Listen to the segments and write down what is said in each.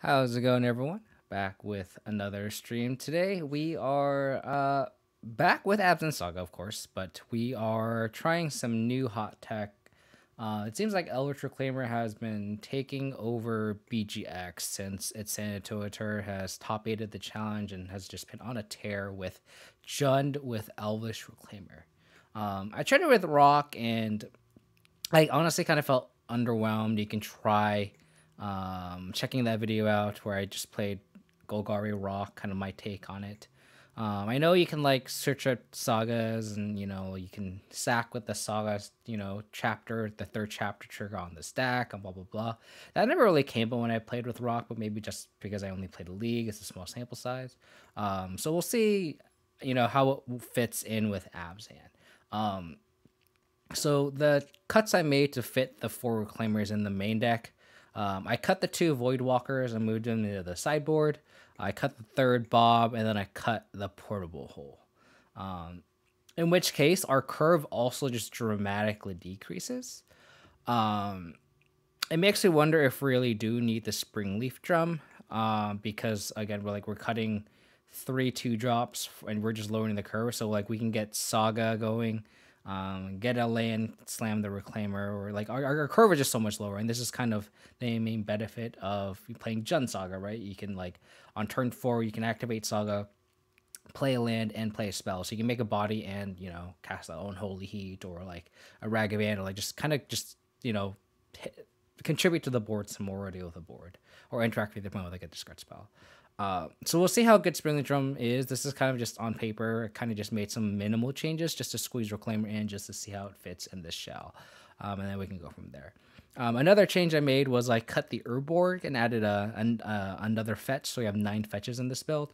How's it going, everyone? Back with another stream. Today we are back with Abzan Saga, of course, but we are trying some new hot tech. It seems like Elvish Reclaimer has been taking over BGX since its Sanitator has top 8'd the challenge and has just been on a tear with Jund with Elvish Reclaimer. I tried it with Rock and I honestly kind of felt underwhelmed. You can try checking that video out where I just played Golgari Rock, kind of my take on it. I know you can like search up sagas and you can sack with the sagas, chapter, the third chapter trigger on the stack and blah blah blah. That never really came up when I played with Rock, but maybe just because I only played a league, it's a small sample size. So we'll see, how it fits in with Abzan. So the cuts I made to fit the 4 Reclaimers in the main deck, I cut the 2 Voidwalkers and moved them to the sideboard. I cut the 3rd Bob, and then I cut the portable hole. In which case, our curve also just dramatically decreases. It makes me wonder if we really do need the Springleaf Drum, because again, we're cutting 3 2-drops, and we're just lowering the curve. So like we can get Saga going, get a land, slam the Reclaimer, or like our curve is just so much lower, and this is kind of the main benefit of playing Jund Saga, right? You can like on turn 4 you can activate Saga, play a land, and play a spell, so you can make a body and cast that Unholy Heat or like a Ragavan, or like just kind of just contribute to the board some more, or deal with the board, or interact with the opponent with like a discard spell. So we'll see how good Springleaf Drum is. This is kind of just on paper. I kind of just made some minimal changes just to squeeze Reclaimer in, just to see how it fits in this shell. And then we can go from there. Another change I made was I cut the Urborg and added another fetch. So we have 9 fetches in this build,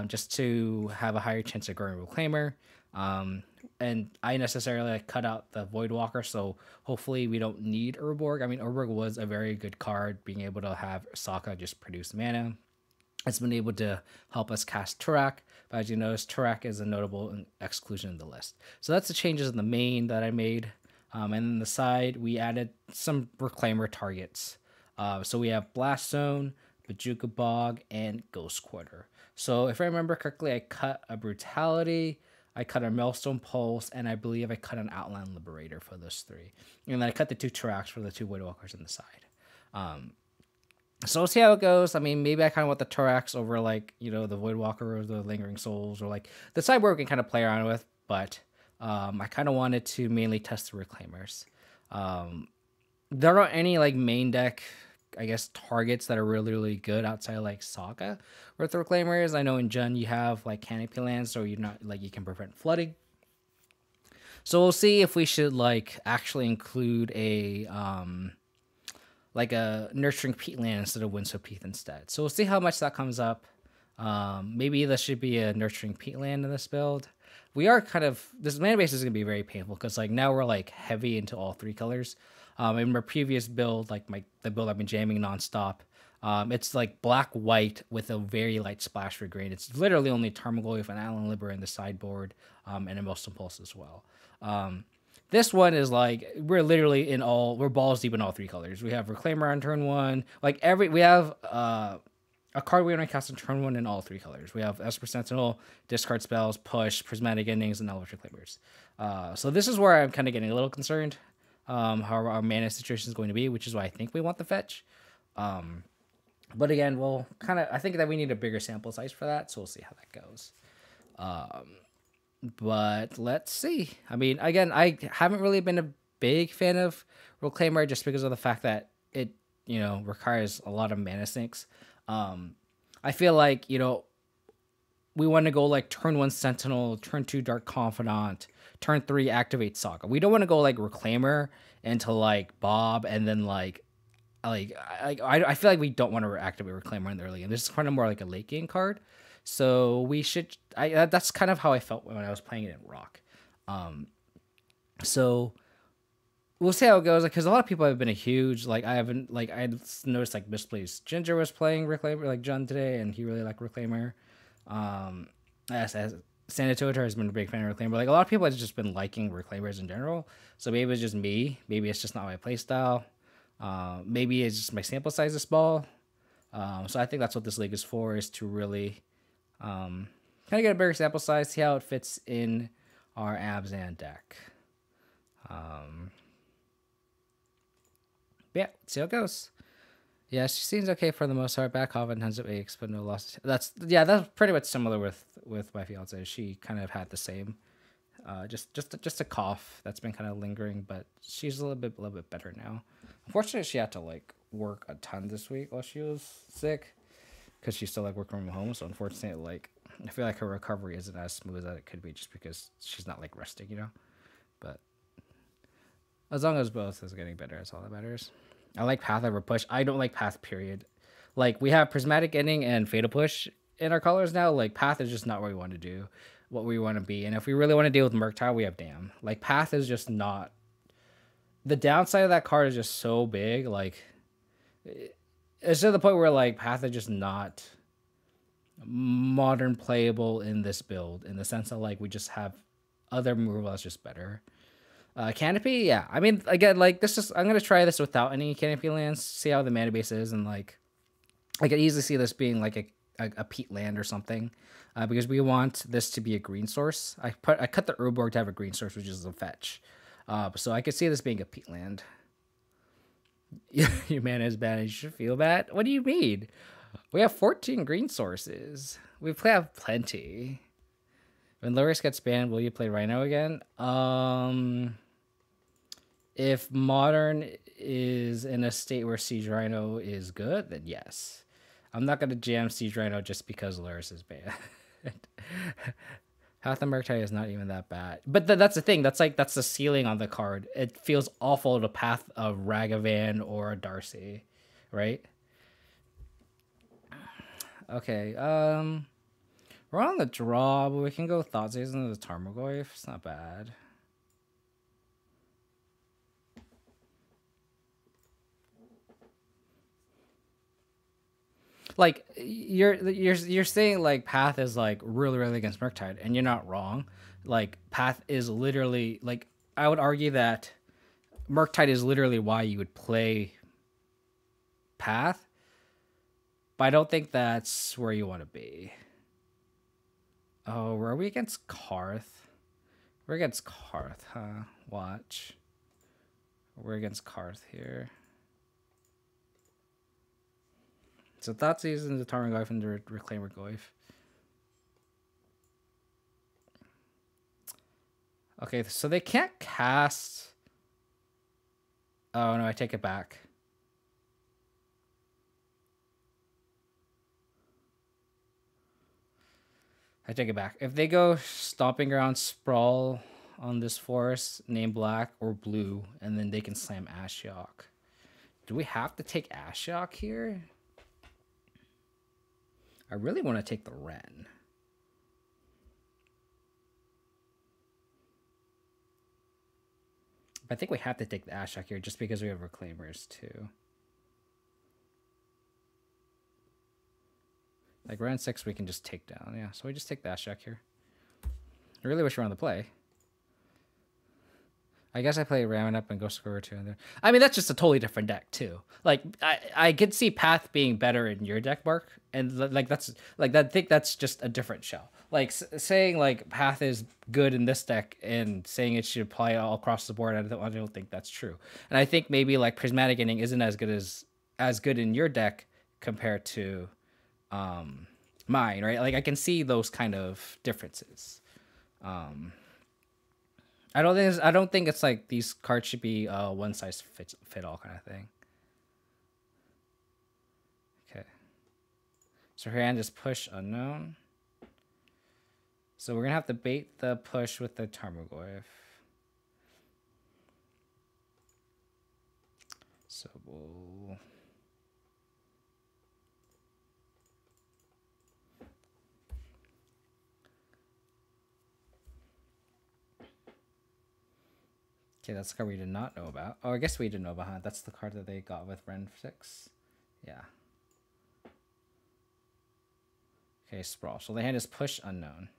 just to have a higher chance of growing Reclaimer. And I necessarily cut out the Voidwalker, so hopefully we don't need Urborg. I mean, Urborg was a very good card, being able to have Sokka just produce mana. It's been able to help us cast Turak, but as you notice, Turak is a notable exclusion in the list. So that's the changes in the main that I made. And then the side, we added some Reclaimer targets. So we have Blast Zone, Bajuka Bog, and Ghost Quarter. So if I remember correctly, I cut a Brutality, I cut a Maelstrom Pulse, and I believe I cut an Outland Liberator for those 3. And then I cut the 2 Turaks for the 2 Voidwalkers on the side. So we'll see how it goes. I mean, maybe I kind of want the Toraks over like, the Voidwalker or the Lingering Souls, or like the sideboard we can kind of play around with, but I kind of wanted to mainly test the Reclaimers. There aren't any like main deck, I guess, targets that are really, really good outside like Saga with the Reclaimers. I know in Jund you have like Canopy Lands, so you're not like you can prevent flooding. So we'll see if we should like actually include a like a Nurturing Peatland instead of Windswept Heath instead. So we'll see how much that comes up. Maybe this should be a Nurturing Peatland in this build. We are this mana base is going to be very painful, because like now we're like heavy into all 3 colors. In my previous build, like the build I've been jamming nonstop, it's like black-white with a very light splash for green. It's literally only Tarmogoyf and Allen Liber in the sideboard, and a Maelstrom Pulse as well. This one is like we're literally we're balls deep in all 3 colors. We have Reclaimer on turn 1. Like we have a card we want to cast on turn 1 in all 3 colors. We have Esper Sentinel, discard spells, push, prismatic endings, and Elvish Reclaimers. So this is where I'm kind of getting a little concerned, how our mana situation is going to be, which is why I think we want the fetch. But again, I think that we need a bigger sample size for that, so we'll see how that goes. But let's see. I mean, again, I haven't really been a big fan of Reclaimer, just because of the fact that it, requires a lot of mana sinks. I feel like, we want to go like turn 1 Sentinel, turn 2 Dark Confidant, turn 3 Activate Saga. We don't want to go like Reclaimer into like Bob, and then I feel like we don't want to activate Reclaimer in the early game. This is kind of more like a late game card. So we should. That's kind of how I felt when I was playing it in Rock. So we'll see how it goes. Because a lot of people have been a huge I noticed like Misplaced Ginger was playing Reclaimer like Jund today, and he really liked Reclaimer. As Sanitator has been a big fan of Reclaimer. Like a lot of people have just been liking Reclaimers in general. So maybe it's just me. Maybe it's just not my playstyle. Maybe it's just my sample size is small. So I think that's what this league is for, is to really kind of get a bigger sample size, see how it fits in our Abzan deck. Yeah, see how it goes. Yeah, she seems okay for the most part. Back off in tons of aches, but no losses. That's pretty much similar with my fiance. She kind of had the same, just a cough that's been kind of lingering, but she's a little bit better now. Unfortunately, she had to like work a ton this week while she was sick, because she's still like working from home. So unfortunately, like I feel like her recovery isn't as smooth as it could be, just because she's not like resting, you know. But as long as both is getting better, that's all that matters. I like Path over Push. I don't like Path, period. Like, we have Prismatic Ending and Fatal Push in our colors now. Like, Path is just not what we want to do, what we want to be. And if we really want to deal with Murktide, we have Damn. Like, Path is just not... The downside of that card is just so big. Like, it's to the point where, like, Path is just not modern playable in this build, in the sense that, like, we just have other removal that's just better. Canopy, yeah. I mean, again, like, this is... I'm going to try this without any Canopy lands, see how the mana base is, and, like... I could easily see this being, like, a peat land or something, because we want this to be a green source. I cut the Urborg to have a green source, which is a fetch. So I could see this being a peat land. Your mana is bad and you should feel bad? What do you mean? We have 14 green sources. We have plenty. When Lurrus gets banned, will you play Rhino again? If Modern is in a state where Siege Rhino is good, then yes. I'm not going to jam Siege Rhino just because Lurrus is banned. Path of Murktide is not even that bad. But that's the thing. That's the ceiling on the card. It feels awful to Path of Ragavan or a Darcy, right? Okay, we're on the draw, but we can go Thoughtseize into the Tarmogoyf. It's not bad. Like, you're saying, like, Path is, like, really against Murktide, and you're not wrong. Like, Path is literally, like, I would argue that Murktide is literally why you would play Path, but I don't think that's where you want to be. Oh, are we against Carth? We're against Carth, huh? Watch. We're against Carth here. So Thoughtseize into Tarmogoyf and the Reclaimer Goyf. Okay, so they can't cast... Oh, no, I take it back. I take it back. If they go Stomping Ground, Sprawl on this forest, name black or blue, and then they can slam Ashiok. Do we have to take Ashiok here? I really want to take the Wren. I think we have to take the Ashiok here just because we have Reclaimers too. Like, round 6 we can just take down. Yeah, so we just take the Ashiok here. I really wish we were on the play. I guess I play Ramen Up and go score 2 in there. I mean, that's just a totally different deck too. Like, I could see Path being better in your deck, Mark, and like that's like I think that's just a different show. Like saying like Path is good in this deck and saying it should apply all across the board, I don't think that's true. And I think maybe like Prismatic Ending isn't as good in your deck compared to mine, right? Like I can see those kind of differences. I don't think it's like these cards should be one size fit all kind of thing. Okay. So her hand is push unknown. So we're gonna have to bait the push with the Tarmogoyf. So we'll... Okay, that's the card we did not know about. Oh, I guess we didn't know about, huh? That's the card that they got with Ren 6. Yeah. Okay, Sprawl. So the hand is push unknown.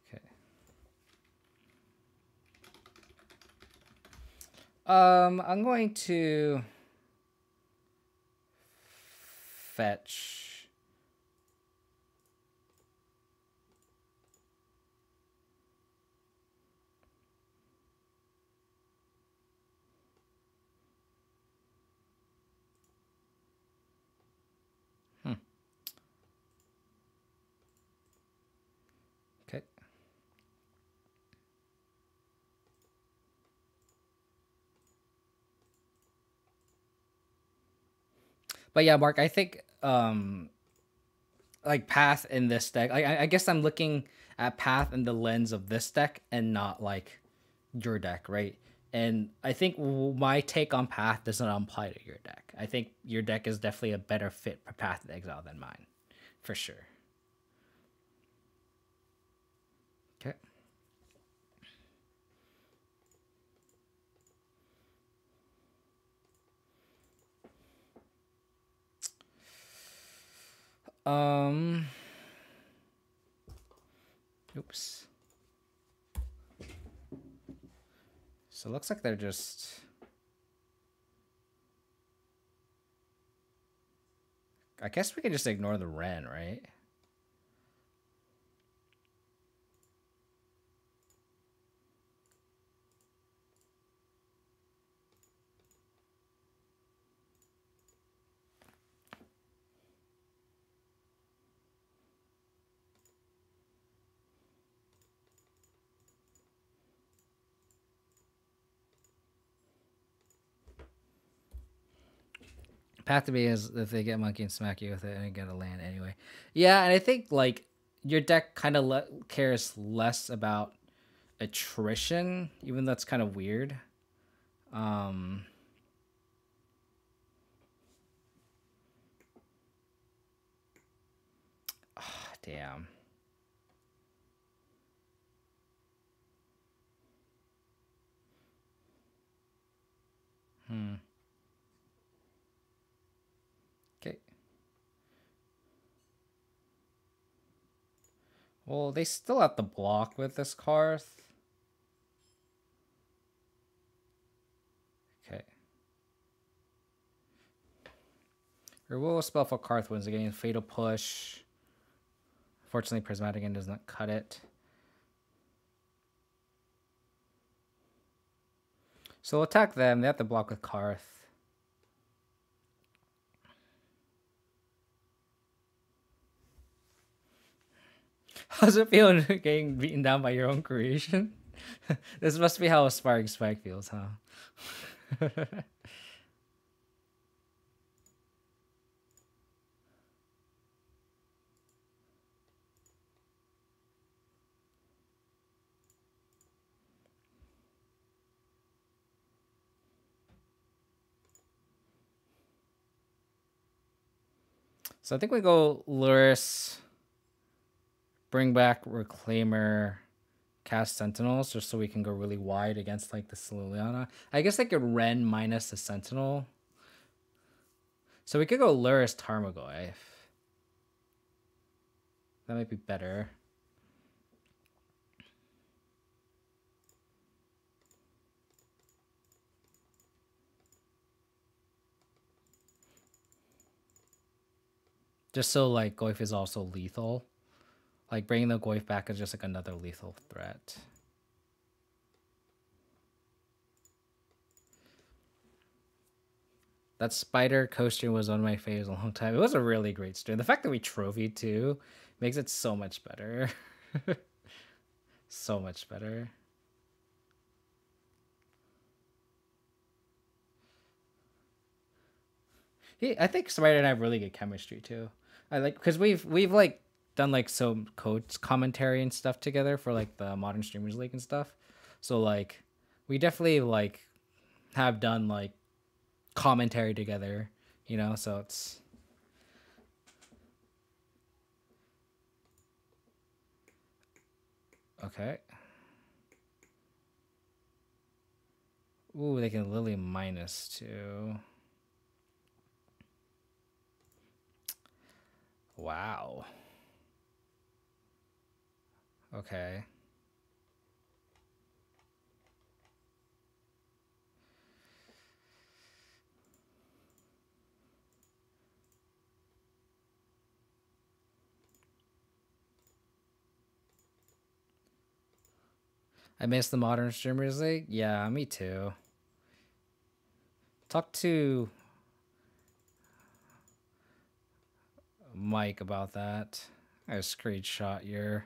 Okay. I'm going to... fetch. Okay. But yeah, Mark, I think like path in this deck. I guess I'm looking at path in the lens of this deck and not like your deck, right? And I think my take on path does not apply to your deck. I think your deck is definitely a better fit for Path to Exile than mine, for sure. Okay. Um. Oops. So it looks like they're just. I guess we can just ignore the Ren, right? Path to be is if they get monkey and smack you with it and get a land anyway. Yeah, and I think like your deck kind of cares less about attrition, even though that's kind of weird. Um, oh, damn. Okay. Well, they still have to block with this Carth. Okay. Removal spell for Carth wins again. Fatal Push. Fortunately, Prismatic End does not cut it. So we'll attack them. They have to block with Carth. How's it feel getting beaten down by your own creation? This must be how Aspiring Spike feels, huh? So I think we go Lurrus, bring back Reclaimer, cast Sentinels, just so we can go really wide against like the Liliana. I guess I could Ren minus the Sentinel. So we could go Lurrus Tarmogoyf. That might be better. Just so like Goyf is also lethal. Like bringing the Goyf back is just like another lethal threat. That spider coaster was one of my favorites a long time. It was a really great stream. The fact that we trophied too makes it so much better. So much better. I think Spider and I have really good chemistry too. I like because we've like done like some codes commentary and stuff together for like the Modern Streamers League and stuff. So like we definitely like have done like commentary together, you know, so it's okay. Ooh, they can Lily -2. Wow. Okay. I miss the Modern Streamers League. Yeah, me too. Talk to Mike about that. I screenshot your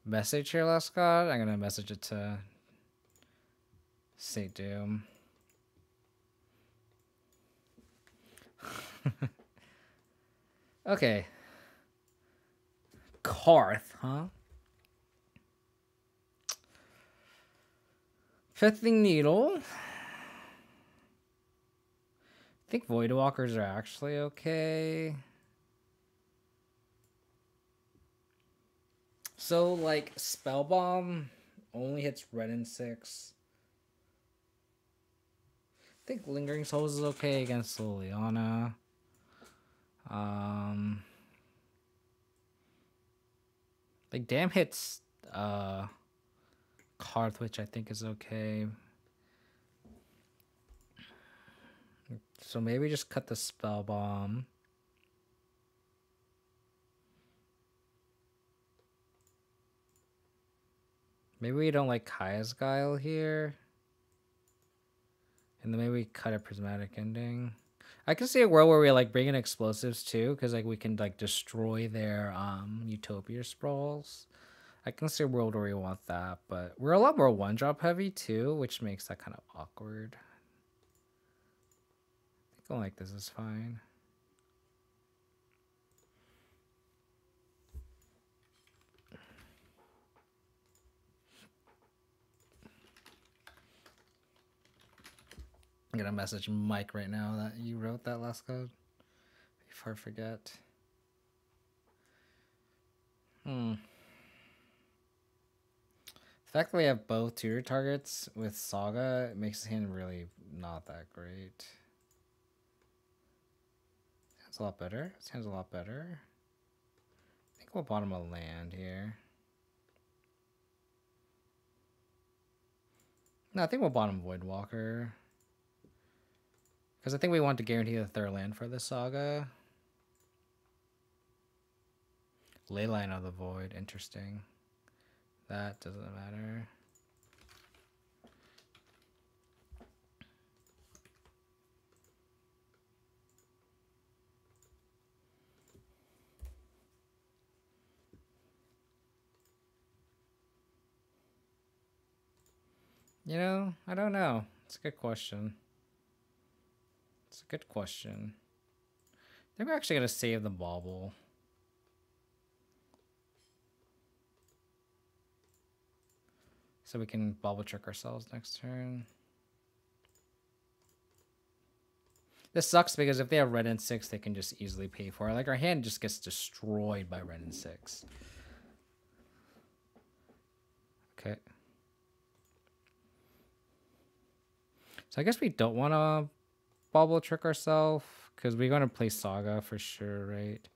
message here, Lescott. I'm gonna message it to Saint Doom. Okay. Carth, huh? Fifthing Needle. I think Voidwalkers are actually okay. So, like, Spellbomb only hits red and 6. I think Lingering Souls is okay against Liliana. Like, Damn hits Carth, which I think is okay. So maybe just cut the Spellbomb. Maybe we don't like Kaya's Guile here. And then maybe we cut a Prismatic Ending. I can see a world where we like bring in explosives too, because like we can like destroy their Utopia Sprawls. I can see a world where we want that, but we're a lot more one-drop heavy too, which makes that kind of awkward. I think going like this is fine. I'm gonna message Mike right now that you wrote that last code before I forget. The fact that we have both tutor targets with Saga, it makes the hand really not that great. It's a lot better. This hand's a lot better. I think we'll bottom a land here. No, I think we'll bottom Voidwalker. Because I think we want to guarantee the third land for the Saga. Leyline of the Void, interesting. That doesn't matter. You know, I don't know. It's a good question. It's a good question. I think we're actually going to save the bauble. So we can bauble trick ourselves next turn. This sucks because if they have red and 6, they can just easily pay for it. Like our hand just gets destroyed by red and 6. Okay. So I guess we don't want to bauble trick ourselves because we're going to play Saga for sure, right?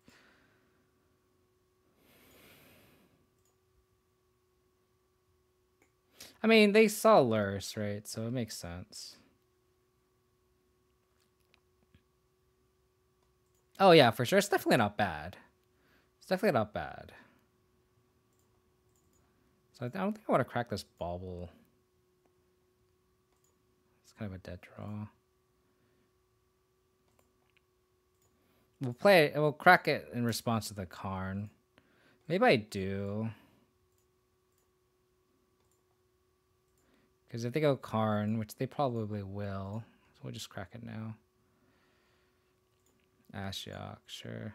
I mean, they saw Lurrus, right? So it makes sense. Oh, yeah, for sure. It's definitely not bad. It's definitely not bad. So I don't think I want to crack this bauble. It's kind of a dead draw. We'll play it, we'll crack it in response to the Karn. Maybe I do. Because if they go Karn, which they probably will, so we'll just crack it now. Ashiok, sure.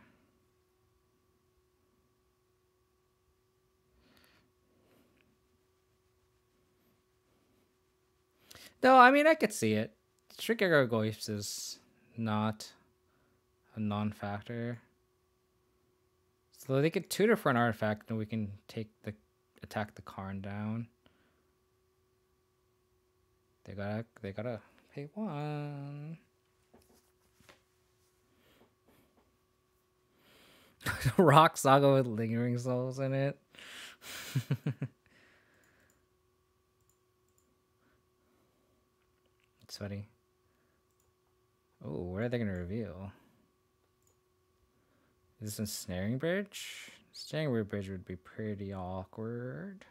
No, I mean, I could see it. Trick Gargoyles is not a non-factor. So they could tutor for an artifact, and we can attack the Karn down. They gotta pay 1. Rock Saga with Lingering Souls in it. It's funny. Oh, what are they gonna reveal? Is this a Snaring Bridge? Snaring Bridge would be pretty awkward.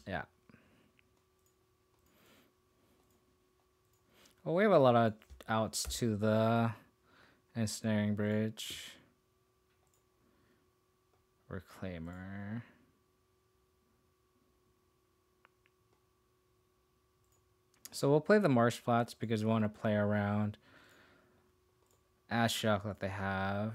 Yeah. Well, we have a lot of outs to the ensnaring bridge. Reclaimer. So we'll play the marsh flats because we want to play around Ash Shock that they have.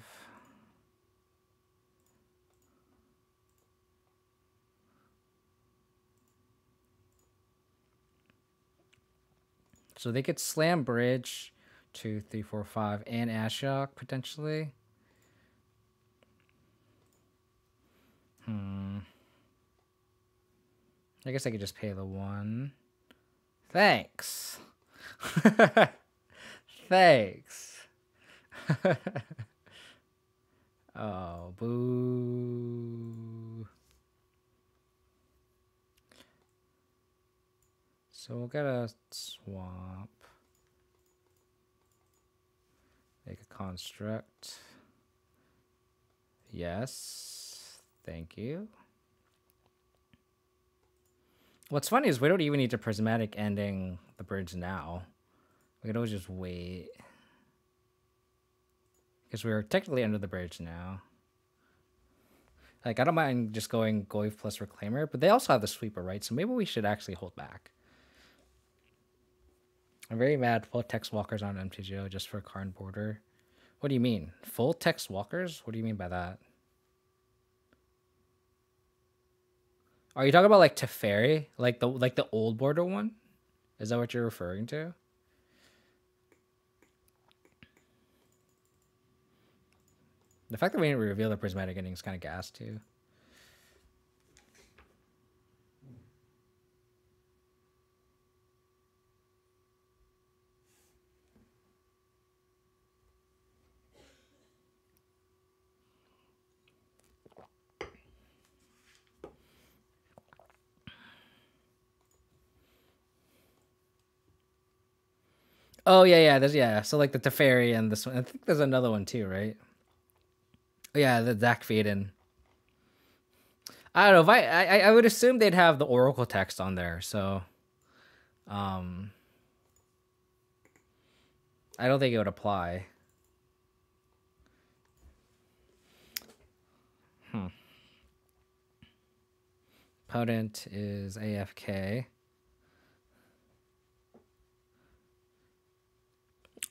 So they could slam bridge 2, 3, 4, 5 and Ash Shock potentially. I guess I could just pay the 1. Thanks. Thanks. Oh, boo. So we'll get a swamp. Make a construct. Yes. Thank you. What's funny is we don't even need to prismatic ending the bridge now. We could always just wait. Because we're technically under the bridge now. Like, I don't mind just going Goyf plus Reclaimer, but they also have the sweeper, right? So maybe we should actually hold back. I'm very mad full text walkers on MTGO just for Karn border. What do you mean? Full text walkers? What do you mean by that? Are you talking about like Teferi? Like the old border one? Is that what you're referring to? The fact that we didn't reveal the prismatic ending is kind of gas too. Oh yeah. So like the Teferi and this one. I think there's another one too, right? Oh, yeah, the Zach Faden. I don't know if I would assume they'd have the Oracle text on there, so I don't think it would apply. Potent is AFK.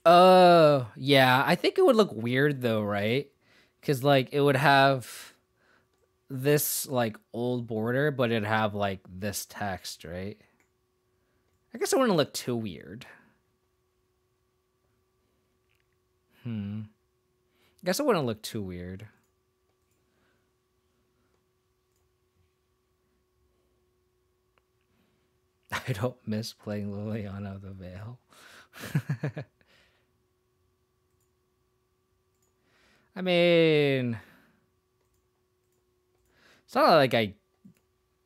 Oh, yeah. I think it would look weird though, right? Because like it would have this like old border, but it'd have like this text, right? I guess it wouldn't look too weird. I guess it wouldn't look too weird. I don't miss playing Liliana of the Veil. I mean, it's not like I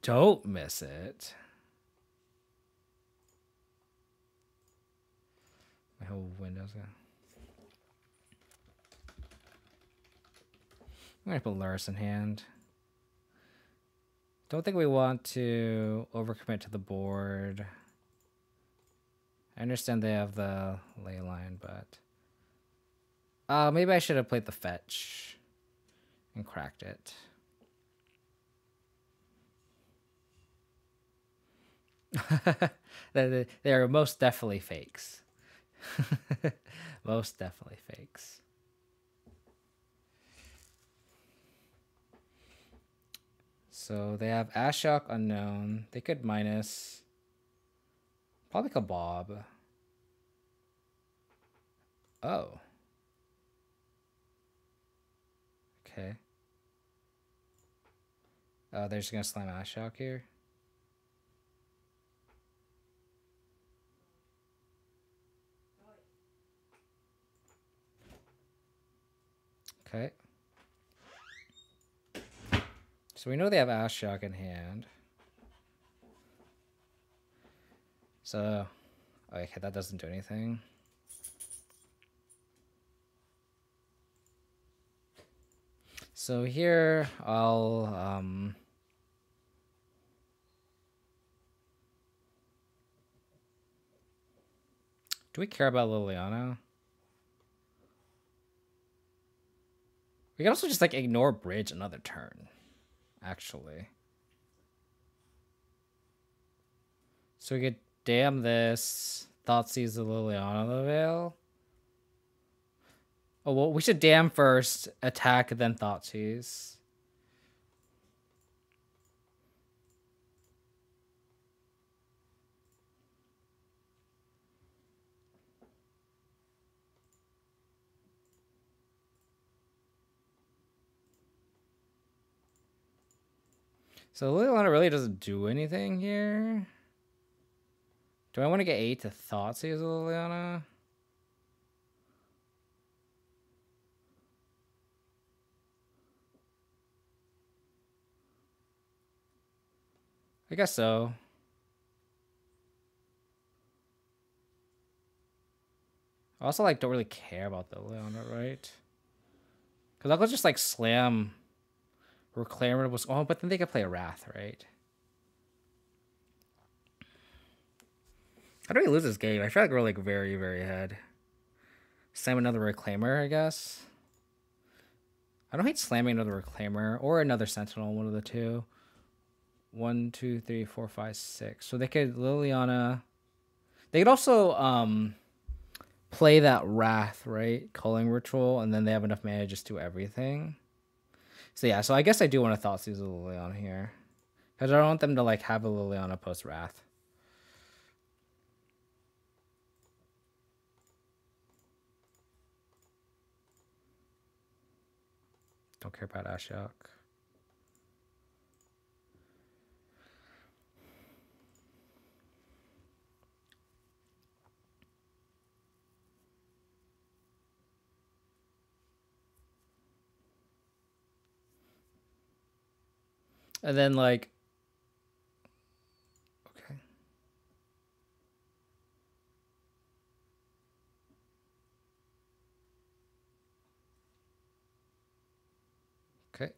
don't miss it. My whole window's gone. I'm gonna put Lurrus in hand. Don't think we want to overcommit to the board. I understand they have the ley line, but maybe I should have played the fetch and cracked it. They are most definitely fakes. Most definitely fakes. So they have Ashok unknown. They could minus probably Kebab. Oh. Okay. Oh, they're just gonna slam Ashok here. Okay. So we know they have Ashok in hand. So, okay, that doesn't do anything. So here I'll Do we care about Liliana? We can also just like ignore bridge another turn, actually. So we could damn this. Thoughtseize the Liliana the Veil. Oh well, we should damn first, attack, then Thoughtseize. So Liliana really doesn't do anything here. Do I want to get 8 to Thoughtseize Liliana? I guess so. I also like don't really care about the Liliana, right? Because I'll just like slam Reclaimer was. Oh, but then they could play a Wrath, right? How do we lose this game? I feel like we're like very, very ahead. Slam another Reclaimer, I guess. I don't hate slamming another Reclaimer or another Sentinel, one of the two. 1, 2, 3, 4, 5, 6. So they could Liliana. They could also play that Wrath, right? Culling Ritual, and then they have enough mana to just do everything. So yeah, so I guess I do want to Thoughtseize a Liliana here. Because I don't want them to like have a Liliana post Wrath. Don't care about Ashiok. And then like, okay. Okay.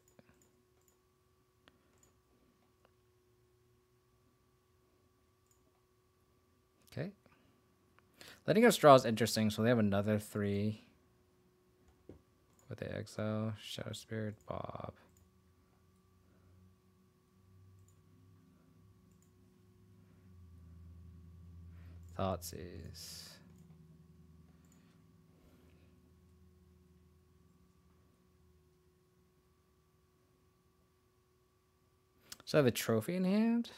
Okay. Letting us draw is interesting, so they have another 3 with the exile, Shadow Spirit, Bob. Thoughtseize. So I have a trophy in hand.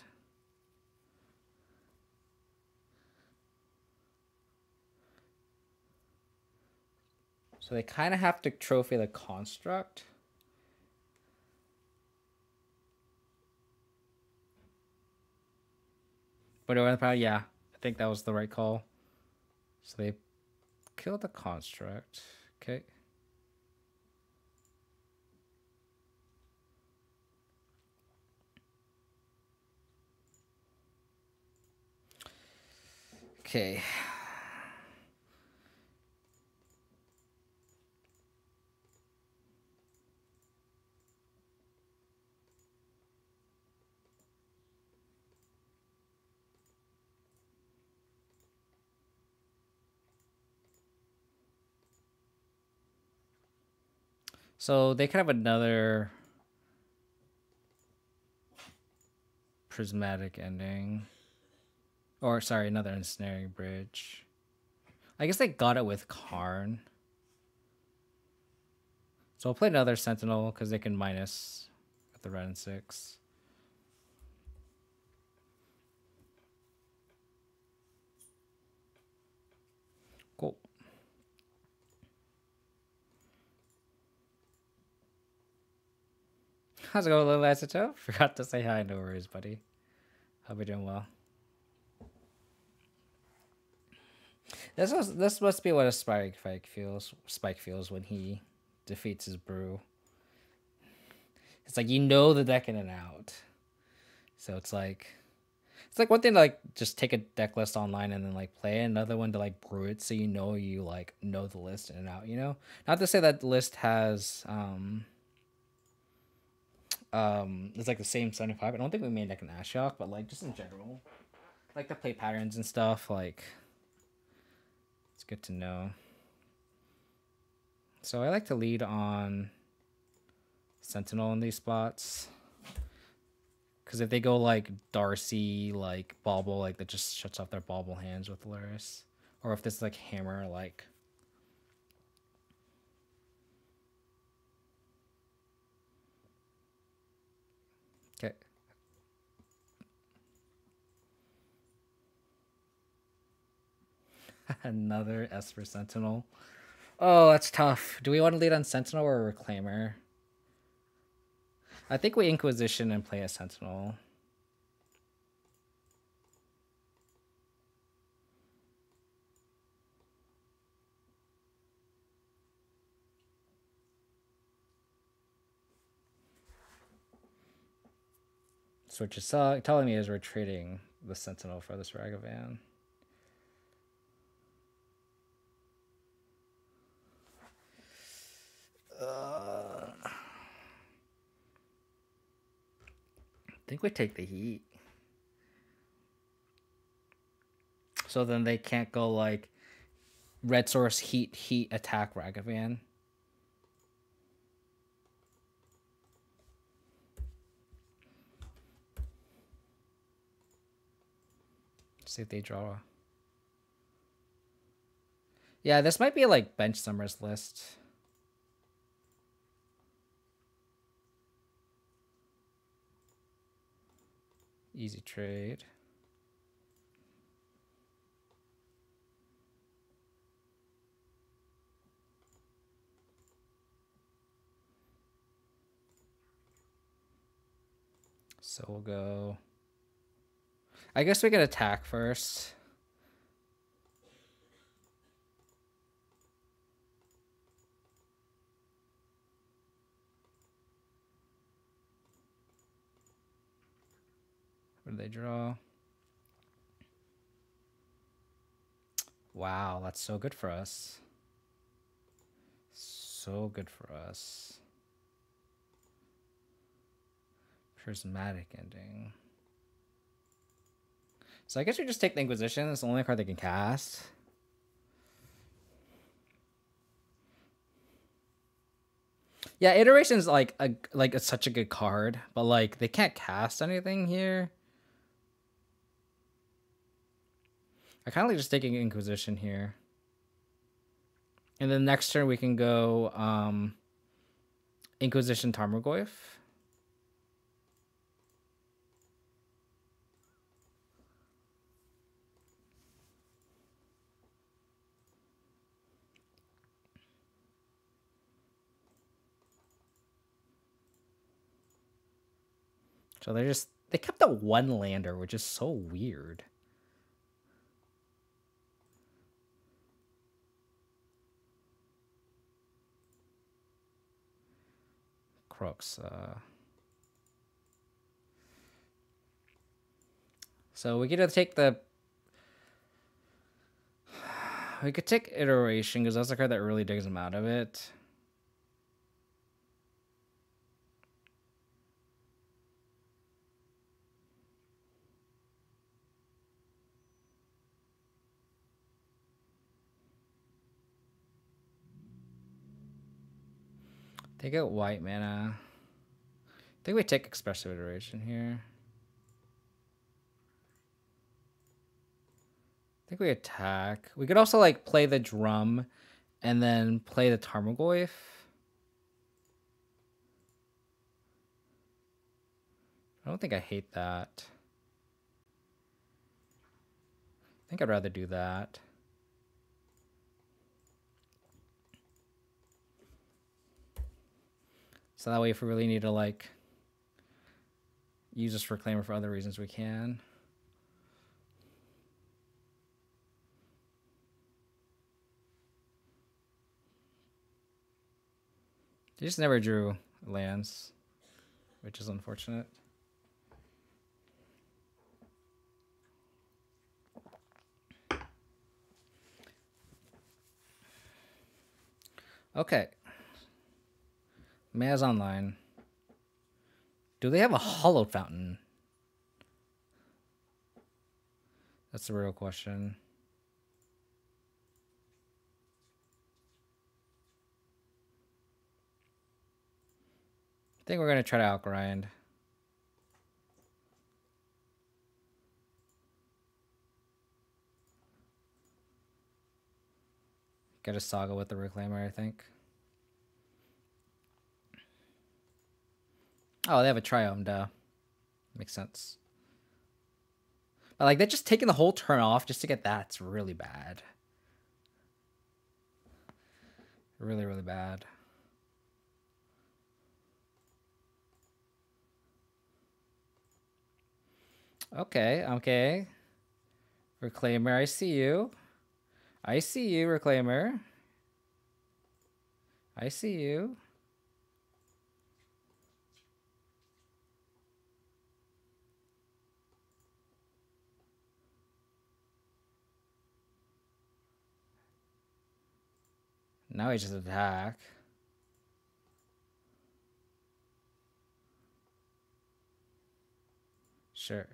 So they kind of have to trophy the construct. But yeah, I think that was the right call. So they killed the construct. Okay. Okay. So they could have another prismatic ending. Or, sorry, another ensnaring bridge. I guess they got it with Karn. So I'll play another Sentinel because they can minus with the red and 6. Cool. How's it going, little Isotope? Forgot to say hi. No worries, buddy. Hope you're doing well. This must be what a Spike feels when he defeats his brew. It's like you know the deck in and out. So it's like one thing to like just take a deck list online and then like play it, another one to like brew it so you like know the list in and out, you know? Not to say that the list has it's like the same 75. I don't think we made like an Ashiok, but like just in general. Like the play patterns and stuff, like Good to know. So I like to lead on Sentinel in these spots. Because if they go like Darcy, like Bauble, like that just shuts off their Bauble hands with Lurrus. Or if this like Hammer, like... Okay. Another Esper Sentinel. Oh, that's tough. Do we want to lead on Sentinel or Reclaimer? I think we Inquisition and play a Sentinel. So what you're telling me is we're trading the Sentinel for this Ragavan. I think we take the heat. So then they can't go like red source heat attack Ragavan. See if they draw. Yeah, this might be like bench Summer's list. Easy trade. So we'll go... I guess we could attack first. What did they draw? Wow, that's so good for us. So good for us. Prismatic ending. So I guess we just take the Inquisition. It's the only card they can cast. Yeah, Iteration's like it's such a good card, but like they can't cast anything here. I kind of like just taking Inquisition here. And then next turn we can go Inquisition Tarmogoyf. So they kept the one lander, which is so weird. Crooks. So we get to take the... We could take Iteration, because that's the card that really digs them out of it. They get white mana. I think we take Expressive Iteration here. I think we attack. We could also like play the drum and then play the Tarmogoyf. I don't think I hate that. I think I'd rather do that. So that way if we really need to like use this Reclaimer for other reasons we can. They just never drew lands, which is unfortunate. Okay. Maz Online. Do they have a Hallowed Fountain? That's the real question. I think we're gonna try to outgrind. Get a Saga with the Reclaimer, I think. Oh, they have a Triome, duh. Makes sense. But like, they're just taking the whole turn off just to get that. It's really bad. Really, really bad. Okay, okay. Reclaimer, I see you. I see you, Reclaimer. I see you. Now he just attack. Sure.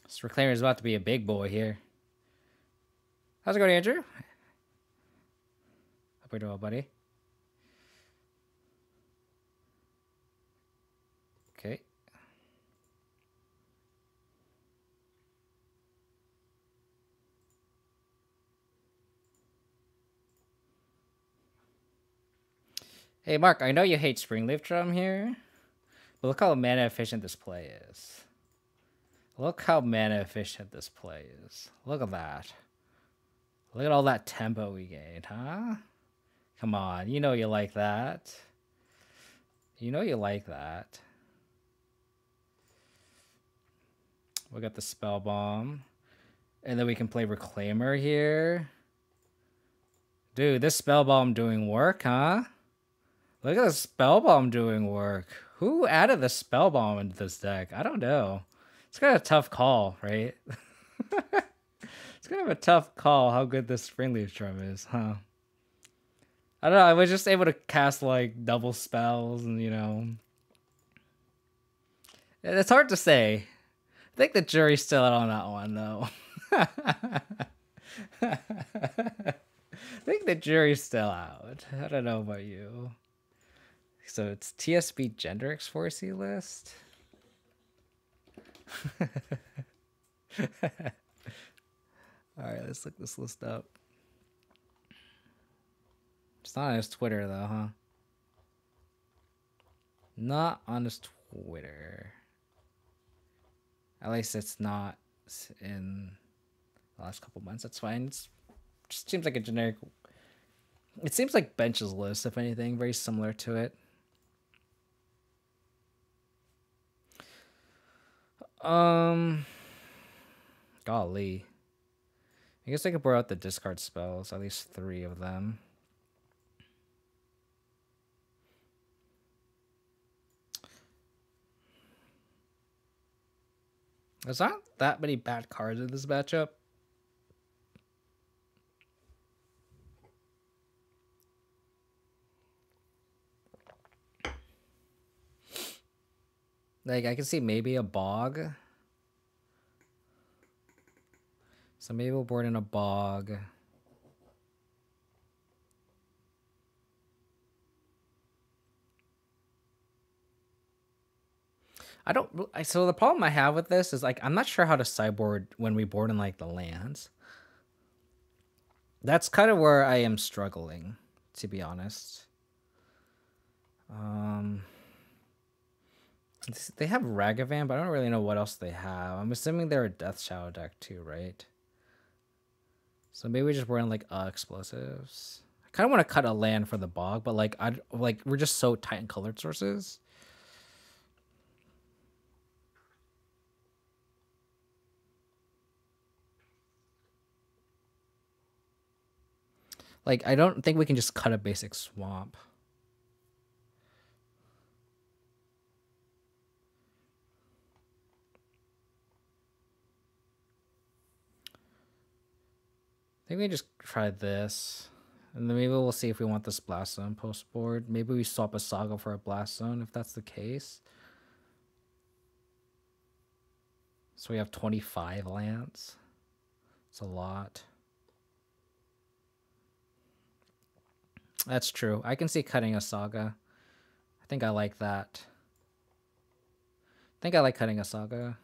This Reclaimer is about to be a big boy here. How's it going, Andrew? Hope you're doing well, buddy. Okay. Hey, Mark, I know you hate Springleaf Drum here, but look how mana efficient this play is. Look how mana efficient this play is. Look at that. Look at all that tempo we gained, huh? Come on, you know you like that. You know you like that. We got the Spell Bomb. And then we can play Reclaimer here. Dude, this Spell Bomb doing work, huh? Look at the Spell Bomb doing work. Who added the Spell Bomb into this deck? I don't know. It's kind of a tough call, right? It's kind of a tough call how good this Springleaf Drum is, huh? I don't know. I was just able to cast like double spells and, you know. It's hard to say. I think the jury's still out on that one, though. I think the jury's still out. I don't know about you. So it's TSB Gender X4C list. Alright, let's look this list up. It's not on his Twitter though, huh? Not on his Twitter. At least it's not in the last couple months. That's fine. It just seems like a generic. It seems like Bench's list, if anything, very similar to it. Golly. I guess I could borrow out the discard spells, at least 3 of them. There's not that many bad cards in this matchup. Like, I can see maybe a Bog. So maybe we'll board in a Bog. So the problem I have with this is, like, I'm not sure how to sideboard when we board in, like, the lands. That's kind of where I am struggling, to be honest. They have Ragavan, but I don't really know what else they have. I'm assuming they're a Death Shadow deck too, right? So maybe we just board in, like, explosives. I kind of want to cut a land for the Bog, but, like, we're just so tight in colored sources. Like, I don't think we can just cut a basic swamp. I think we just try this. And then maybe we'll see if we want this Blast Zone post board. Maybe we swap a Saga for a Blast Zone if that's the case. So we have 25 lands. It's a lot. That's true. I can see cutting a Saga. I think I like that. I think I like cutting a Saga.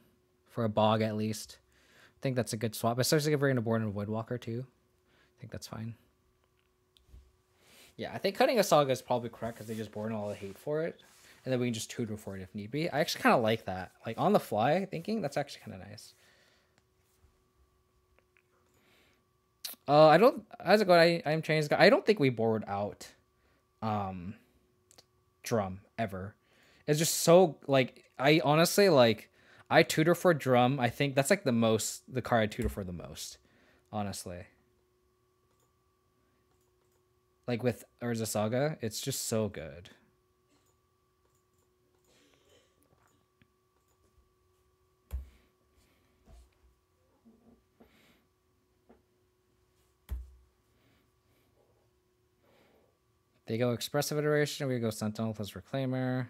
For a bog, at least. I think that's a good swap. Especially if we're going to board in a Woodwalker, too. I think that's fine. Yeah, I think cutting a Saga is probably correct because they just board in all the hate for it. And then we can just tutor for it if need be. I actually kind of like that. Like, on the fly, thinking, that's actually kind of nice. I don't... How's it going? I'm Chinese guy. I don't think we board out drum, ever. It's just so, like... I honestly, like... I tutor for drum. I think that's, like, the card I tutor for the most. Honestly. Like, with Urza Saga, it's just so good. They go Expressive Iteration, we go Sentinel plus Reclaimer.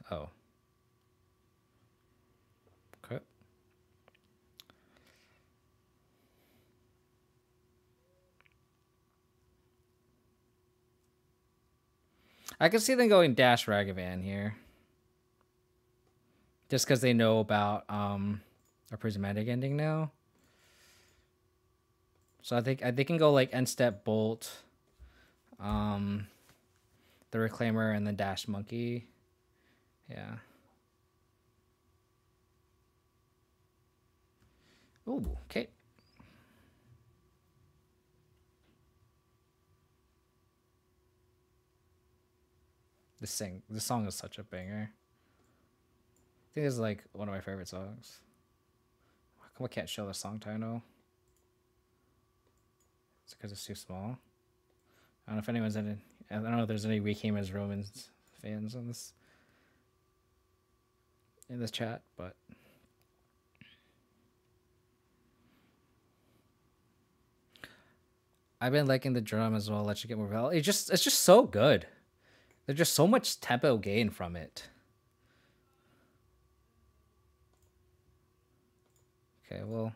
Oh. Okay. I can see them going Dash Ragavan here. Just because they know about a prismatic ending now. So I think they can go like End Step Bolt, the Reclaimer, and the Dash Monkey. Yeah. Ooh, okay. This song is such a banger. I think it's like one of my favorite songs. How come I can't show the song title? It's because it's too small. I don't know if anyone's in it. I don't know if there's any Reclaimers Romans fans on this in this chat, but I've been liking the drum as well. Let you get more value. It's just so good. There's just so much tempo gain from it. Okay, well,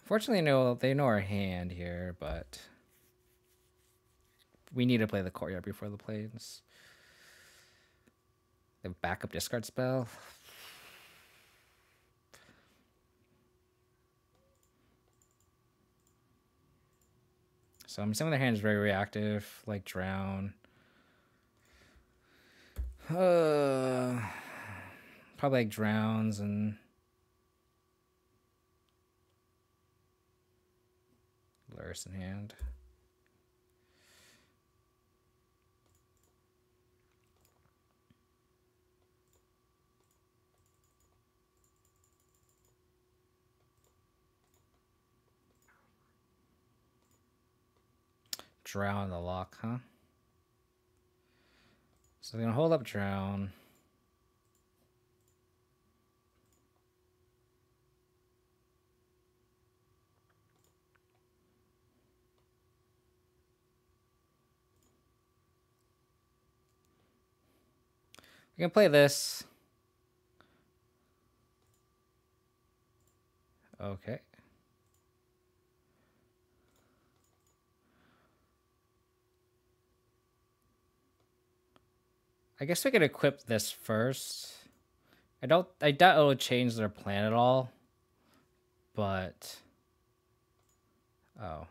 fortunately, they know our hand here, but we need to play the courtyard before the planes. The backup discard spell. So I'm assuming their hand is very reactive, like Drown. Probably like Drowns and Lurrus in hand. Drown the lock, huh? So they're gonna hold up Drown. We can play this. Okay. I guess we could equip this first. I doubt it'll change their plan at all. But oh.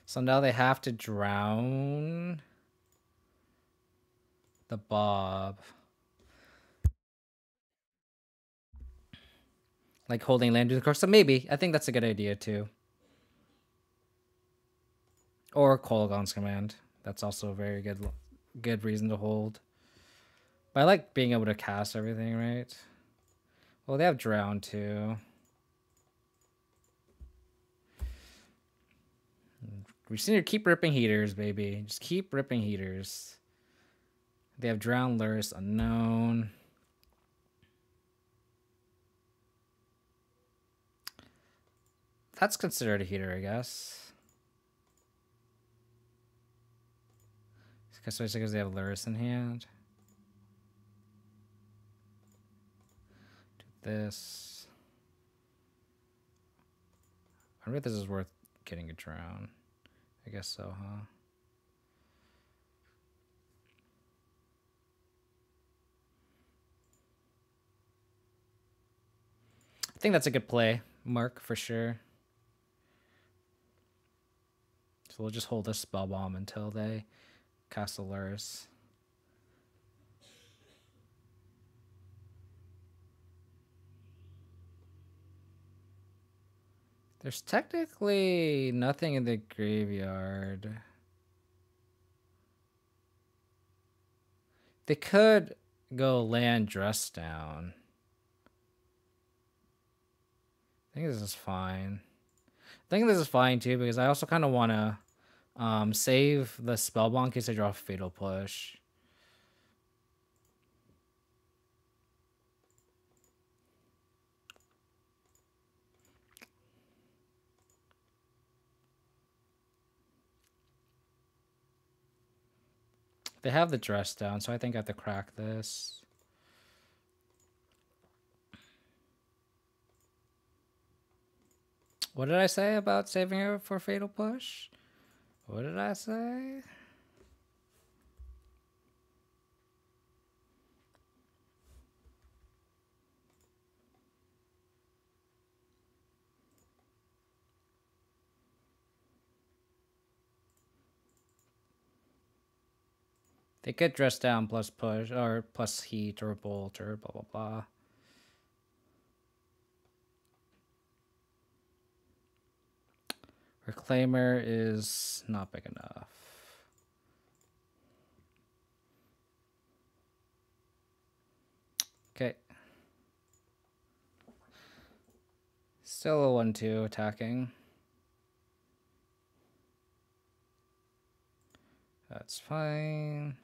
So now they have to drown the Bob. Like holding land to the course. So maybe. I think that's a good idea too. Or Kolaghan's Command. That's also a very good reason to hold. But I like being able to cast everything, right? Well, they have Drown too. We just need to keep ripping heaters, baby. Just keep ripping heaters. They have Drown, Lurrus, Unknown. That's considered a heater, I guess. Especially because they have Lurrus in hand. Do this. I wonder if this is worth getting a drown. I guess so, huh? I think that's a good play, Mark, for sure. So we'll just hold this spell bomb until they cast the Lurrus. There's technically nothing in the graveyard. They could go land dress down. I think this is fine. I think this is fine too, because I also kind of want to save the spellbound in case I draw a Fatal Push. They have the dress down, so I think I have to crack this. What did I say about saving it for Fatal Push? What did I say? They could dress down plus push or plus heat or bolt or blah blah blah. Reclaimer is not big enough. Okay. Still a 1-2 attacking. That's fine.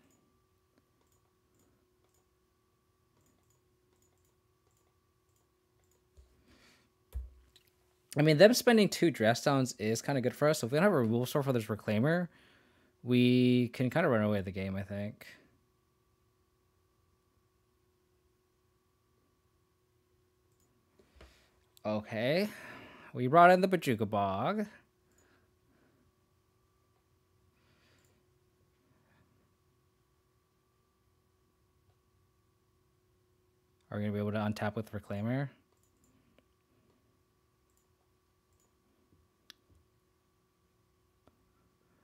I mean, them spending 2 dress downs is kind of good for us. So if we don't have a removal store for this Reclaimer, we can kind of run away with the game, I think. Okay. We brought in the Bajuka Bog. Are we going to be able to untap with Reclaimer?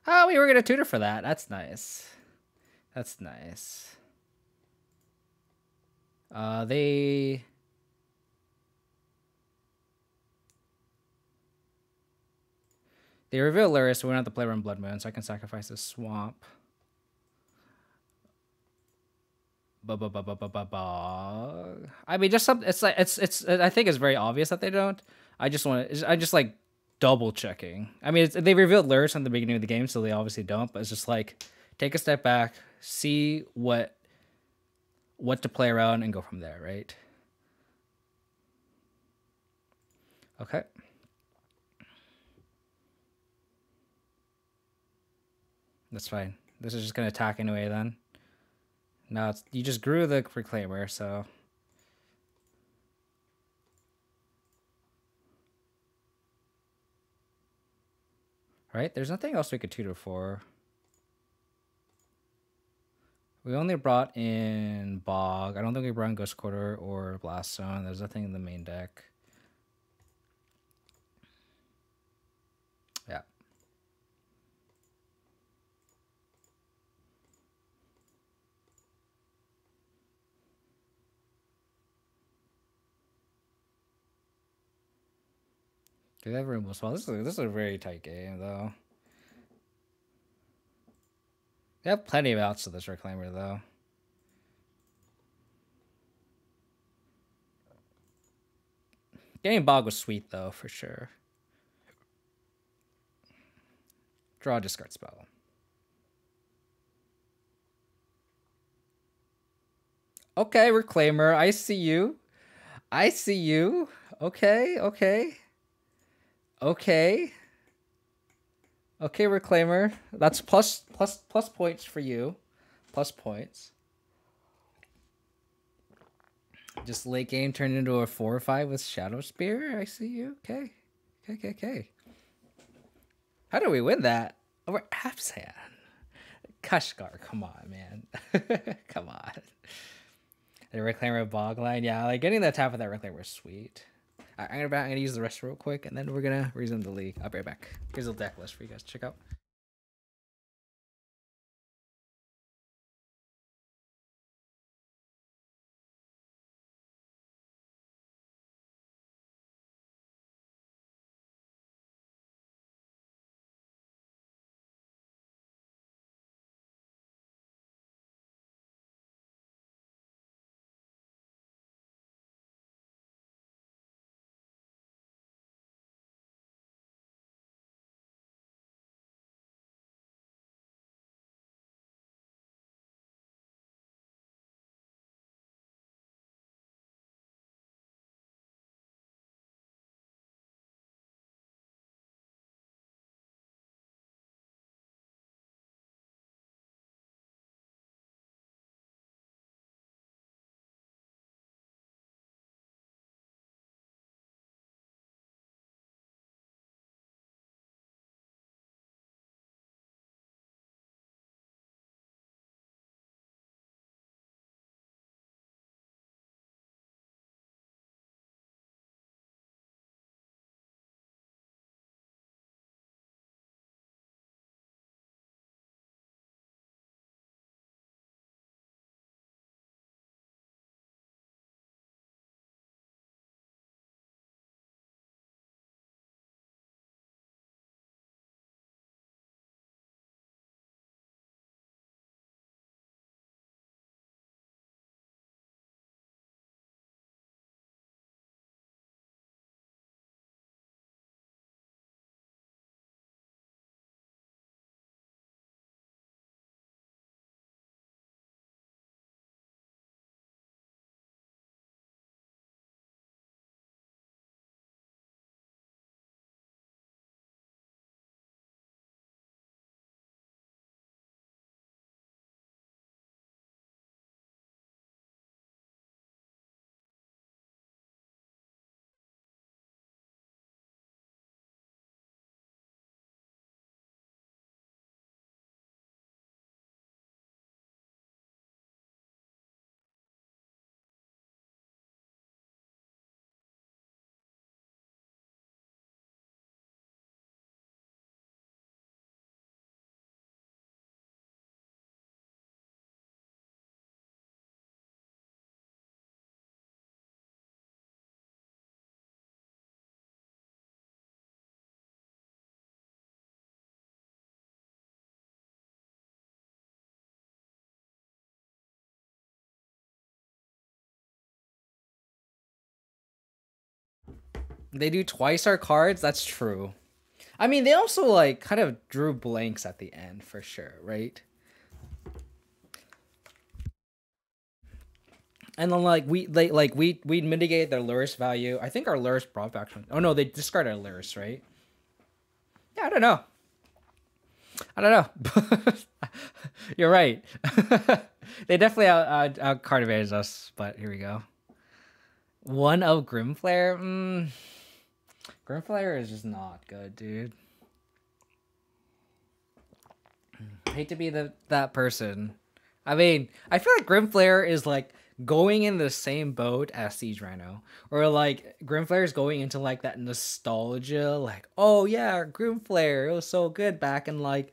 Oh, we were going to tutor for that. That's nice. That's nice. They reveal Lurrus, so we don't have to play around Blood Moon, so I can sacrifice this swamp. I mean, just something. It's like it's. I think it's very obvious that they don't. I just like double checking. I mean, they revealed Lurrus in the beginning of the game, so they obviously don't. But it's just like take a step back, see what to play around, and go from there, right? Okay. That's fine. This is just gonna attack anyway then. No, you just grew the Reclaimer, so. Right? There's nothing else we could tutor for. We only brought in Bog. I don't think we brought in Ghost Quarter or Blast Zone. There's nothing in the main deck. Yeah. Do they have room as well? This is a very tight game, though. They have plenty of outs to this Reclaimer, though. Getting Bog was sweet, though, for sure. Draw, discard spell. Okay, Reclaimer, I see you. I see you. Okay, okay. Okay. Okay, Reclaimer. That's plus points for you. plus points. Just late game turned into a 4/5 with Shadow Spear. I see you. Okay. Okay. How do we win that? Over Abzan. Kashgar, come on, man. Come on. The Reclaimer Bogline. Yeah, like getting the tap of that Reclaimer is sweet. Right, I'm gonna use the rest real quick, and then we're gonna resume the league. I'll be right back. Here's a deck list for you guys to check out. They do twice our cards. That's true. I mean, they also like kind of drew blanks at the end for sure, right? And then we'd mitigate their Lurrus value. I think our Lurrus brought back. Oh no, they discarded our Lurrus, right? Yeah, I don't know. You're right. They definitely out card advantage us, but here we go. One of Grimflare. Grimflare is just not good, dude. I hate to be that person. I mean, I feel like Grimflare is like going in the same boat as Siege Rhino, or like Grimflare is going into like that nostalgia, like, oh yeah, Grimflare, it was so good back in like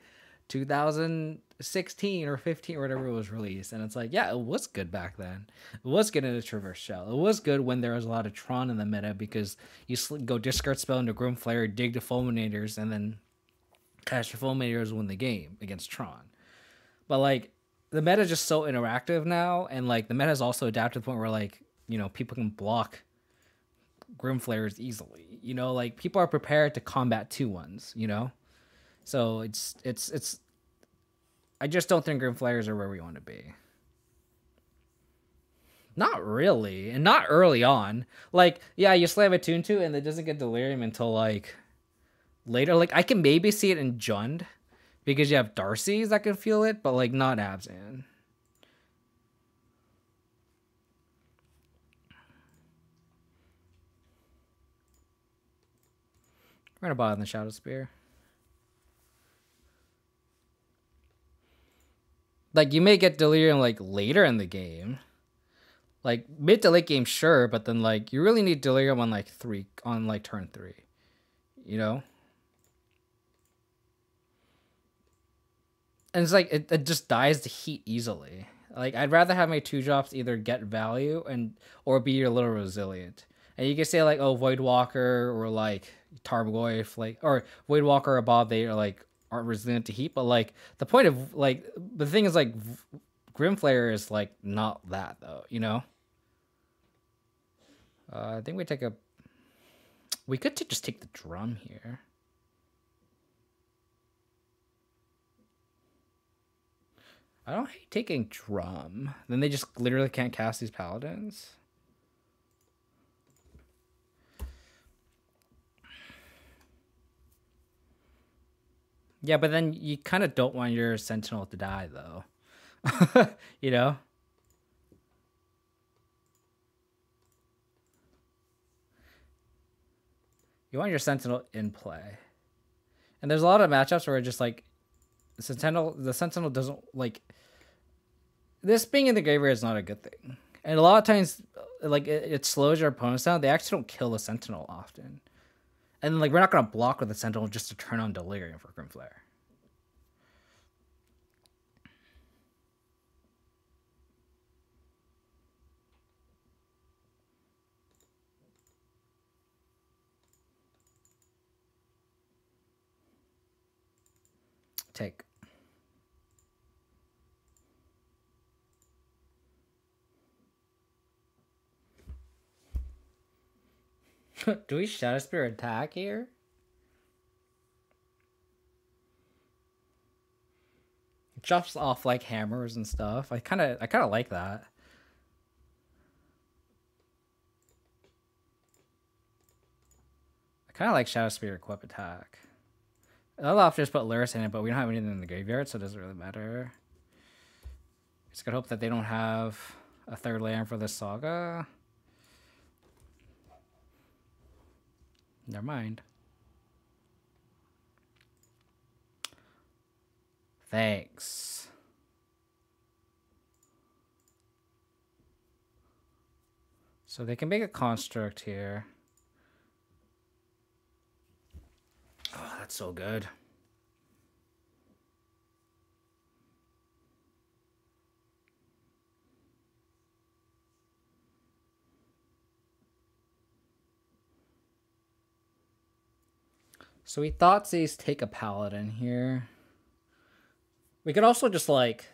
2016 or 15 or whatever it was released, and it's like, yeah, it was good back then. It was good in a Traverse Shell. It was good when there was a lot of Tron in the meta because you go discard spell into Grimflare, dig to Fulminators, and then cast your Fulminators win the game against Tron. But like, the meta is just so interactive now, and like the meta has also adapted to the point where like, you know, people can block Grimflares easily. You know, like people are prepared to combat 2/1s, you know? So it's I just don't think Grimflares are where we want to be. Not really, and not early on. Like, yeah, you slam a Tune to and it doesn't get Delirium until like later. Like I can maybe see it in Jund, because you have Darcy's that can feel it, but like not Abzan. We're gonna bottom the Shadow Spear. Like, you may get Delirium, like, later in the game. Like, mid to late game, sure, but then, like, you really need Delirium on, like, turn 3. You know? And it's like, it just dies to heat easily. Like, I'd rather have my 2-drops either get value or be a little resilient. And you can say, like, oh, Voidwalker or, like, Tarmogoyf, like, or Voidwalker or Bob, they are, like, aren't resilient to heat, but, like, the point of, like, the thing is, like, Grimflayer is, like, not that, though, you know? I think we could just take the drum here. I don't hate taking drum. Then they just literally can't cast these paladins. Yeah, but then you kind of don't want your sentinel to die, though. You know? You want your sentinel in play. And there's a lot of matchups where just like the sentinel doesn't like this being in the graveyard is not a good thing. And a lot of times like it slows your opponents down. They actually don't kill the sentinel often. And like we're not gonna block with the sentinel just to turn on Delirium for Grimflayer. Take. Do we Shadow Spear attack here? It chops off like hammers and stuff. I kind of like that. I kind of like Shadow Spear equip attack. I'll have to just put Lurrus in it, but we don't have anything in the graveyard, so it doesn't really matter. Just gotta hope that they don't have a third land for this Saga. Never mind. Thanks. So they can make a construct here. Oh, that's so good. So we thought these take a paladin here. We could also just like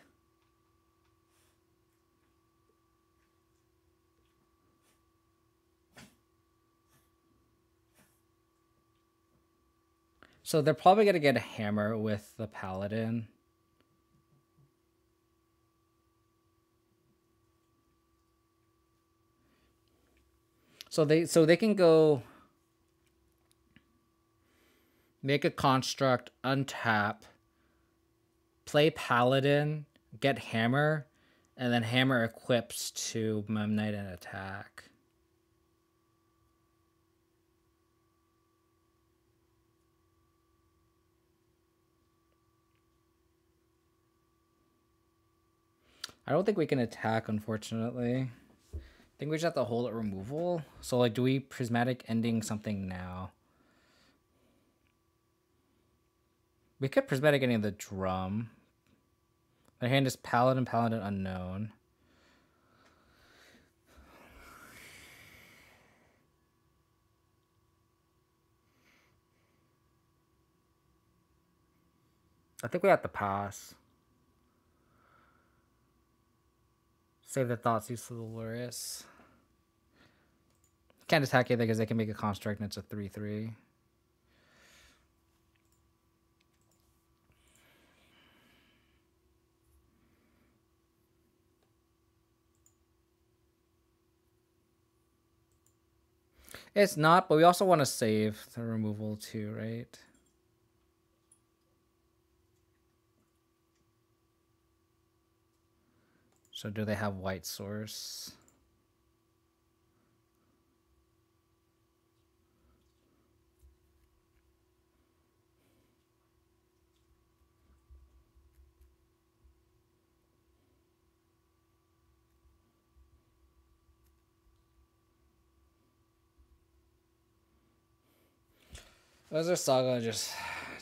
so they're probably gonna get a hammer with the paladin. So they can go make a construct, untap, play paladin, get hammer, and then hammer equips to Memnite and attack. I don't think we can attack, unfortunately. I think we just have to hold it removal. So like, do we prismatic ending something now? We could prismatic ending the drum. Their hand is paladin, paladin unknown. I think we have to pass. Save the thoughts use for the Lurrus. Can't attack either because they can make a construct and it's a 3/3. It's not, but we also want to save the removal too, right? So do they have white source? Was our Saga just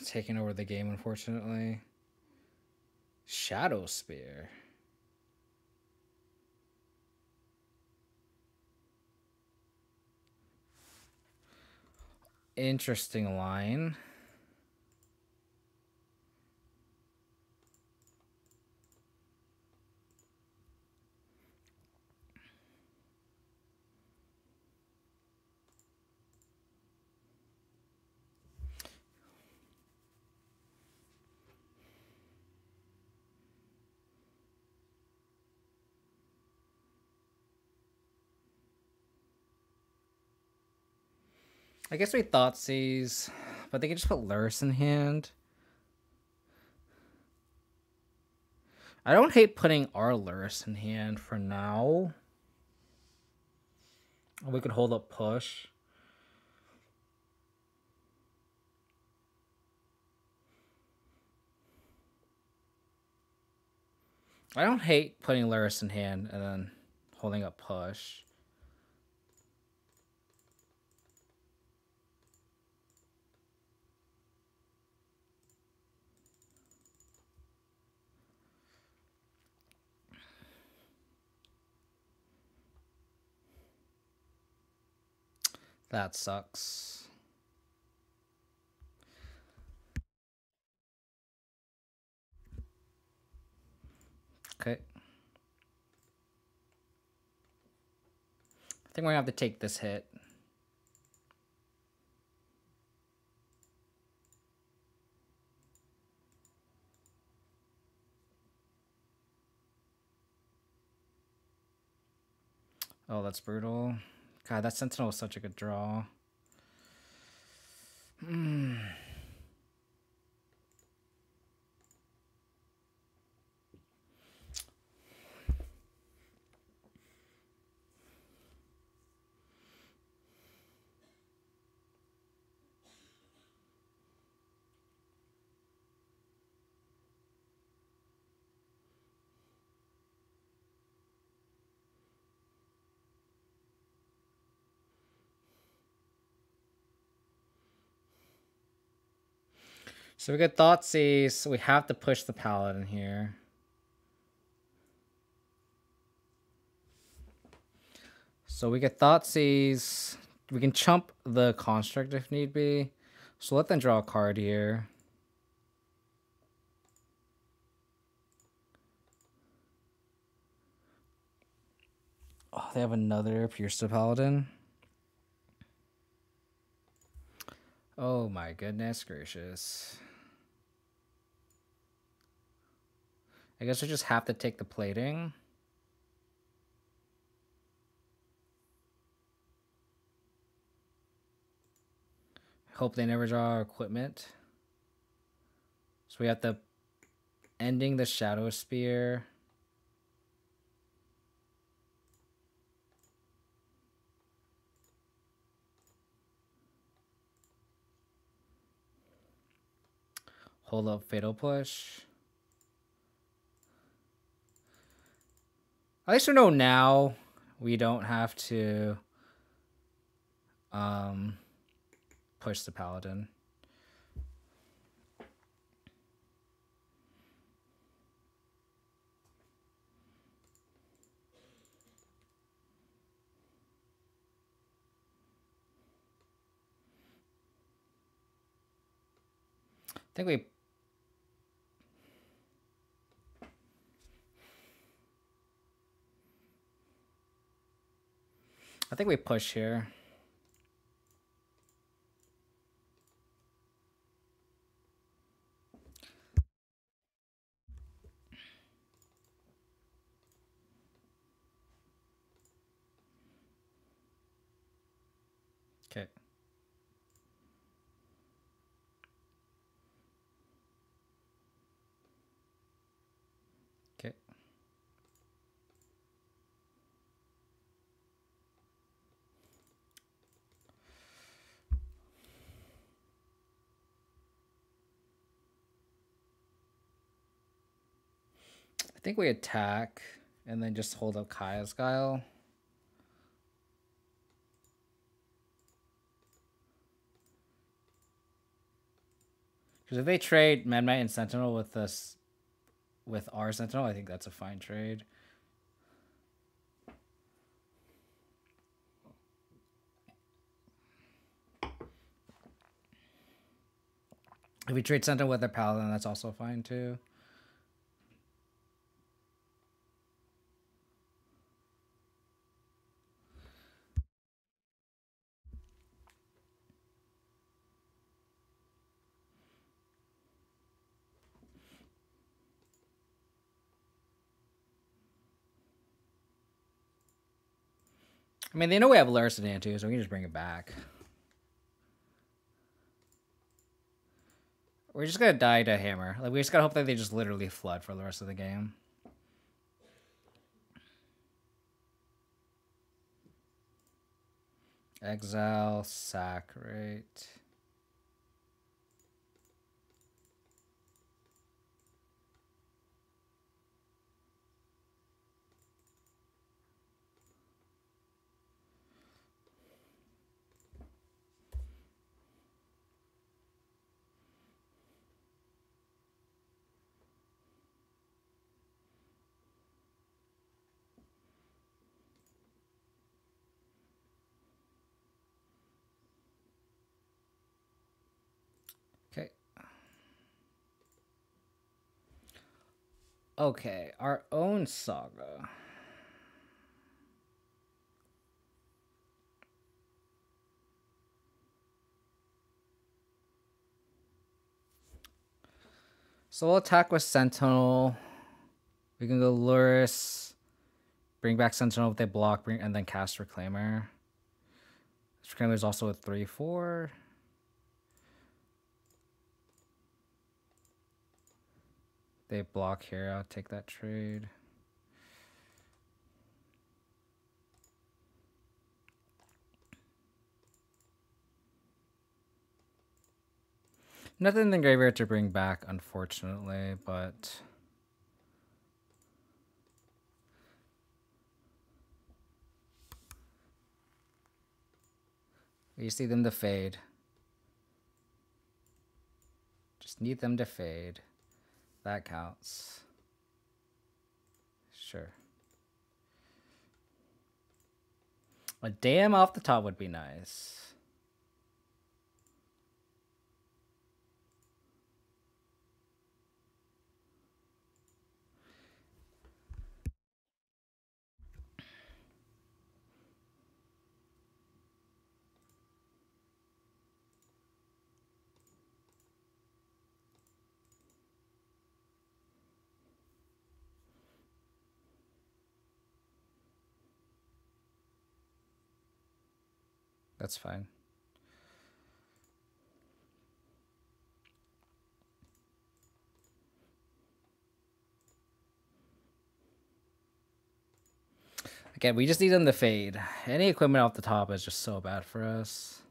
taking over the game, unfortunately? Shadow Spear. Interesting line. I guess we thought sees, but they can just put Lurrus in hand. I don't hate putting our Lurrus in hand for now. We could hold up push. I don't hate putting Lurrus in hand and then holding up push. That sucks. Okay. I think we're gonna have to take this hit. Oh, that's brutal. God, that Sentinel was such a good draw. So we get Thoughtseize, so we have to push the Paladin here. So we get Thoughtseize. We can chump the Construct if need be. So let them draw a card here. Oh, they have another Pierce the Paladin. Oh my goodness gracious. I guess we just have to take the plating. Hope they never draw our equipment. So we have to ending the Shadow Spear. Hold up Fatal Push. At least we know now we don't have to push the Paladin. I think we push here. Okay. Okay. I think we attack and then just hold up Kaya's Guile. Because if they trade Med Knight and Sentinel with us, with our Sentinel, I think that's a fine trade. If we trade Sentinel with their Paladin, that's also fine too. I mean, they know we have Lurrus in hand too, so we can just bring it back. We're just gonna die to hammer. Like, we just gotta hope that they just literally flood for the rest of the game. Exile, sack, right? Okay. Okay, our own Saga. So we'll attack with Sentinel. We can go Lurrus, bring back Sentinel with a block, and then cast Reclaimer. Reclaimer is also a 3/4. They block here. I'll take that trade. Nothing in the graveyard to bring back, unfortunately, but we just need them to fade. Just need them to fade. That counts. Sure. A dam off the top would be nice. That's fine. Again, we just need them to fade. Any equipment off the top is just so bad for us.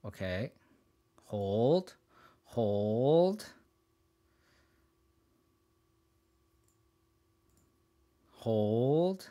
Okay. Hold. Hold. Hold.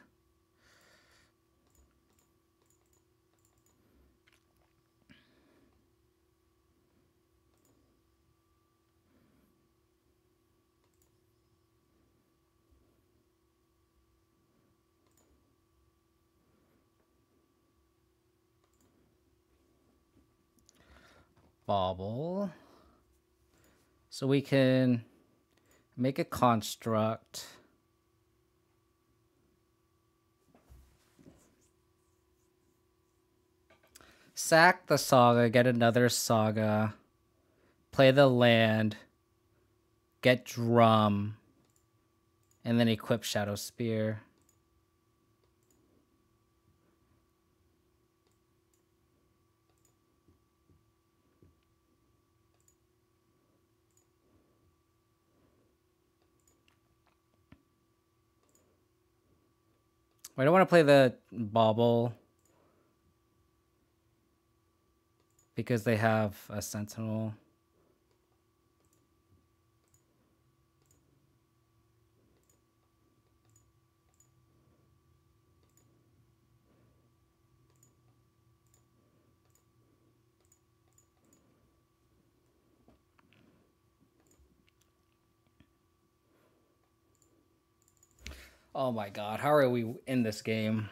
Bobble. So we can make a construct. Sack the Saga, get another Saga. Play the land. Get Drum. And then equip Shadow Spear. I don't want to play the Bauble because they have a Sentinel. Oh my god, how are we in this game?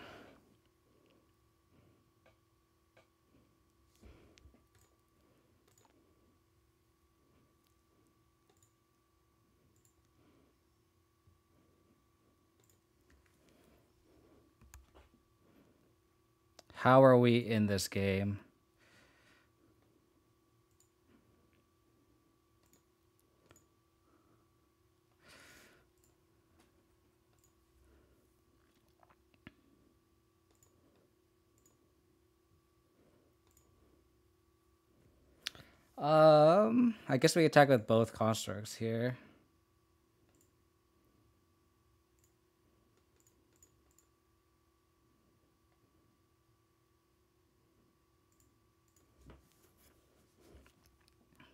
How are we in this game? I guess we attack with both constructs here.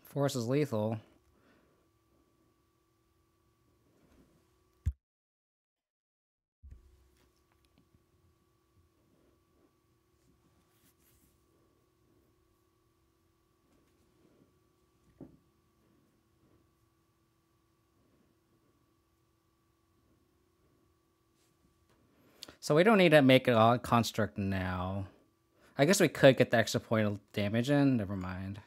Force is lethal. So we don't need to make a construct now. I guess we could get the extra point of damage in. Never mind.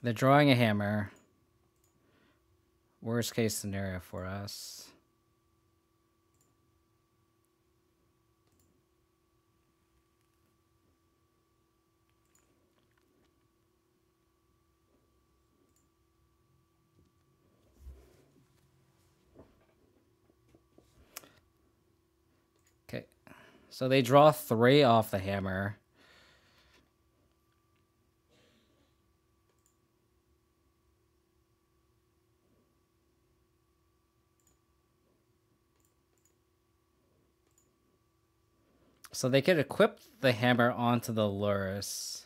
They're drawing a hammer. Worst case scenario for us. Okay. So they draw 3 off the hammer. So they could equip the hammer onto the Lurrus.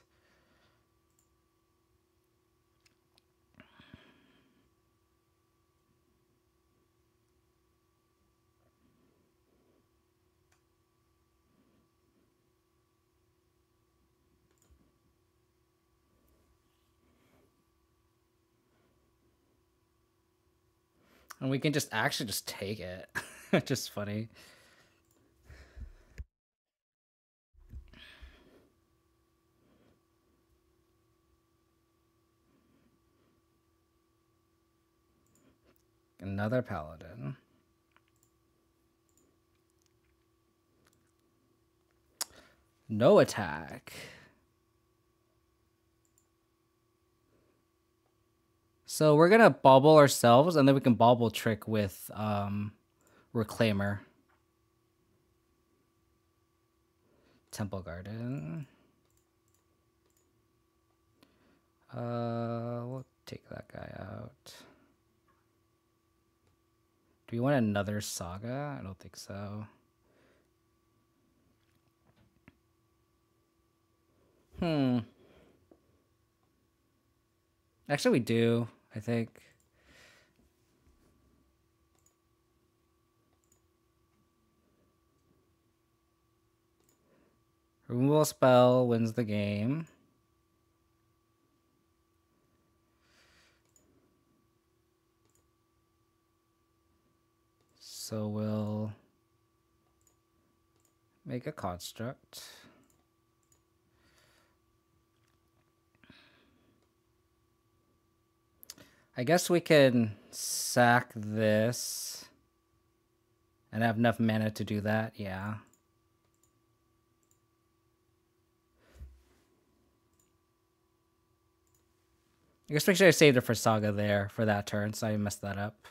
And we can just actually just take it. Just funny. Another paladin. No attack. So we're gonna bauble ourselves, and then we can bauble trick with Reclaimer. Temple Garden. We'll take that guy out. Do we want another Saga? I don't think so. Actually, we do, I think. Removal spell wins the game. So we'll make a construct. I guess we can sack this and have enough mana to do that, yeah. I guess we should have saved it for Saga there for that turn, so I messed that up.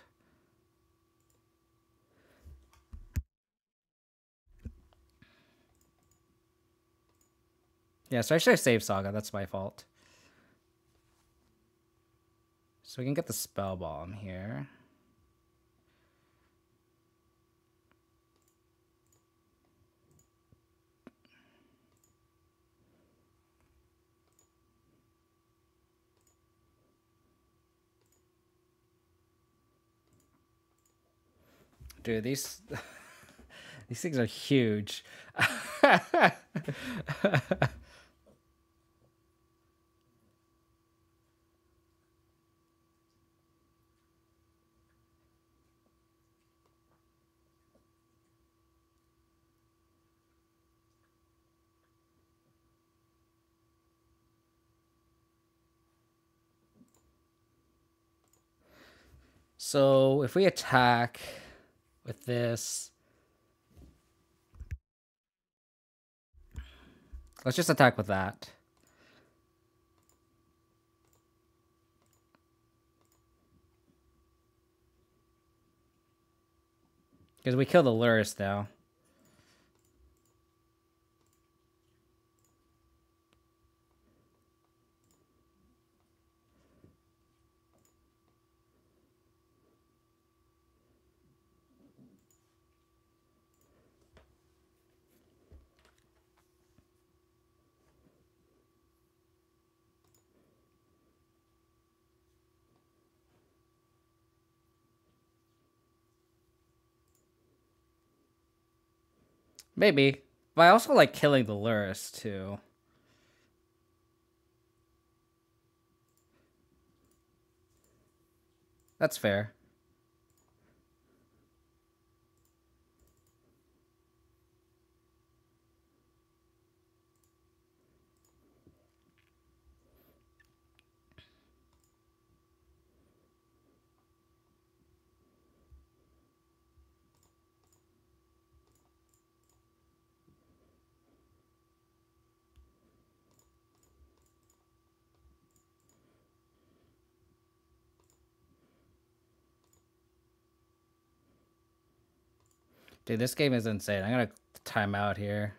Yeah, so I should have saved Saga, that's my fault. So we can get the Spell Bomb here. Dude, these These things are huge. So if we attack with this, let's just attack with that. Because we kill the Lurrus now. Maybe. But I also like killing the Lurrus too. That's fair. Dude, this game is insane. I'm gonna time out here.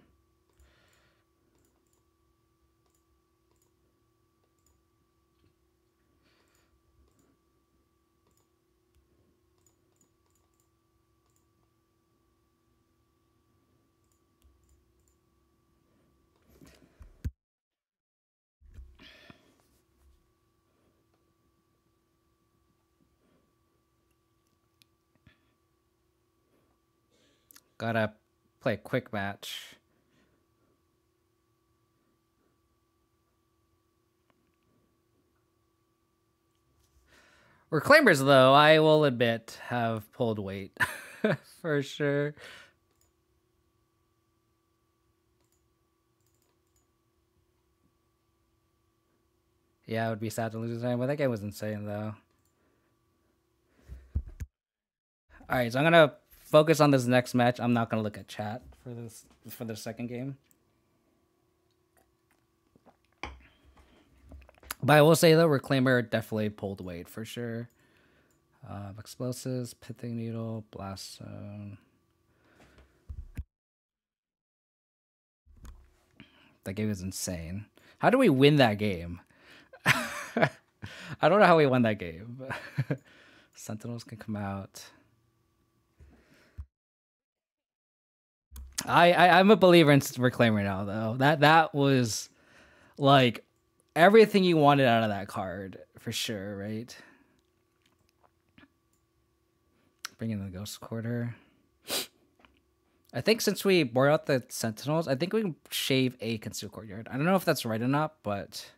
Gotta play a quick match. Reclaimers, though, I will admit, have pulled weight. For sure. Yeah, it would be sad to lose this time, but that game was insane, though. Alright, so I'm gonna focus on this next match. I'm not gonna look at chat for the second game. But I will say though, Reclaimer definitely pulled weight for sure. Explosives, Pithing Needle, Blast Zone. That game is insane. How do we win that game? I don't know how we won that game. Sentinels can come out. I'm a believer in Reclaimer now, though. That was like everything you wanted out of that card for sure, right? Bring in the Ghost Quarter. I think since we bore out the Sentinels, I think we can shave a Concealed Courtyard. I don't know if that's right or not, but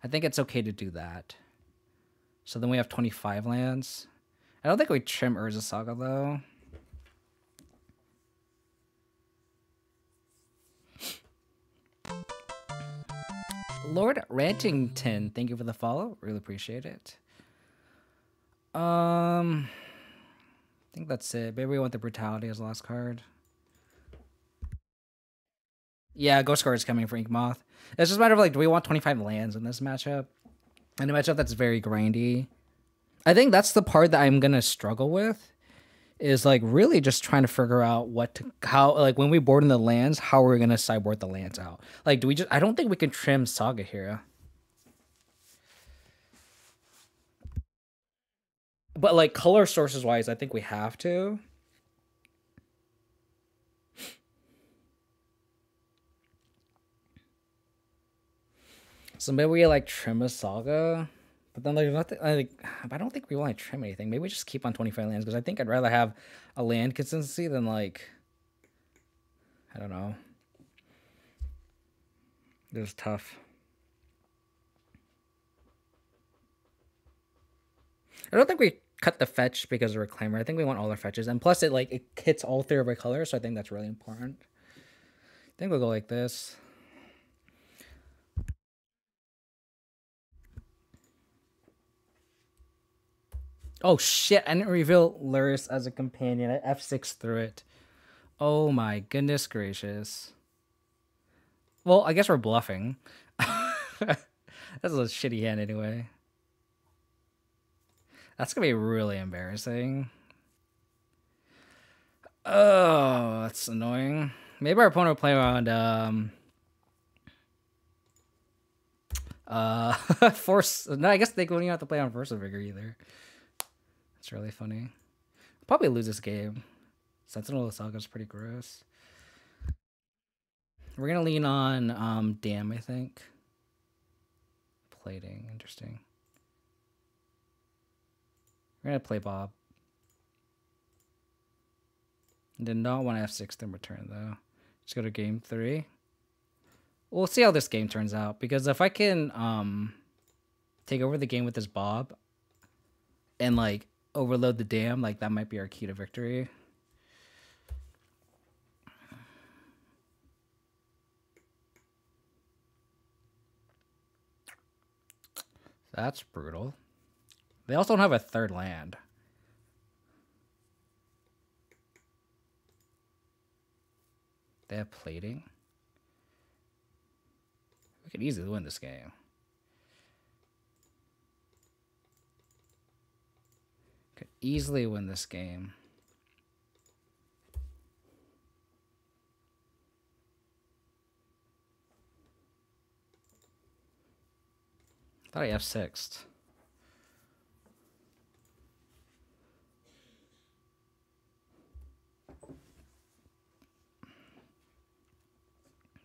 I think it's okay to do that. So then we have 25 lands. I don't think we trim Urza Saga, though. Lord Rantington, thank you for the follow. Really appreciate it. I think that's it. Maybe we want the Brutality as the last card. Yeah, Ghost Card is coming for Ink Moth. It's just a matter of like, do we want 25 lands in this matchup? In a matchup that's very grindy. I think that's the part that I'm gonna struggle with. Is like really just trying to figure out how like when we board in the lands, how we're gonna sideboard the lands out. Like, do we just? I don't think we can trim Saga here. But like color sources wise, I think we have to. So maybe we like trim a Saga. But then there's nothing, I don't think we want to trim anything. Maybe we just keep on 25 lands because I think I'd rather have a land consistency than like I don't know. It was tough. I don't think we cut the fetch because of Reclaimer. I think we want all our fetches. And plus it hits all three of our colors, so I think that's really important. I think we'll go like this. Oh shit, I didn't reveal Lurrus as a companion. I F6 through it. Oh my goodness gracious. Well, I guess we're bluffing. That's a shitty hand anyway. That's gonna be really embarrassing. Oh, that's annoying. Maybe our opponent will play around force. No, I guess they wouldn't even have to play on Force of Vigor either. It's really funny. Probably lose this game. Sentinel of Saga is pretty gross. We're gonna lean on Dam, I think. Plating, interesting. We're gonna play Bob. Did not want F6 then return though. Let's go to game 3. We'll see how this game turns out, because if I can take over the game with this Bob and like overload the Dam, like that might be our key to victory. That's brutal. They also don't have a third land. They have plating. We could easily win this game. Could easily win this game. I thought I F6'd.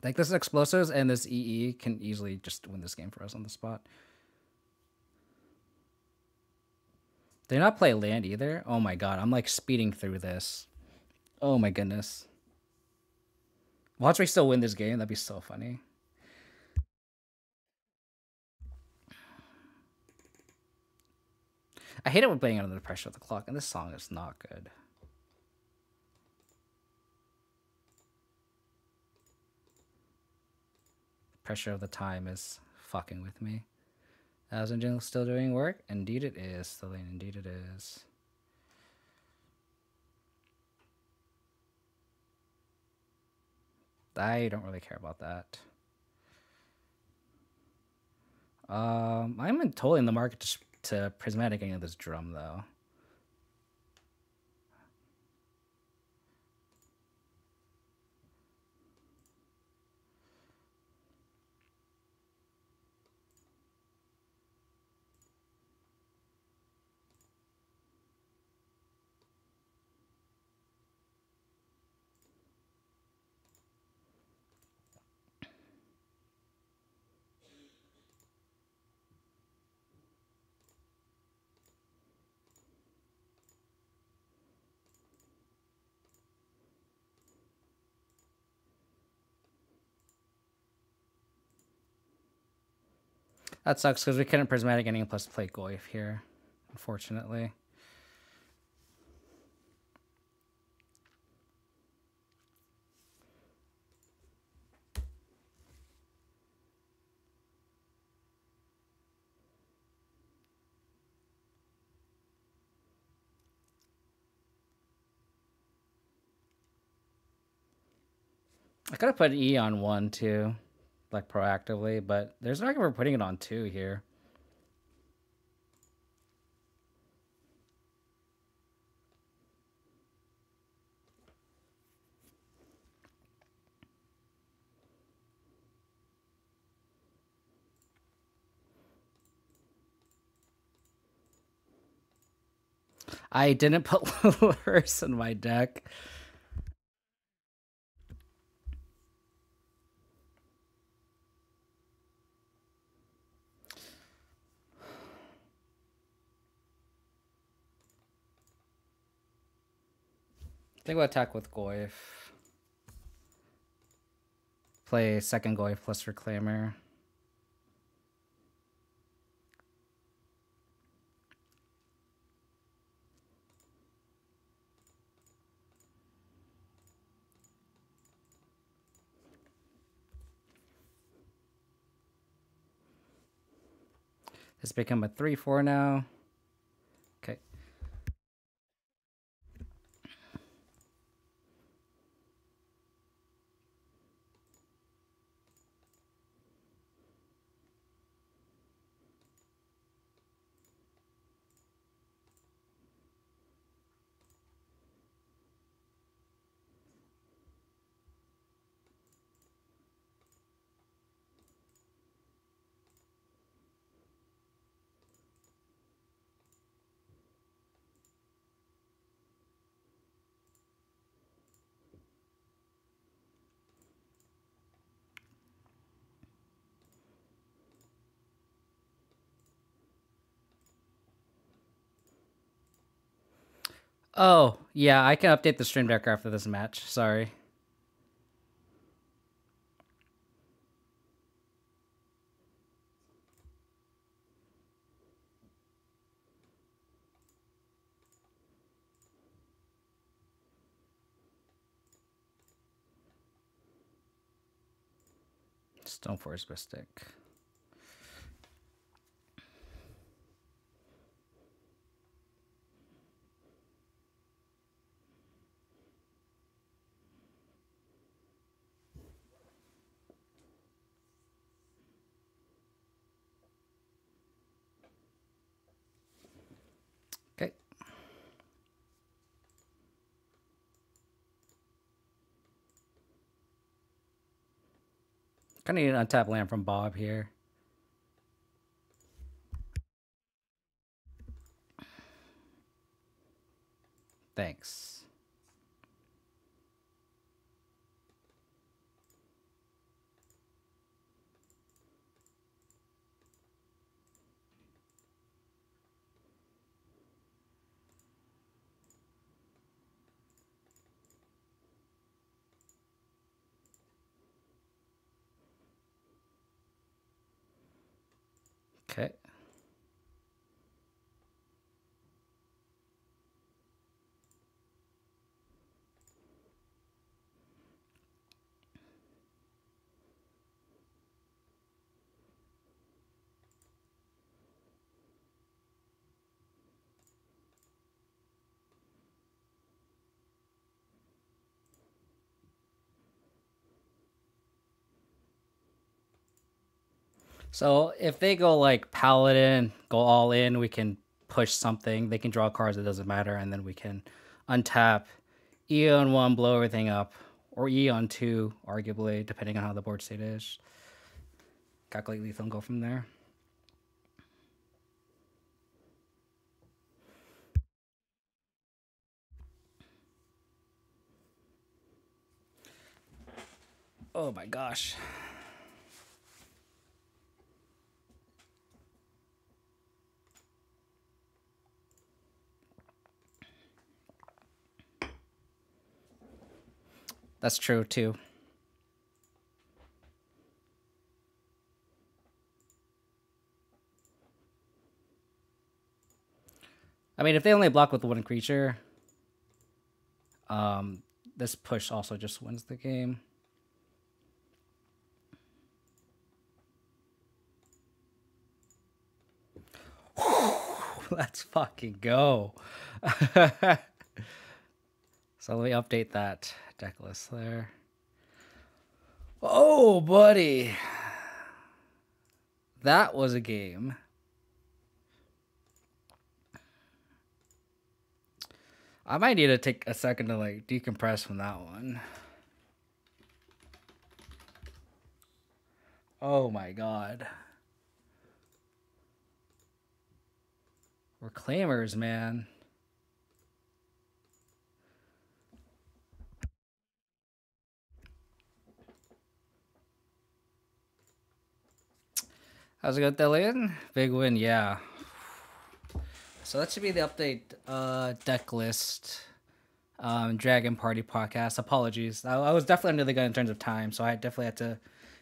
Like this is explosives, and this EE can easily just win this game for us on the spot. They not play land either. Oh my god, I'm like speeding through this. Oh my goodness. Watch me still win this game. That'd be so funny. I hate it when playing under the pressure of the clock, and this song is not good. Pressure of the time is fucking with me. Is engine still doing work? Indeed it is, Celine. Indeed it is. I don't really care about that. I'm totally in the market to prismatic any of this drum though. That sucks because we couldn't prismatic any plus play Goyf here, unfortunately. I could have put E on 1 too, like proactively, but there's no argument for putting it on 2 here. I didn't put Lurrus in my deck. I think we'll attack with Goyf. Play second Goy plus Reclaimer. This become a 3/4 now. Okay. Oh, yeah, I can update the stream deck after this match. Sorry. Stoneforge Mystic. Okay. Kind of need an untap land from Bob here. Thanks. Okay. So if they go like Paladin, go all in, we can push something. They can draw cards, it doesn't matter, and then we can untap Eon 1, blow everything up, or Eon 2, arguably, depending on how the board state is. Calculate lethal and go from there. Oh my gosh. That's true too. I mean, if they only block with one creature, this push also just wins the game. Let's fucking go. So let me update that deck list there. Oh, buddy. That was a game. I might need to take a second to like decompress from that one. Oh my god. Reclaimers, man. How's it go, Dillian? Big win, yeah. So that should be the update deck list. Dragon Party podcast. Apologies. I was definitely under the gun in terms of time, so I definitely had to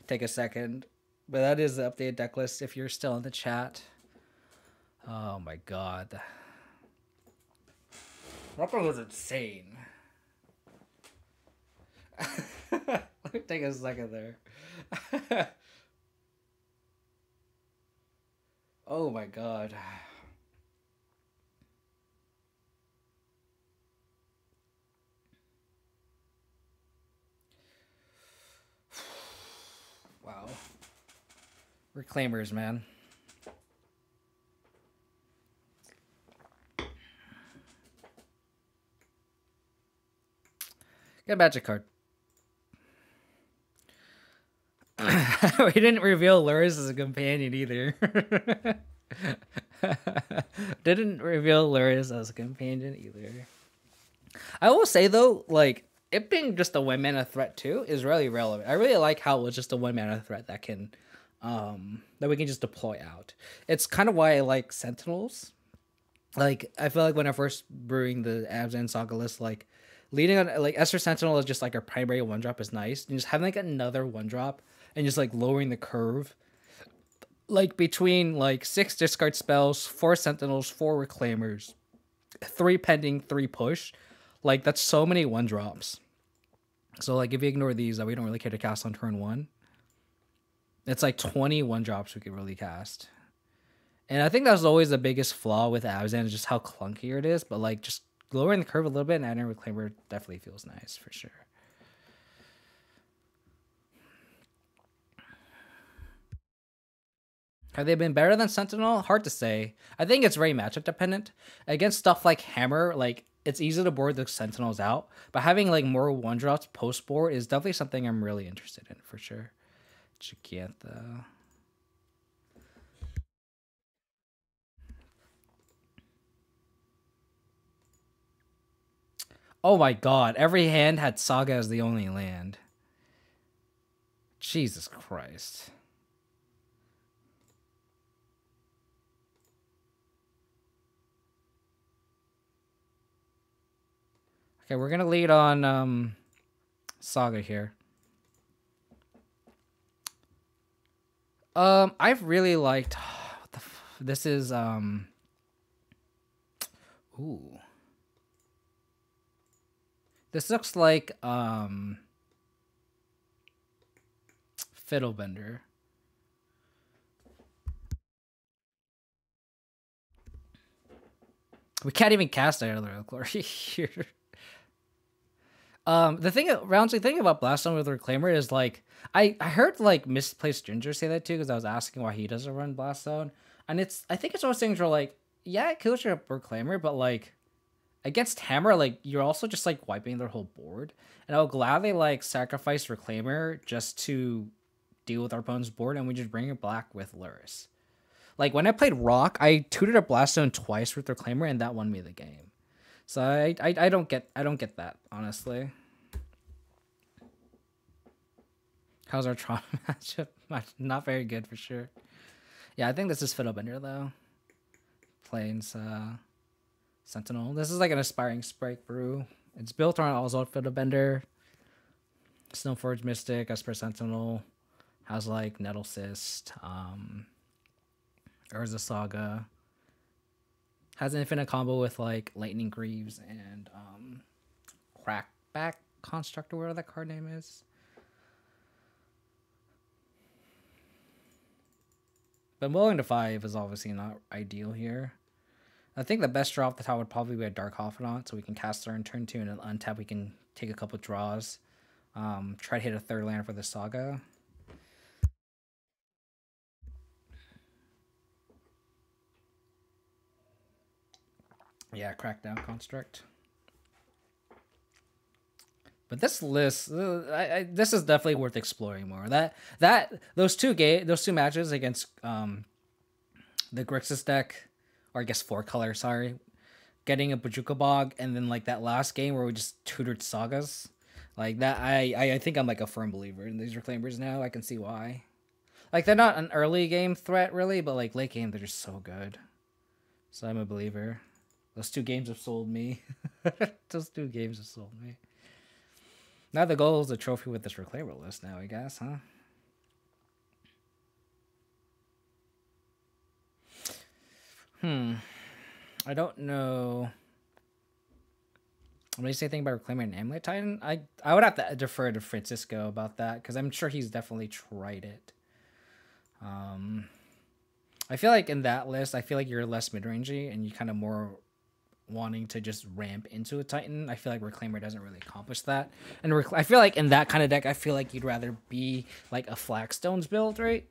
take a second. But that is the updated deck list if you're still in the chat. Oh my god. That one was insane. Let me take a second there. Oh my god. Wow. Reclaimers, man. Get a magic card. We didn't reveal Lurrus as a companion either. Didn't reveal Lurrus as a companion either. I will say though, like, it being just a 1-mana threat too is really relevant. I really like how it was just a 1-mana threat that can that we can just deploy out. It's kind of why I like Sentinels. Like, I feel like when I first brewing the Abzan Saga list, like leading on like Esther Sentinel is just like our primary 1-drop is nice. And just having like another 1-drop and just like lowering the curve. Like between like 6 discard spells, 4 Sentinels, 4 Reclaimers, 3 pending, 3 push. Like, that's so many 1-drops. So like if you ignore these that we don't really care to cast on turn 1, it's like 20 1-drops we could really cast. And I think that was always the biggest flaw with Abzan, is just how clunkier it is. But like just lowering the curve a little bit and adding a Reclaimer definitely feels nice for sure. Have they been better than Sentinel? Hard to say. I think it's very matchup dependent. Against stuff like Hammer, like it's easy to board the Sentinels out, but having like more 1-drops post board is definitely something I'm really interested in for sure. Gigantha. Oh my god, every hand had Saga as the only land. Jesus Christ. Okay, we're gonna lead on Saga here. I've really liked this is ooh. This looks like Fiddlebender. We can't even cast another Glory here. The thing, roundsy thing about Blaststone with Reclaimer is like I heard like Misplaced Ginger say that too, because I was asking why he doesn't run Blaststone, and I think it's one of those things where like, yeah, it kills your Reclaimer, but like against Hammer, like you're also just like wiping their whole board, and I'll gladly like sacrifice Reclaimer just to deal with our opponent's board, and we just bring it back with Lurrus. Like when I played Rock, I tutored a Blaststone twice with Reclaimer, and that won me the game. So I don't get that, honestly. How's our Tron matchup? Not very good for sure. Yeah, I think this is Fiddlebender though. Plains Sentinel. This is like an Aspiring Sprite brew. It's built around Oswald Fiddlebender, Snowforge Mystic, Esper Sentinel, has like Nettle Cyst, Urza Saga. Has an infinite combo with like Lightning Greaves and Crackback Construct, or whatever that card name is. But Willing to 5 is obviously not ideal here. I think the best draw off the top would probably be a Dark Confidant, so we can cast her in turn 2 and then untap. We can take a couple draws. Try to hit a 3rd land for the Saga. Yeah, Crackdown Construct. But this list, this is definitely worth exploring more. Those two matches against the Grixis deck, or I guess 4-color, sorry, getting a Bajuka Bog, and then like that last game where we just tutored Sagas, like that. I think I'm like a firm believer in these Reclaimers now. I can see why. Like they're not an early game threat really, but like late game they're just so good. So I'm a believer. Those 2 games have sold me. Those 2 games have sold me. Now the goal is a trophy with this Reclaimer list now, I guess, huh? I don't know. What do you say anything about Reclaimer and Amulet Titan? I would have to defer to Francisco about that, because I'm sure he's definitely tried it. I feel like in that list, I feel like you're less mid-rangey and you kind of more wanting to just ramp into a Titan. I feel like Reclaimer doesn't really accomplish that. And I feel like in that kind of deck, I feel like you'd rather be like a Flagstones build, right?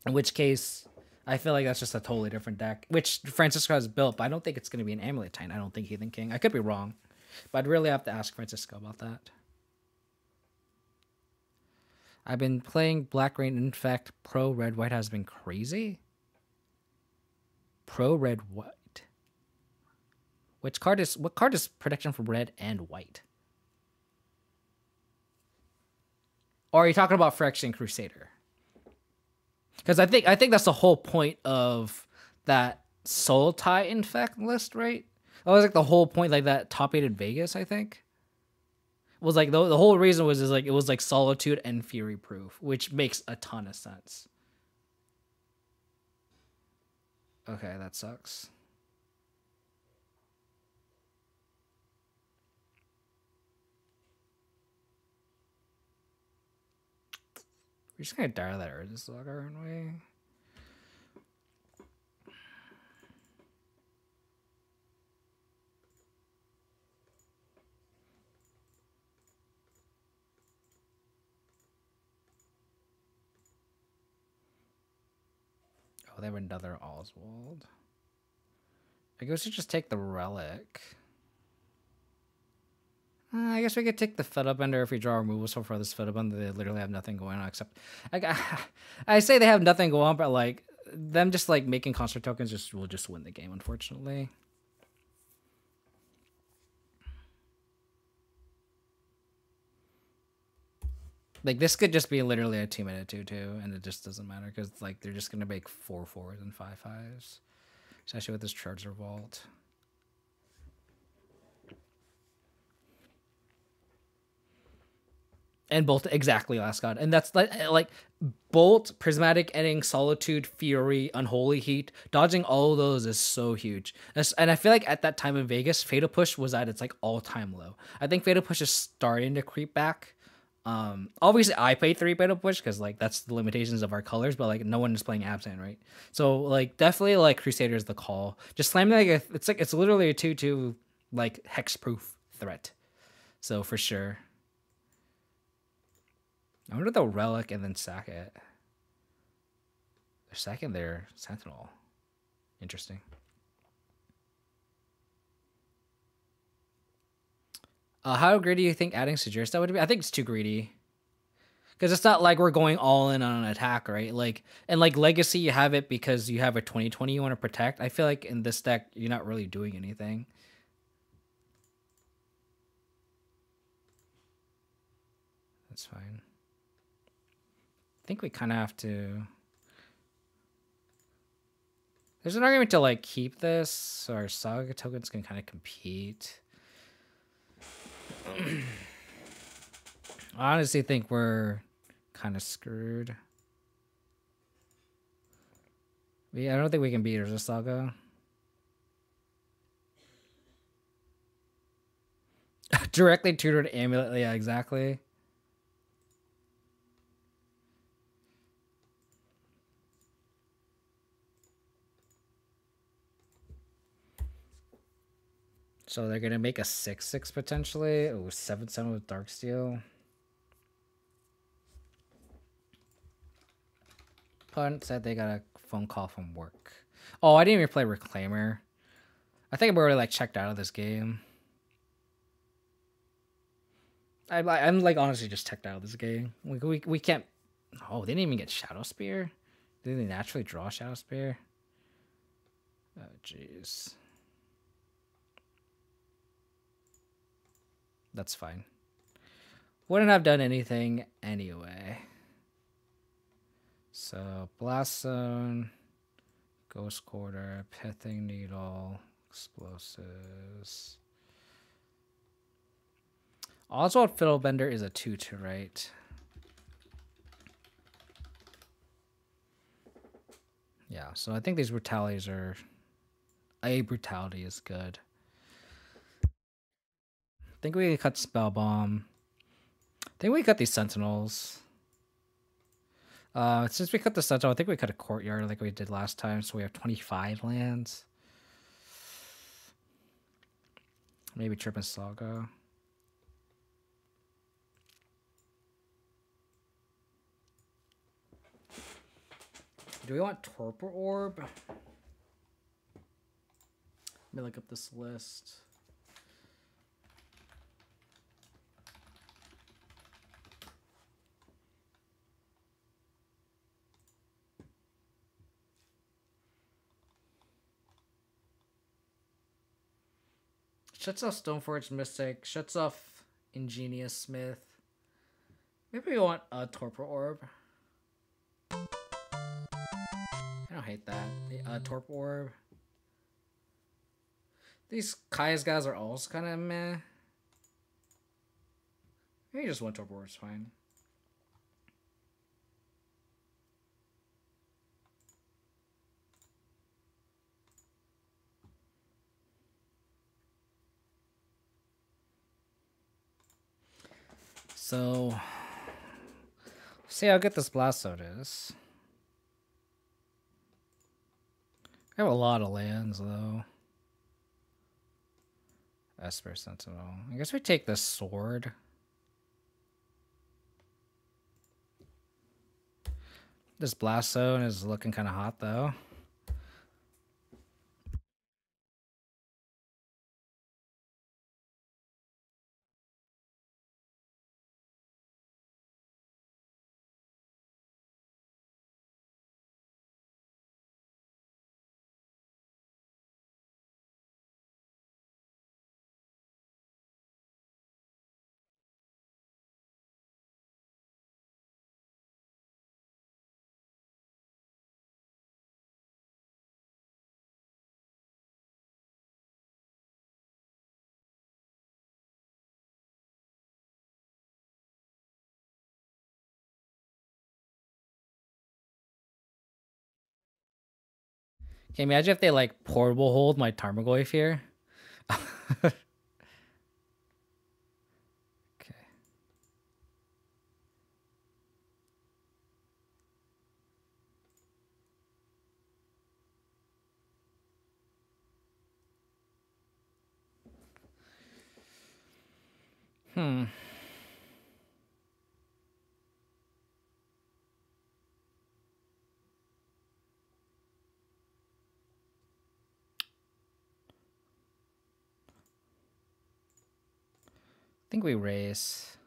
In which case, I feel like that's just a totally different deck, which Francisco has built, but I don't think it's going to be an Amulet Titan. I don't think Heathen King. I could be wrong, but I'd really have to ask Francisco about that. I've been playing Black Rain Infect. Pro Red White has been crazy. Pro Red White. What card is protection from red and white? Or are you talking about Phyrexian Crusader? Because I think that's the whole point of that Soul Tie Infect list, right? That was like the whole point, like that top 8 in Vegas, I think. Was like the whole reason was like it was like Solitude and Fury proof, which makes a ton of sense. Okay, that sucks. We're just gonna die to that Urza Saga, aren't we? Oh, they have another Oswald. I guess we just take the Relic. I guess we could take the Fiddlebender if we draw removal so far this Fiddlebender. They literally have nothing going on except... I say they have nothing going on, but like them just like making concert tokens will just win the game, unfortunately. Like this could just be literally a 2-minute 2/2, and it just doesn't matter because like they're just gonna make 4/4s and 5/5s, especially with this Charger Vault. And Bolt, exactly, Last God. And that's like Bolt, Prismatic Ending, Solitude, Fury, Unholy Heat. Dodging all of those is so huge. And I feel like at that time in Vegas, Fatal Push was at its like all-time low. I think Fatal Push is starting to creep back. Obviously I play 3 Fatal Push because like that's the limitations of our colors, but like no one is playing Abzan, right? So like definitely like Crusader is the call. Just slam like it's literally a 2/2 like hex-proof threat. So for sure. I wonder they'll Relic and then sack it. They're sacking their Sentinel. Interesting. How greedy do you think adding Sagirsta would be? I think it's too greedy. Because it's not like we're going all in on an attack, right? Like, and like Legacy, you have it because you have a 20/20 you want to protect. I feel like in this deck, you're not really doing anything. That's fine. I think we kind of have to... There's an argument to like keep this so our Saga tokens can kind of compete. I honestly think we're kind of screwed. I don't think we can beat Urza Saga. Directly tutored Amulet, yeah, exactly. So they're gonna make a 6/6 potentially. Oh, 7/7 with Darksteel. Opponent said they got a phone call from work. Oh, I didn't even play Reclaimer. I think I'm already like checked out of this game. I'm like honestly just checked out of this game. We can't. Oh, they didn't even get Shadow Spear. Did they naturally draw Shadow Spear? Oh, jeez. That's fine. Wouldn't have done anything anyway. So Blast Zone, Ghost Quarter, Pithing Needle, Explosives. Oswald Fiddlebender is a 2/2, right? Yeah, so I think these brutalities are... A brutality is good. I think we cut Spell Bomb. I think we cut these Sentinels. Since we cut the Sentinel, I think we cut a Courtyard like we did last time, so we have 25 lands. Maybe Abzan Saga. Do we want Torpor Orb? Let me look up this list. Shuts off Stoneforge Mystic. Shuts off Ingenious Smith. Maybe we want a Torpor Orb. I don't hate that. Torpor Orb. These Kai's guys are also kind of meh. Maybe just one Torpor Orb is fine. So, see how good this Blastode is. I have a lot of lands, though. Esper Sentinel. I guess we take this sword. This Blastode is looking kind of hot, though. Okay, imagine if they like portable hold my Tarmogoyf here. Okay. I think we raise.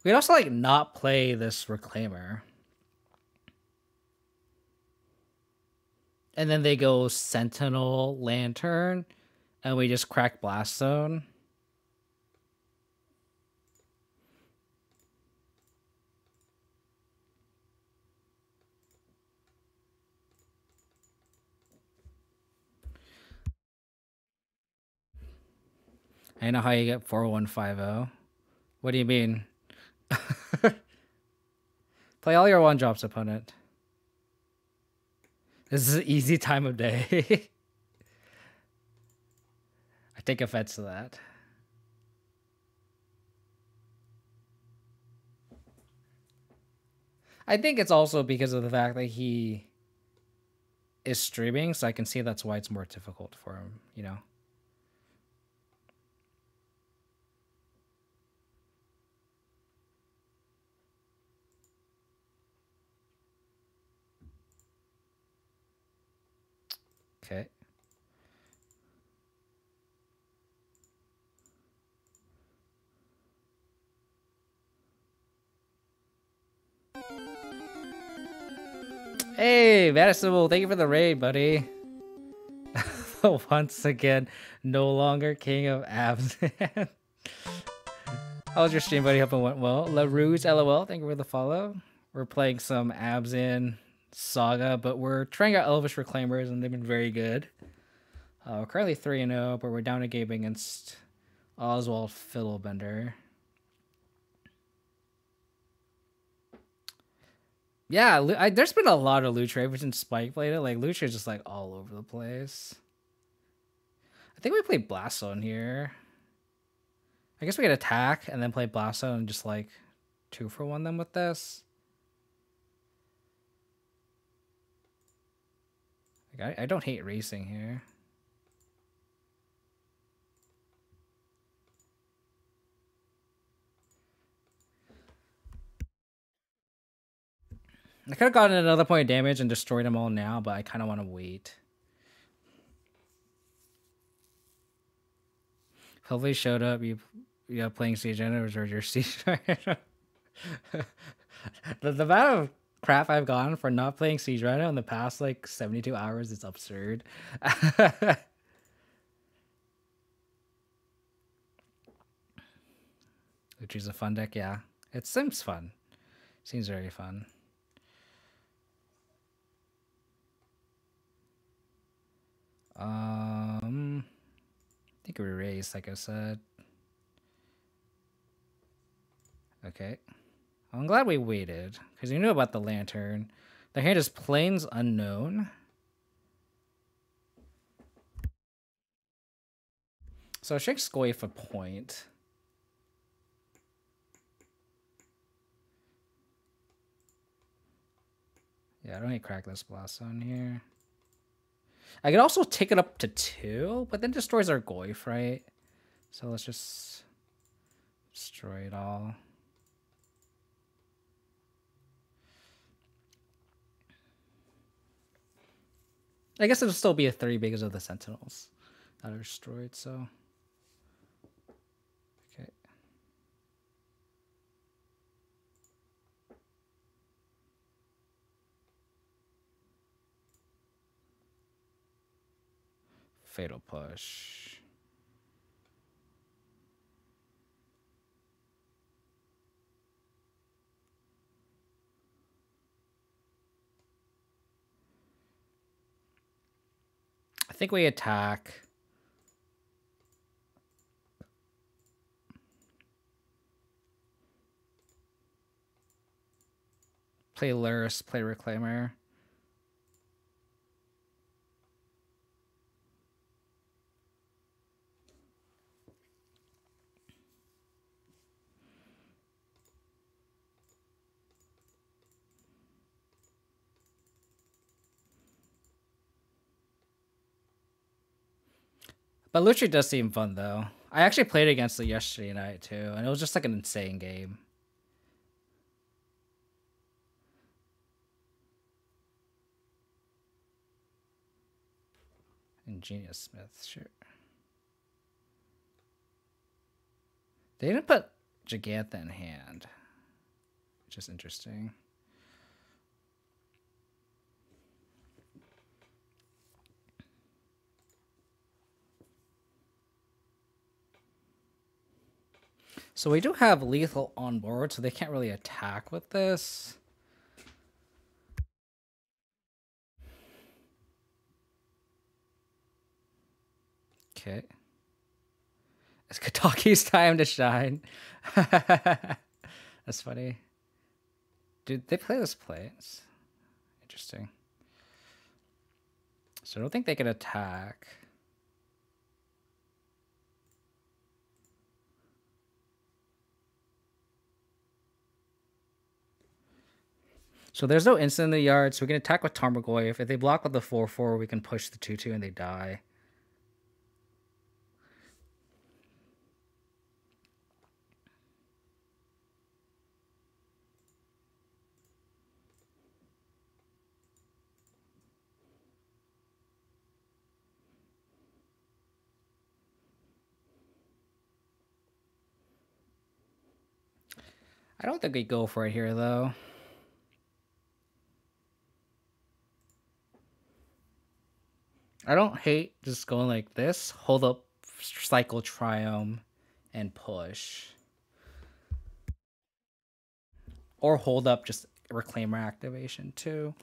We'd also like not play this Reclaimer. And then they go Sentinel Lantern and we just crack Blast Zone. I know how you get 4150. What do you mean? Play all your 1-drops, opponent. This is an easy time of day. I take offense to that. I think it's also because of the fact that he is streaming, so I can see that's why it's more difficult for him, you know? Okay. Hey, Madison, thank you for the raid, buddy. Once again, no longer king of Abzan. How was your stream, buddy? Hope it went well. Lurrus, LOL, thank you for the follow. We're playing some Abzan Saga, but we're trying out Elvish Reclaimers, and they've been very good. We're currently 3-0, but we're down a game against Oswald Fiddlebender. Yeah, there's been a lot of Lucha ever since Spike played it. Like, Lucha is just, like, all over the place. I think we played Blastone here. I guess we could attack and then play Blastone and just, like, 2-for-1 them with this. Like, I don't hate racing here. I could have gotten another point of damage and destroyed them all now, but I kind of want to wait. Hopefully showed up. You playing Siege Generators or your Siege Rhino. the amount of crap I've gotten for not playing Siege Rhino in the past like 72 hours is absurd. Which is a fun deck, yeah. It seems fun. Seems very fun. I think we raised, like I said. Okay. I'm glad we waited, because you knew about the lantern. The hand is Plains Unknown. So I should Skoif a point. Yeah, I don't need to crack this blast on here. I could also take it up to 2, but then destroys our Goyf, right? So let's just destroy it all. I guess it'll still be a 3 because of the Sentinels that are destroyed, so. Okay. Fatal Push. I think we attack. Play Lurrus, play Reclaimer. But Lucha does seem fun, though. I actually played against it yesterday night, too, and it was just like an insane game. Ingenious Smith, sure. They didn't put Gigantha in hand, which is interesting. So we do have lethal on board, so they can't really attack with this. Okay. It's Kataki's time to shine. That's funny. Dude, they play this play. It's interesting. So I don't think they can attack. So there's no instant in the yard, so we can attack with Tarmogoyf. If they block with the 4/4, we can push the 2/2 and they die. I don't think we go for it here, though. I don't hate just going like this. Hold up, cycle Triumph, and push. Or hold up just Reclaimer activation, too.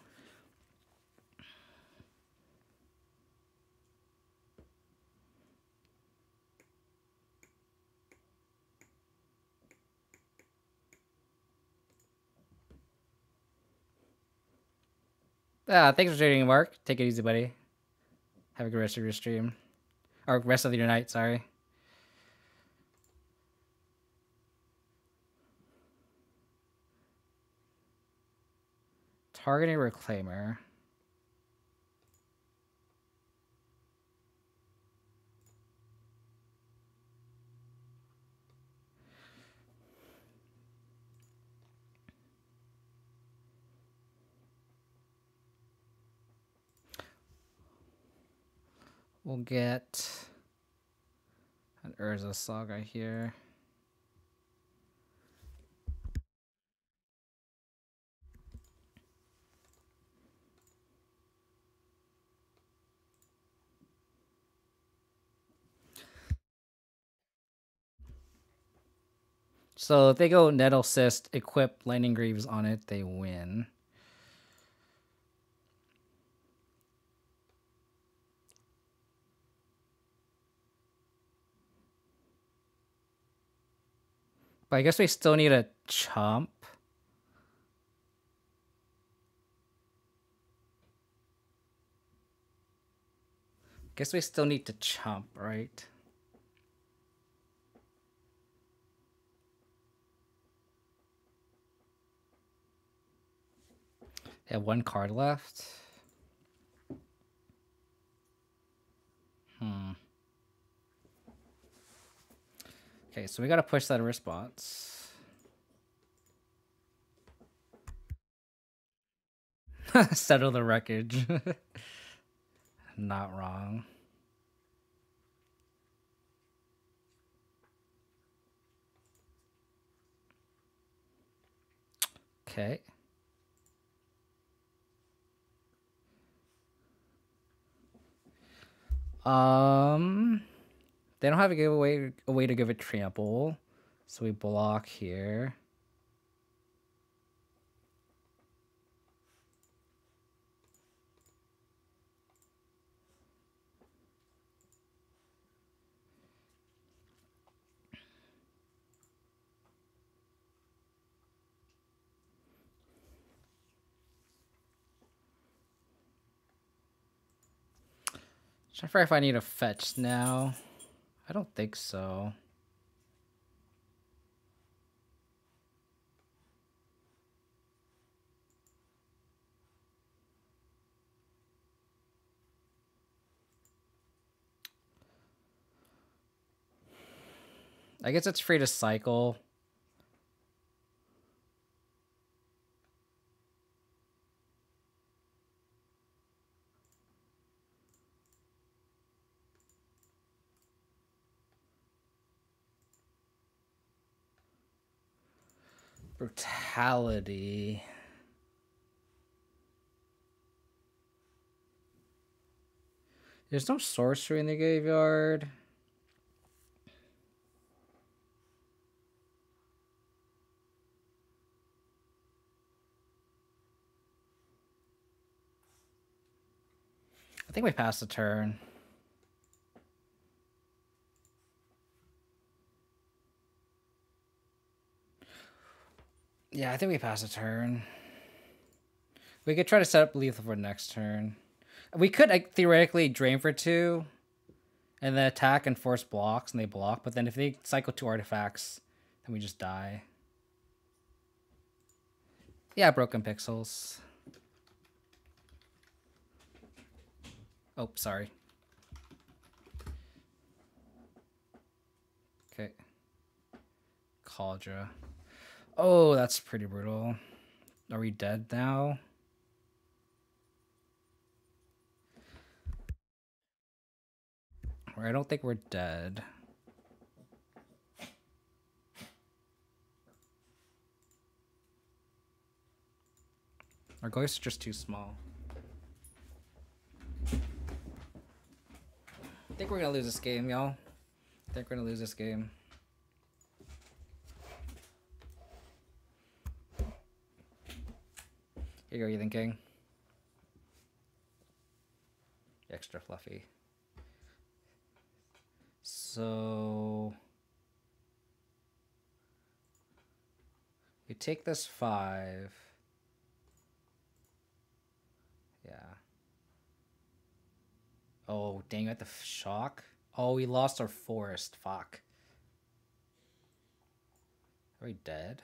Thanks for joining, Mark. Take it easy, buddy. Have a good rest of your stream. Or rest of your night, sorry. Targeting Reclaimer. We'll get an Abzan Saga here. So if they go Nettle Cyst, equip Lightning Greaves on it, they win. But I guess we still need a chump. Guess we still need to chump, right? They have one card left. Okay, so we gotta push that response. Settle the wreckage. Not wrong. Okay. They don't have a way to give it trample, so we block here. Trying to figure if I need a fetch now. I don't think so. I guess it's free to cycle. Brutality. There's no sorcery in the graveyard. I think we passed the turn. Yeah, I think we passed the turn. We could try to set up lethal for next turn. We could like, theoretically drain for 2 and then attack and force blocks and they block, but then if they cycle 2 artifacts, then we just die. Yeah, broken pixels. Oh, sorry. Okay. Cauldra. Oh, that's pretty brutal. Are we dead now? Or I don't think we're dead. Our ghosts are just too small. I think we're gonna lose this game, y'all. I think we're gonna lose this game. Here you go, you thinking? Extra fluffy. So we take this 5. Oh, dang, at the shock. Oh, we lost our forest. Fuck. Are we dead?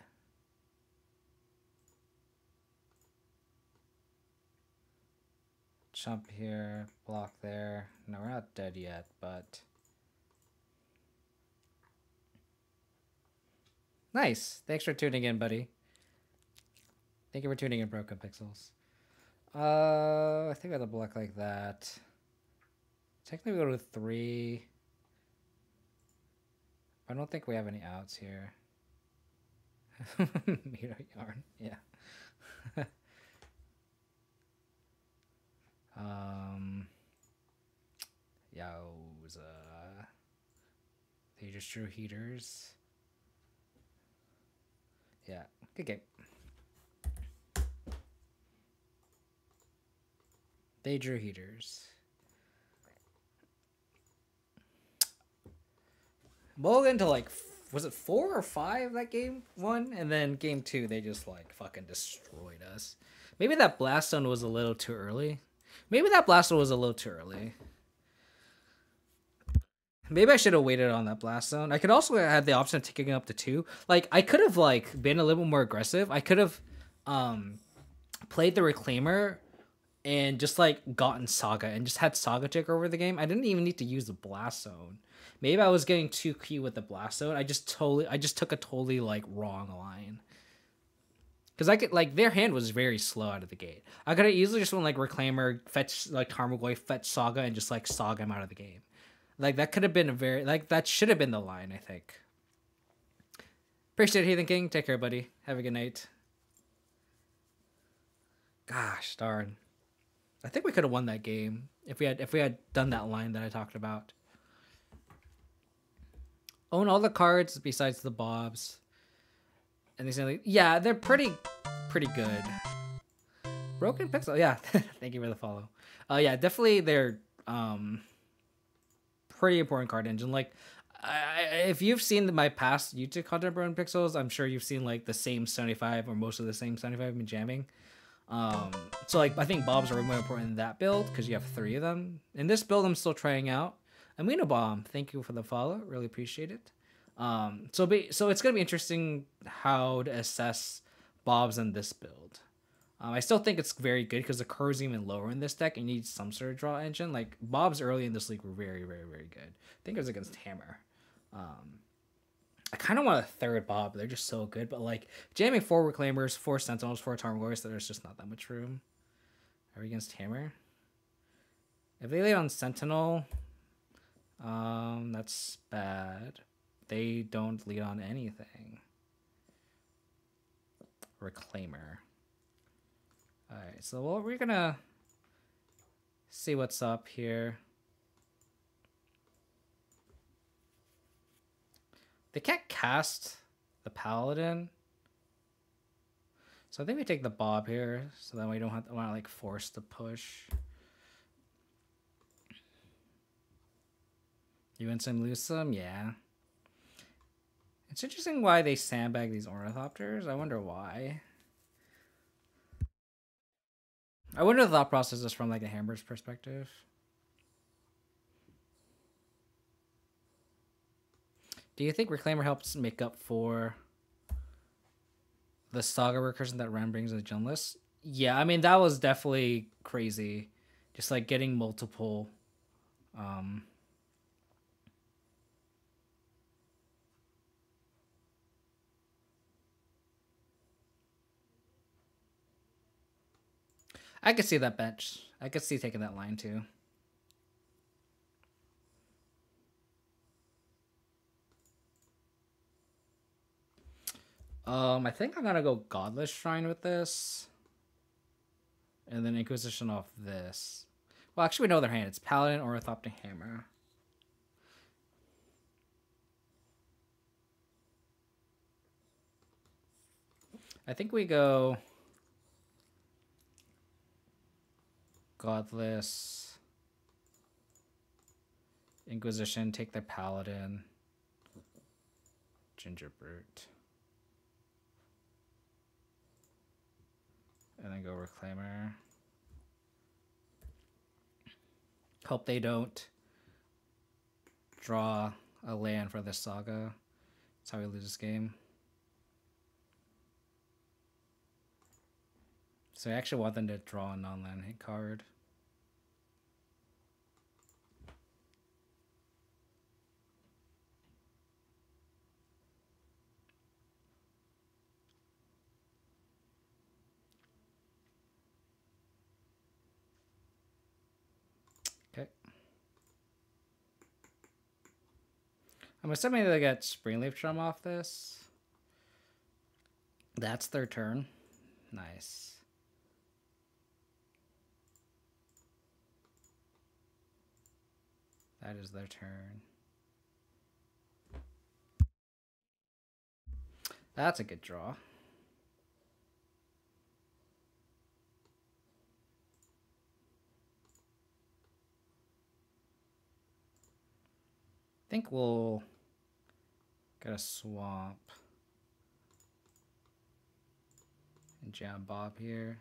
Jump here, block there. No, we're not dead yet, but... Nice. Thanks for tuning in, buddy. Thank you for tuning in, Broken Pixels. I think I have to block like that. Technically, we go to 3. I don't think we have any outs here. Mito yarn, yeah. Yowza. They just drew heaters. Yeah, good game. They drew heaters. We'll get into like, was it 4 or 5 that game 1? And then game 2, they just like fucking destroyed us. Maybe that blast zone was a little too early. Maybe I should have waited on that blast zone. I could also have the option of taking it up to 2. Like, I could have like been a little bit more aggressive. I could have played the Reclaimer and just like gotten Saga and just had Saga take over the game. I didn't even need to use the blast zone. Maybe I was getting too key with the blast zone. I just took a totally like wrong line. Cause I could like their hand was very slow out of the gate. I could have easily just went like Reclaimer, fetch like Tarmogoyf, fetch Saga, and just like Saga him out of the game. Like that could have been that should have been the line, I think. Appreciate it, Heathen King. Take care, buddy. Have a good night. Gosh darn. I think we could have won that game if we had done that line that I talked about. Own all the cards besides the Bobs. And they say like, yeah, they're pretty good. Broken Pixel, yeah. Thank you for the follow. Yeah, definitely they're pretty important card engine. Like, if you've seen my past YouTube content, Broken Pixels, I'm sure you've seen like the same 75 or most of the same 75 I've been jamming. So like I think Bobs are more important in that build because you have 3 of them. In this build, I'm still trying out. Amino Bomb, thank you for the follow. Really appreciate it. So it's gonna be interesting how to assess Bobs in this build. I still think it's very good because the curve's even lower in this deck and you need some sort of draw engine. Like Bobs early in this league were very, very, very good. I think it was against Hammer. I kind of want a 3rd Bob. They're just so good. But like jamming 4 Reclaimers, 4 Sentinels, 4 Tarmogoyfs, there's just not that much room. Are we against Hammer? If they lay on Sentinel, that's bad. They don't lead on anything. Reclaimer. Alright, so we're gonna see what's up here. They can't cast the Paladin. So I think we take the Bob here, so that we don't have to want to like force the push. You win some, lose some? Yeah. It's interesting why they sandbag these Ornithopters. I wonder why. I wonder the thought process is from like a Hammer's perspective. Do you think Reclaimer helps make up for the Saga recursion that Ren brings to the Gen list? Yeah, I mean that was definitely crazy. Just like getting multiple I could see that bench. I could see taking that line too. I think I'm gonna go Godless Shrine with this. And then Inquisition off this. Well, actually we know their hand. It's Paladin, Ornithopter, Hammer. I think we go Godless, Inquisition, take their Paladin, Ginger Brute, and then go Reclaimer. Hope they don't draw a land for this saga. That's how we lose this game. So I actually want them to draw a non-land hit card. Okay. I'm assuming they get Springleaf Drum off this. That's their turn. Nice. That is their turn. That's a good draw. I think we'll get a swamp and jam Bob here.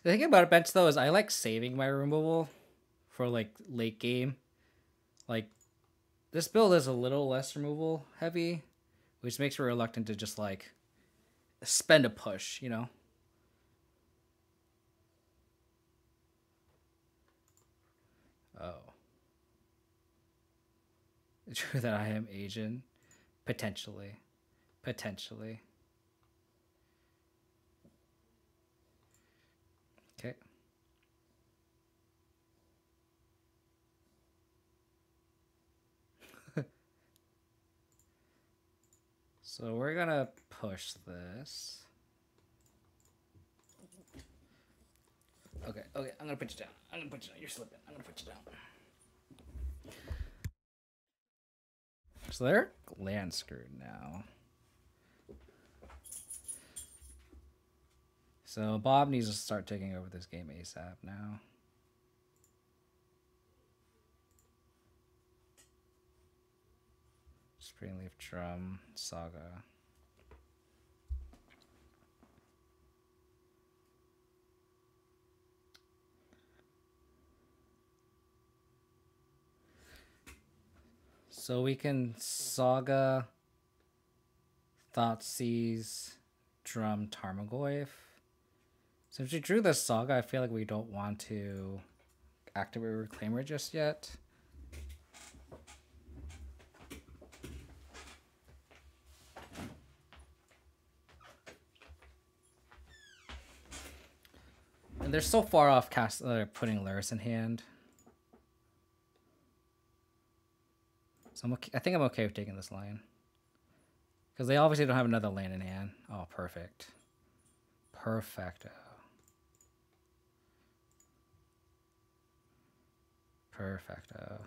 The thing about a bench though is I like saving my removal for like late game. Like this build is a little less removal heavy, which makes me reluctant to just like spend a push, you know? Oh. True that I am Asian. Potentially. Potentially. Okay. So we're gonna push this. Okay, okay, I'm gonna put you down. I'm gonna put you down. You're slipping. I'm gonna put you down. So they're land screwed now. So Bob needs to start taking over this game ASAP now. Springleaf Drum, Saga. So we can Saga, Thoughtseize, Drum, Tarmogoyf. Since we drew the Saga, I feel like we don't want to activate Reclaimer just yet. And they're so far off putting Lurrus in hand. So I'm okay, I think I'm okay with taking this line. Because they obviously don't have another land in hand. Oh, perfect. Perfecto. Perfecto.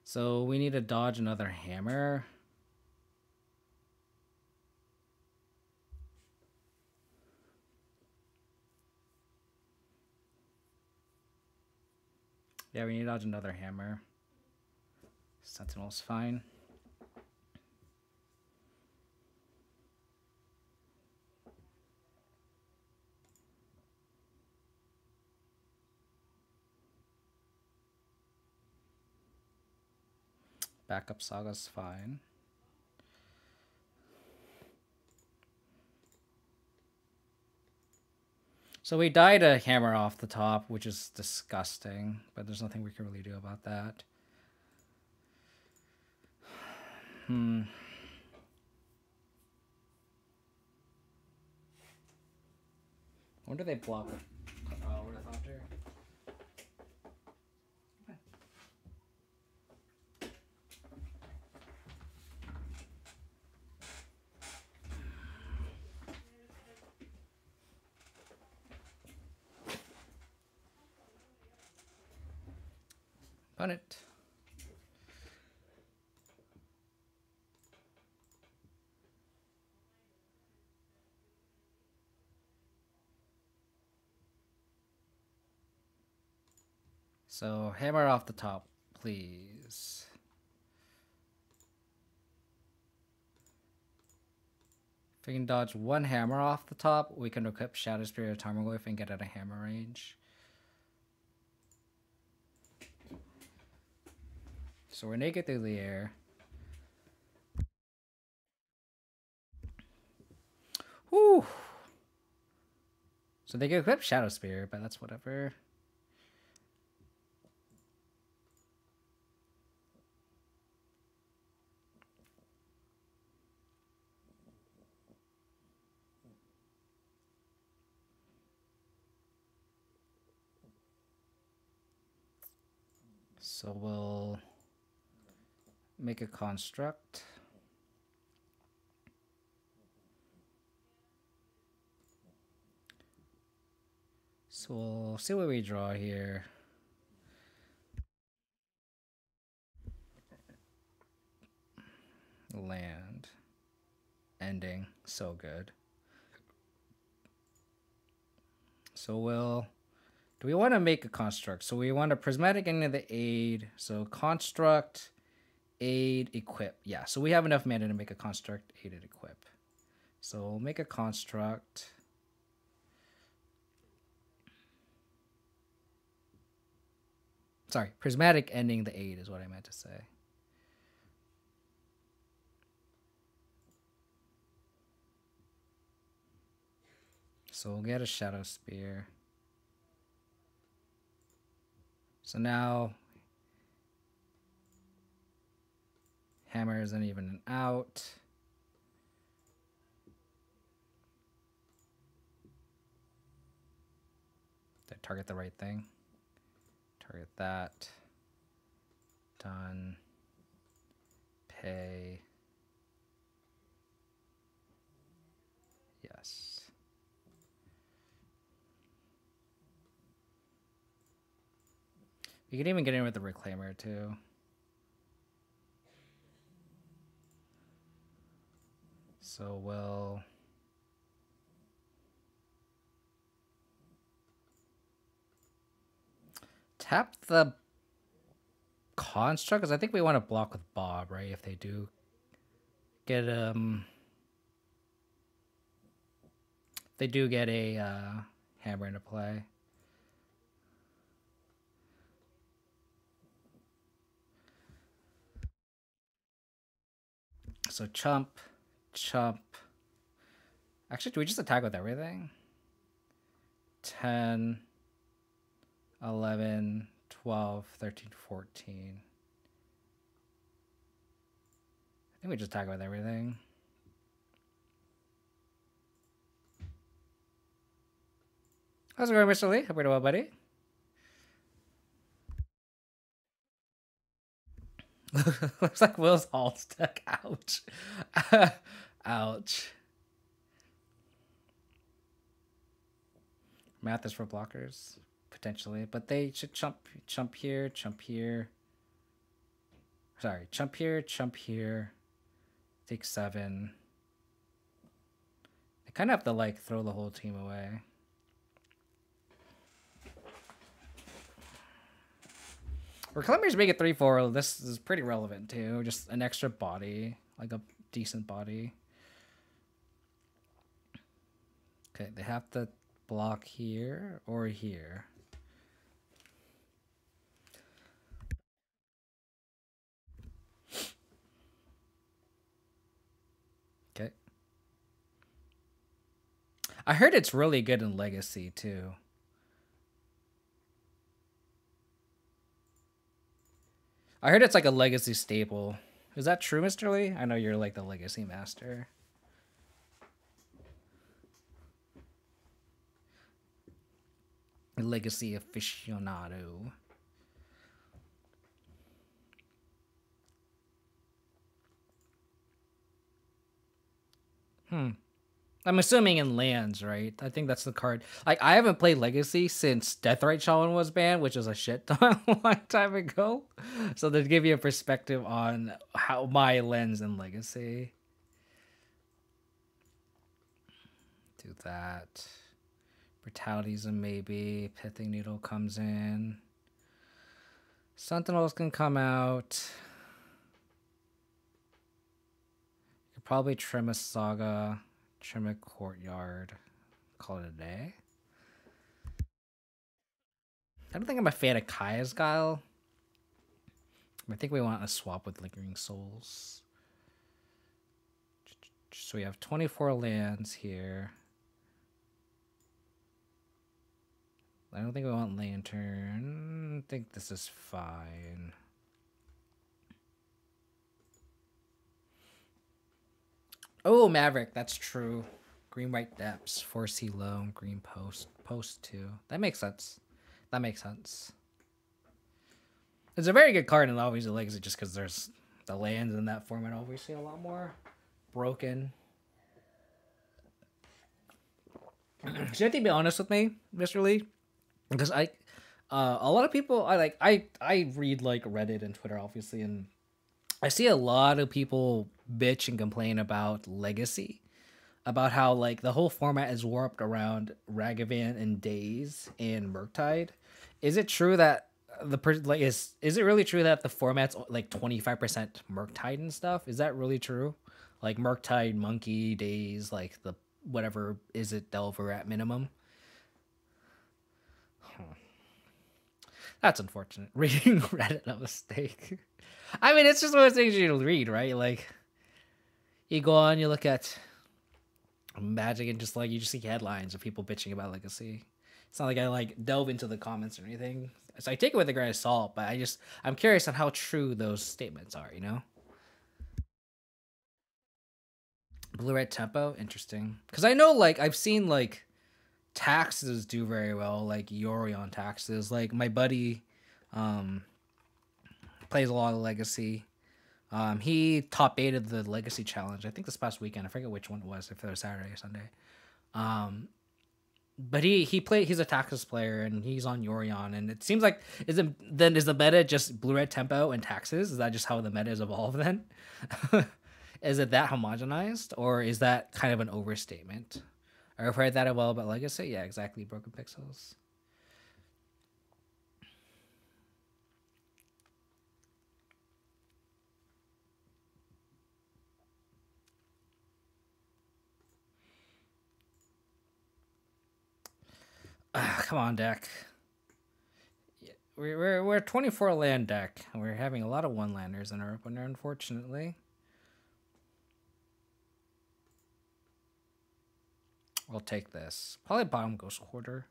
So we need to dodge another hammer. Yeah, we need to dodge another hammer. Sentinel's fine. Backup Saga's fine. So we died a hammer off the top, which is disgusting, but there's nothing we can really do about that. When do they block Ornithopter? Pun it. So hammer off the top, please. If we can dodge one hammer off the top, we can equip Shadow Spear or Tarmogoyf and get out of hammer range. So we're naked through the air. Whew. So they can equip Shadow Spear, but that's whatever. So we'll make a construct. So we'll see what we draw here. Land. Ending. So good. So we'll... Do we want to make a construct? So we want a prismatic ending of the aid. So construct, aid, equip. Yeah, so we have enough mana to make a construct, aid, and equip. So we'll make a construct. Sorry, prismatic ending the aid is what I meant to say. So we'll get a Shadow Spear. So now hammer isn't even an out. Did I target the right thing? Target that. Done. Pay. Yes. You can even get in with the Reclaimer too. So we'll tap the construct because I think we want to block with Bob, right? If they do get they do get a hammer into play. So chump. Actually, do we just attack with everything? 10, 11, 12, 13, 14. I think we just attack with everything. How's it going, Mr. Lee? Hope you're well, buddy. Looks like Will's all stuck. Ouch. Ouch. Math is for blockers, potentially, but they should jump here, jump here. Sorry, jump here. Take 7. They kind of have to like throw the whole team away. Reclaimers make it 3/4. This is pretty relevant too. Just an extra body, like a decent body. Okay, they have to block here or here. Okay. I heard it's really good in Legacy too. I heard it's like a Legacy staple. Is that true, Mr. Lee? I know you're like the Legacy master. Legacy aficionado. I'm assuming in lands, right? I think that's the card. Like, I haven't played Legacy since Deathrite Shaman was banned, which was a shit ton a long time ago. So to give you a perspective on how my lens in Legacy. Do that. Brutality's a maybe. Pithing Needle comes in. Sentinels can come out. Could probably trim a Saga, trim a Courtyard, call it a day. I don't think I'm a fan of Kaya's Guile. I think we want to swap with Lingering Souls. So we have 24 lands here. I don't think we want Lantern. I think this is fine. Oh, Maverick, that's true. Green White Depths, 4C low, green post, post 2. That makes sense. That makes sense. It's a very good card in obviously Legacy just because there's the lands in that format obviously a lot more broken. Should you have to be honest with me, Mr. Lee? Because a lot of people I read like Reddit and Twitter obviously, and I see a lot of people bitch and complain about Legacy, about how like the whole format is warped around Ragavan and Daze and Murktide. Is it true that is it really true that the format's like 25% Murktide and stuff? Is that really true? Like Murktide, Monkey, Daze, like the whatever is it Delver at minimum? That's unfortunate. Reading Reddit a mistake. I mean, it's just one of those things you read, right? Like, you go on, you look at Magic, and just like you just see headlines of people bitching about Legacy. It's not like I like delve into the comments or anything. So I take it with a grain of salt, but I'm curious on how true those statements are. You know. Blue red tempo, interesting. Because I know, like, I've seen like taxes do very well, like Yori on taxes. Like my buddy plays a lot of Legacy. He top 8'd the Legacy challenge, I think this past weekend. I forget which one it was, if it was Saturday or Sunday. But he's a taxes player and he's on Yorion, and it seems like is the meta just blue red tempo and taxes? Is that just how the meta is evolved then? Is it that homogenized, or is that kind of an overstatement? Or I've heard that well about Legacy. Yeah, exactly. Broken pixels. Come on, deck. We're a 24 land deck, and we're having a lot of one-landers in our opener, unfortunately. We'll take this. Probably bottom Ghost Quarter.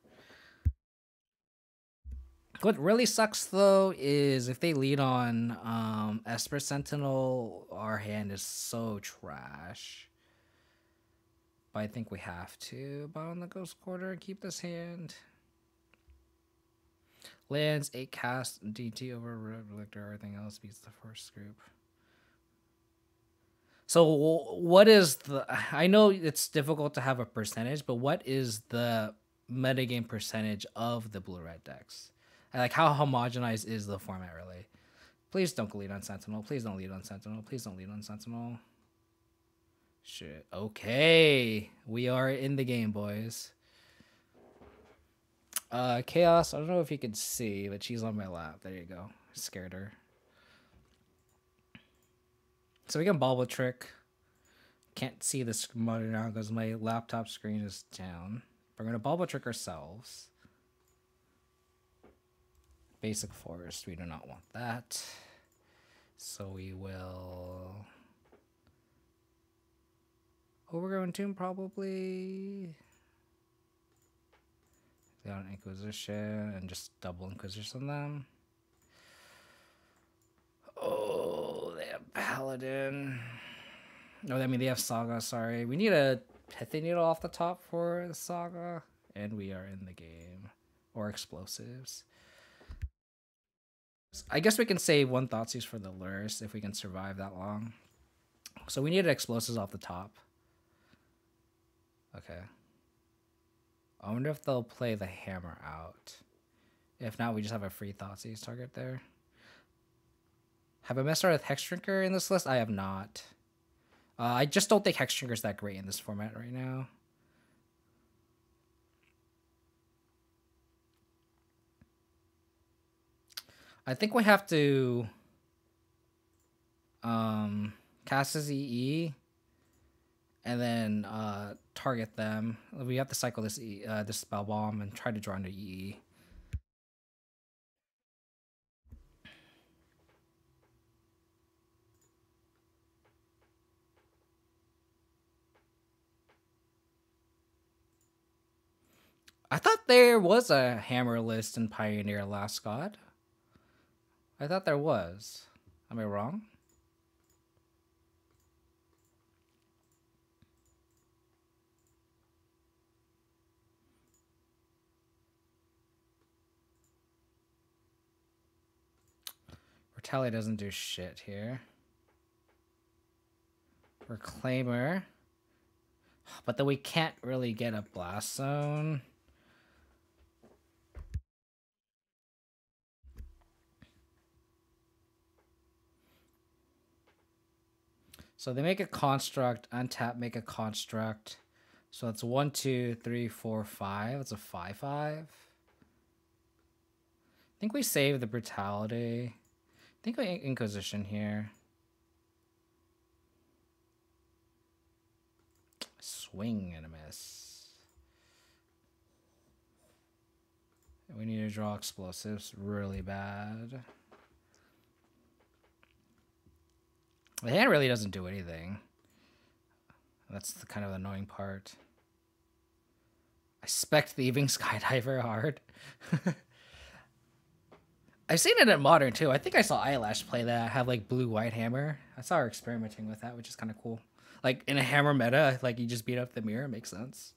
What really sucks though is if they lead on Esper Sentinel, our hand is so trash. But I think we have to bottom the Ghost Quarter and keep this hand. Lands, 8 cast, DT over Relictor, everything else beats the first group. So what is the... I know it's difficult to have a percentage, but what is the metagame percentage of the blue-red decks? And like, how homogenized is the format, really? Please don't lead on Sentinel. Please don't lead on Sentinel. Please don't lead on Sentinel. Shit. Okay. We are in the game, boys. Chaos, I don't know if you can see, but she's on my lap. There you go. Scared her. So we can Bobble Trick. Can't see this monitor now because my laptop screen is down. We're going to Bobble Trick ourselves. Basic Forest, we do not want that. So we will... Overgrown Tomb, probably. They got an Inquisition and just double Inquisition them. Oh, they have Paladin. No, I mean they have Saga, sorry. We need a Pithy Needle off the top for the Saga. And we are in the game. Or Explosives. I guess we can save 1 Thoughtseize for the Lurrus if we can survive that long. So we needed Explosives off the top. Okay. I wonder if they'll play the Hammer out. If not, we just have a free Thoughtseize target there. Have I messed around with Hexdrinker in this list? I have not. I just don't think Hexdrinker is that great in this format right now. I think we have to cast his EE and then target them. We have to cycle this this spell bomb and try to draw into EE. I thought there was a hammer list in Pioneer Last God. I thought there was. Am I wrong? Retaliate doesn't do shit here. Reclaimer. But then we can't really get a blast zone. So they make a construct, untap, make a construct. So it's 1, 2, 3, 4, 5. It's a 5/5. I think we save the brutality. I think we Inquisition here. Swing and a miss. We need to draw explosives really bad. The hand really doesn't do anything. That's the kind of annoying part. I spec thieving skydiver hard. I've seen it in Modern too. I think I saw Eyelash play that, have like blue-white hammer. I saw her experimenting with that, which is kind of cool. Like in a hammer meta, like you just beat up the mirror, makes sense.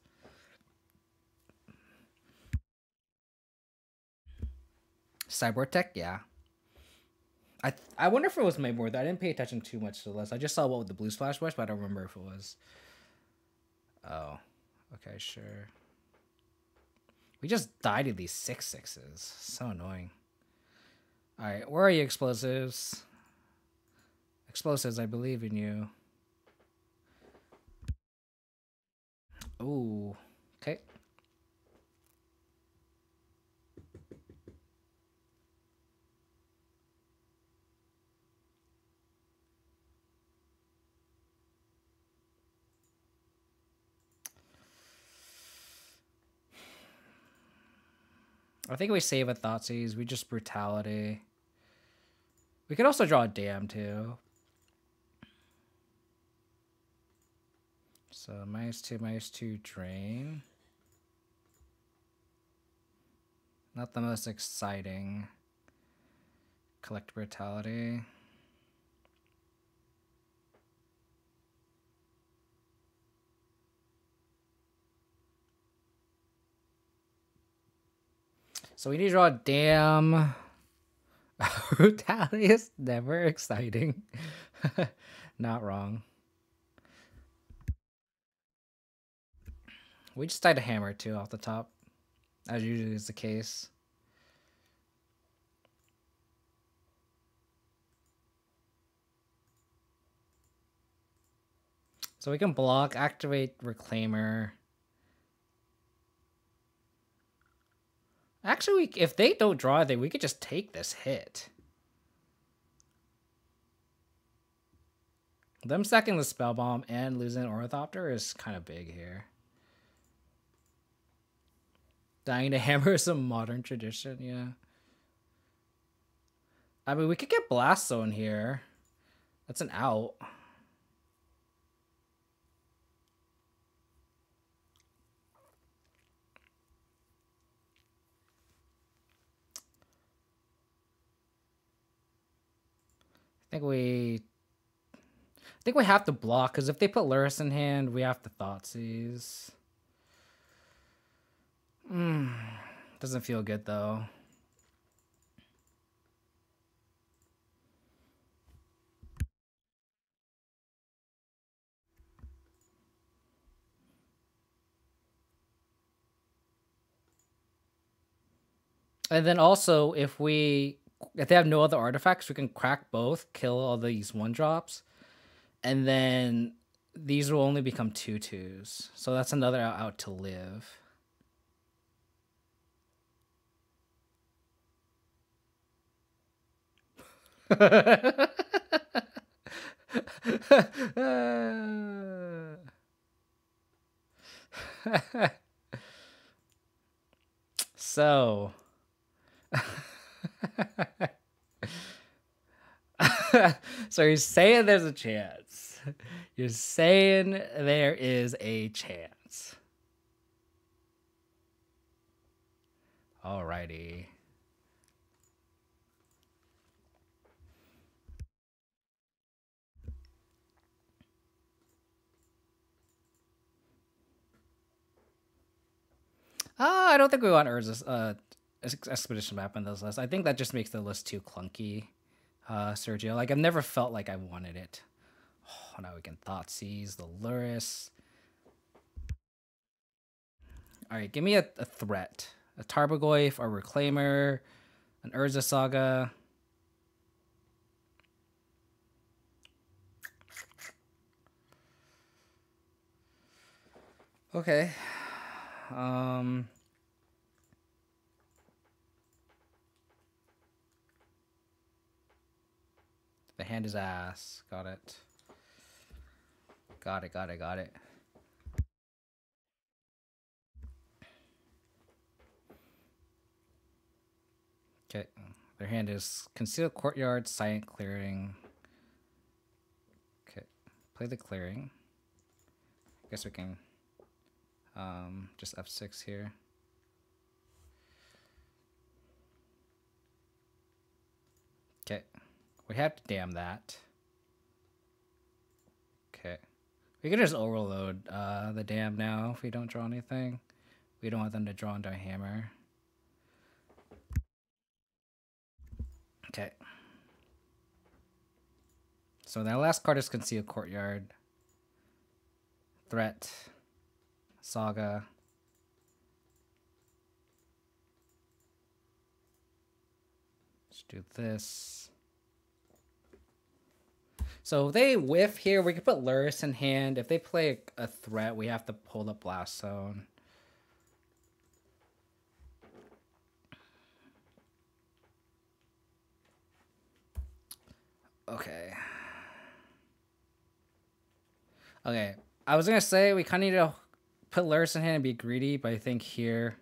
Cyborg Tech, yeah. I wonder if it was my board. I didn't pay attention too much to the list. I just saw what the blue splash was, but I don't remember if it was. Oh, okay, sure. We just died to these 6/6s. So annoying. All right, where are you, explosives? Explosives, I believe in you. Ooh, okay. I think we save a Thoughtseize. We just brutality. We could also draw a dam too. So -2/-2 drain. Not the most exciting. Collect brutality. So we need to draw a dam. Brutality is never exciting. Not wrong. We just died a hammer too off the top, as usually is the case. So we can block, activate Reclaimer. Actually, if they don't draw anything, we could just take this hit. Them sacking the Spell Bomb and losing Ornithopter is kind of big here. Dying to hammer is a modern tradition, yeah. I mean, we could get Blast Zone here. That's an out. I think we have to block, because if they put Lurrus in hand, we have to Thoughtseize. Doesn't feel good though. And then also, if they have no other artifacts, we can crack both, kill all these 1-drops, and then these will only become 2/2s. So that's another out to live. So, so you're saying there's a chance. You're saying there is a chance. Alrighty. I don't think we want Urza's expedition map in those lists. I think that just makes the list too clunky, Sergio. Like, I've never felt like I wanted it. Oh, now we can Thoughtseize, the Lurrus. Alright, give me a threat. A Tarmogoyf, a Reclaimer, an Urza Saga. Okay. The hand is ass. Got it. Got it. Okay. Their hand is Concealed Courtyard, Silent Clearing. Okay. Play the clearing. I guess we can just F6 here. Okay. We have to dam that. Okay. We can just overload the dam now if we don't draw anything. We don't want them to draw into a hammer. Okay. So their last card is Concealed Courtyard. Threat. Saga. Let's do this. So if they whiff here, we can put Lurrus in hand. If they play a threat, we have to pull the Blast Zone. Okay. Okay. I was going to say we kind of need to put Lurrus in hand and be greedy, but I think here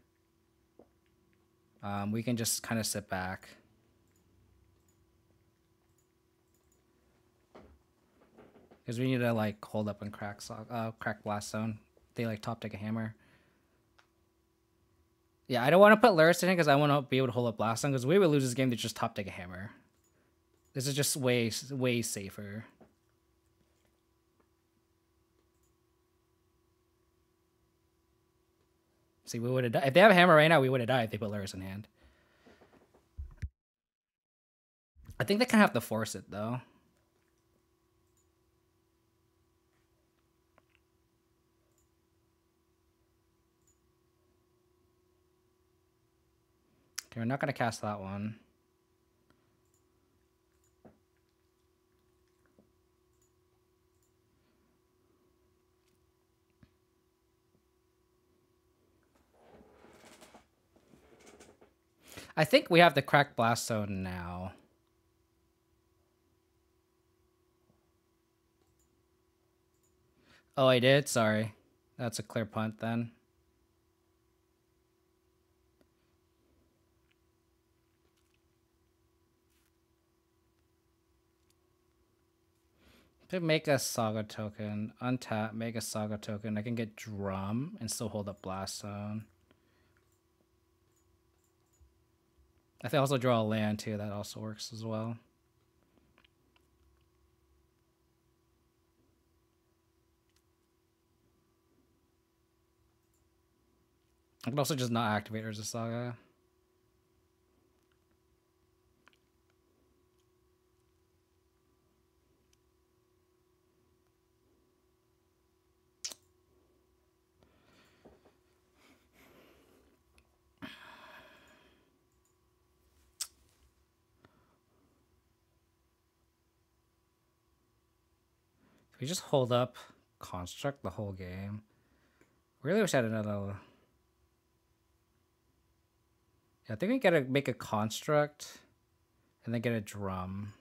we can just kind of sit back. Because we need to like hold up and crack Blast Zone. They like top deck a hammer. Yeah, I don't want to put Lurrus in it because I want to be able to hold up Blast Zone. Because we would lose this game to just top deck a hammer. This is just way safer. See, we would have died. If they have a hammer right now, we would have died if they put Lurrus in hand. I think they kind of have to force it though. Okay, we're not going to cast that one. I think we have the crack Blast Zone now. Oh, I did? Sorry. That's a clear punt then. To make a Saga token, untap, make a Saga token. I can get Drum and still hold up Blast Zone. I think I also draw a land too. That also works as well. I can also just not activate Urza Saga. If we just hold up Construct the whole game. Really wish I had another. Yeah, I think we gotta make a Construct and then get a Drum.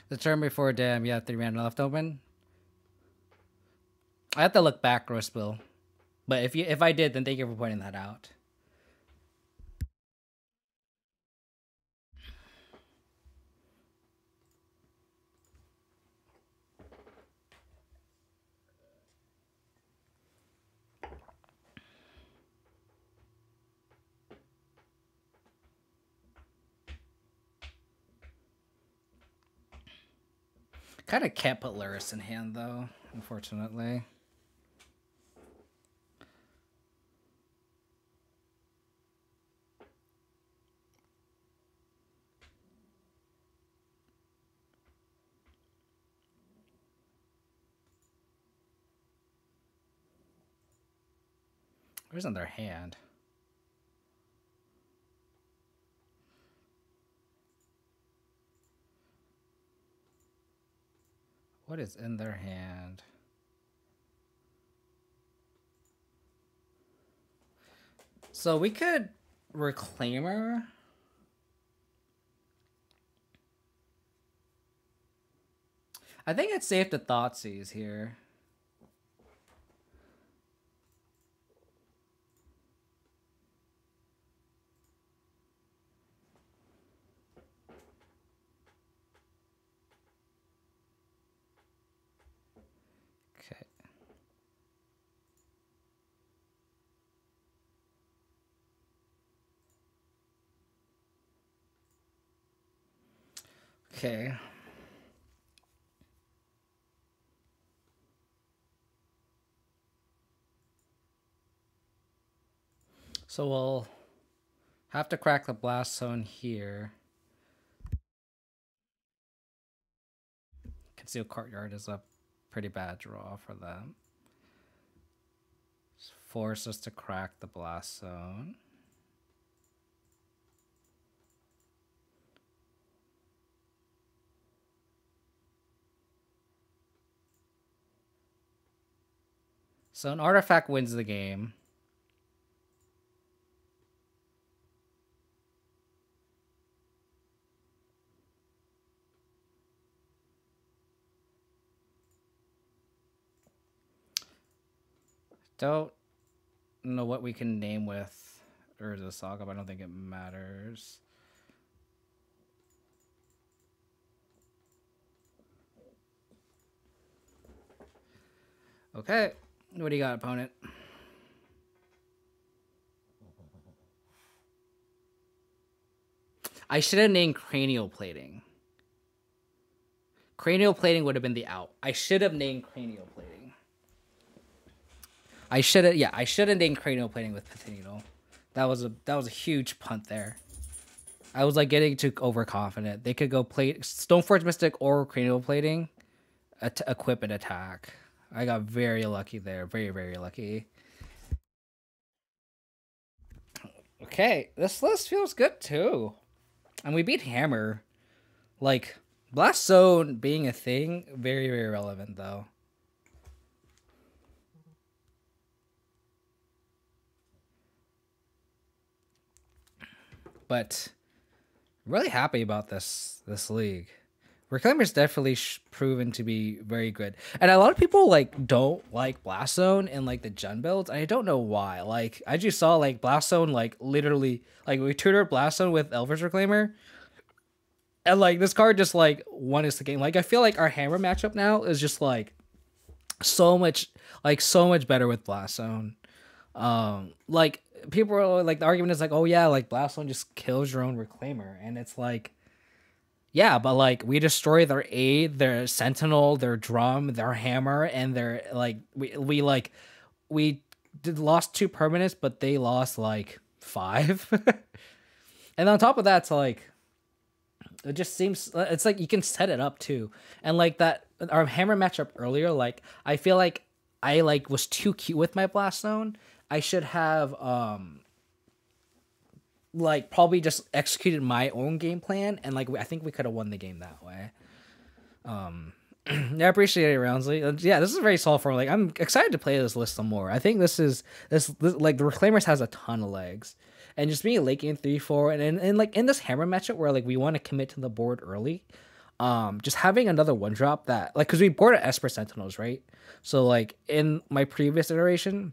The turn before dam, you have 3 mana left open. I have to look back, Roast Bill. But if I did, then thank you for pointing that out. Kind of can't put Lurrus in hand, though, unfortunately. Where's in their hand? What is in their hand? So we could Reclaimer. I think it's safe to Thoughtseize here. Okay. So we'll have to crack the blast zone here. Conceal Courtyard is a pretty bad draw for them. Just force us to crack the blast zone. So an artifact wins the game. Don't know what we can name with Urza Saga, but I don't think it matters. Okay. What do you got, opponent? I should have named Cranial Plating. Cranial Plating would have been the out. I should have named Cranial Plating. I should have named Cranial Plating with Pith Needle. That was a huge punt there. I was like getting too overconfident. They could go plate Stoneforge Mystic or Cranial Plating, equip and attack. I got very lucky there. Very, very lucky. Okay, this list feels good too. And we beat Hammer. Like, Blast Zone being a thing, very, very relevant though. But really happy about this league. Reclaimers definitely proven to be very good, and a lot of people like don't like Blast Zone and like the Jund builds. I don't know why. Like I just saw like Blast Zone like literally like we tutored Blast Zone with Elvish Reclaimer, and like this card just like won us the game. Like I feel like our Hammer matchup now is just like so much better with Blast Zone. Like people are like the argument is like, oh yeah, like Blast Zone just kills your own Reclaimer, and it's like. Yeah, but like we destroy their aid, their sentinel, their drum, their hammer, and their like we lost 2 permanents, but they lost like 5. And on top of that, it's like it just seems it's like you can set it up too. And like that our hammer matchup earlier, like I feel like I like was too cute with my Blast Zone. I should have like probably just executed my own game plan, and like I think we could have won the game that way. Yeah, I appreciate it, Roundsley. Yeah, this is very solid for like I'm excited to play this list some more. I think this like the Reclaimers has a ton of legs, and just being late game 3-4 and like in this Hammer matchup where like we want to commit to the board early. just having another one drop that like because we boarded Esper Sentinels, right? So like in my previous iteration,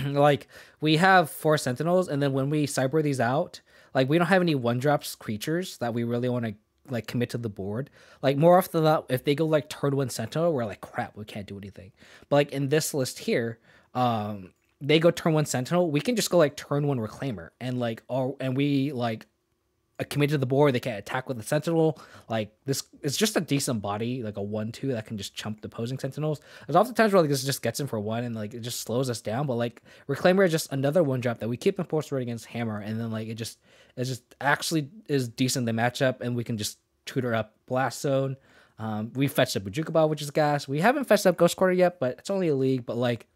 like we have 4 Sentinels, and then when we cyber these out, like we don't have any one drops creatures that we really want to like commit to the board. Like more often than not, if they go like turn 1 Sentinel, we're like crap, we can't do anything. But like in this list here, they go turn 1 Sentinel, we can just go like turn 1 Reclaimer, and like all and we like commit to the board. They can attack with the Sentinel. Like this, it's just a decent body, like a 1/2 that can just chump the opposing Sentinels. There's often times where like this just gets him for 1 and like it just slows us down. But like Reclaimer is just another 1 drop that we keep in force rate against Hammer, and then like it just actually is decent in the matchup, and we can just tutor up Blast Zone. We fetched up Bujuka, which is gas. We haven't fetched up Ghost Quarter yet, but it's only a league. But like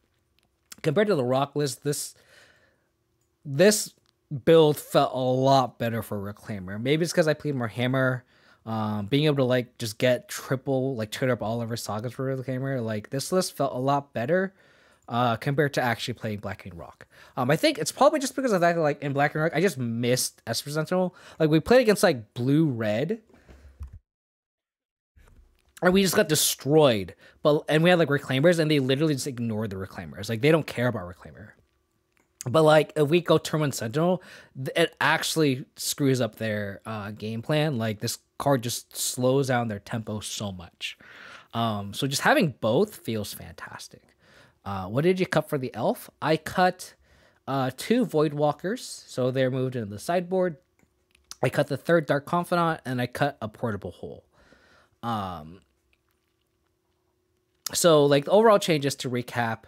compared to the Rock list, this build felt a lot better for Reclaimer. Maybe it's because I played more Hammer. Being able to like just get triple like tutor up all of our Sagas for Reclaimer, like this list felt a lot better compared to actually playing Black and Rock. I think it's probably just because of that, like in Black and Rock, I just missed Esper Sentinel. Like we played against like Blue Red, and we just got destroyed. And we had like Reclaimers, and they literally just ignored the Reclaimers. Like they don't care about Reclaimer. But like if we go turn 1 Sentinel, it actually screws up their game plan. Like this card just slows down their tempo so much. So just having both feels fantastic. What did you cut for the elf? I cut 2 Voidwalkers, so they're moved into the sideboard. I cut the 3rd Dark Confidant, and I cut a Portable Hole. So like the overall changes to recap.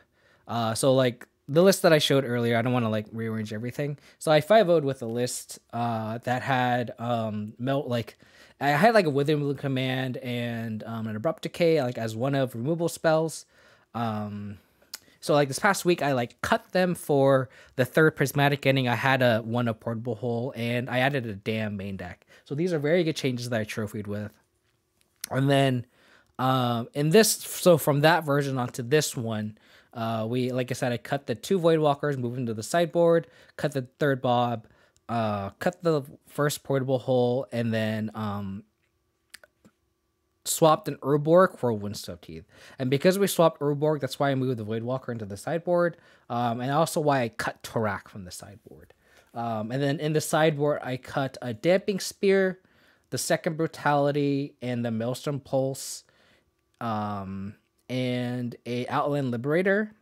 So like the list that I showed earlier, I don't want to like rearrange everything. So I 5-0'd with a list that had like I had like a Withering Command and an Abrupt Decay like as one of removal spells. So like this past week I like cut them for the 3rd Prismatic Ending. I had a 1 of Portable Hole, and I added a Dam main deck. So these are very good changes that I trophied with. And then so from that version onto this one, we, like I said, I cut the 2 Voidwalkers, moved into the sideboard, cut the 3rd Bob, cut the 1st Portable Hole, and then swapped an Urborg for a Windstone Teeth. And because we swapped Urborg, that's why I moved the Voidwalker into the sideboard, and also why I cut Torak from the sideboard. And then in the sideboard, I cut a Damping Spear, the 2nd Brutality, and the Maelstrom Pulse, and a Outland Liberator,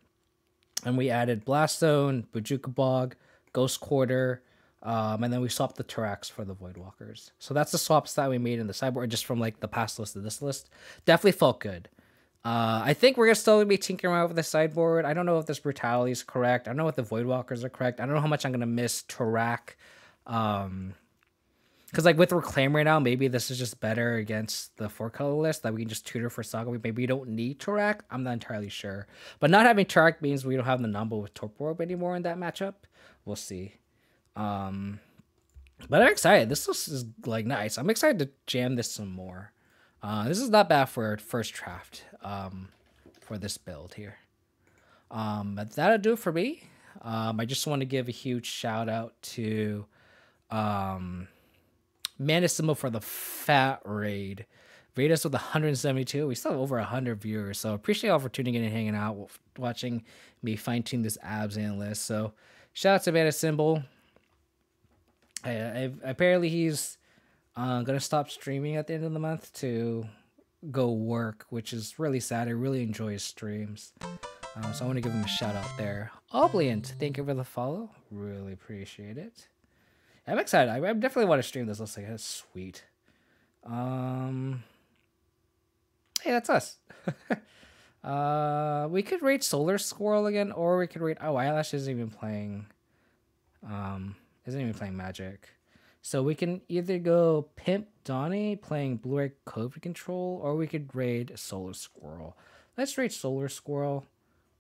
and we added Blast Zone, Bojuka Bog, Ghost Quarter, and then we swapped the Torax for the Voidwalkers. So that's the swaps that we made in the sideboard, just from like the past list to this list. Definitely felt good. I think we're still gonna be tinkering around with the sideboard. I don't know if this Brutality is correct. I don't know if the Voidwalkers are correct. I don't know how much I'm gonna miss Torak. Because like with Reclaim right now, maybe this is just better against the 4-color list that we can just tutor for Saga. Maybe we don't need Torak. I'm not entirely sure. But not having Torak means we don't have the Numble with Torpor anymore in that matchup. We'll see. But I'm excited. This list is like nice. I'm excited to jam this some more. This is not bad for first draft for this build here. But that'll do it for me. I just want to give a huge shout out to Manissimo for the fat raid. Rate us with 172. We still have over 100 viewers, so appreciate y'all for tuning in and hanging out, watching me fine-tune this Abzan list. So shout out to Manissimo. Apparently he's gonna stop streaming at the end of the month to go work, which is really sad. I really enjoy his streams, so I want to give him a shout out there. Obliant, thank you for the follow. Really appreciate it. I'm excited. I definitely want to stream this. Looks like it's sweet. Hey, that's us. We could rate Solar Squirrel again, or we could rate. Oh, Eyelash isn't even playing. Magic. So we can either go Pimp Donnie playing Blue-Ray COVID Control, or we could raid Solar Squirrel. Let's raid Solar Squirrel.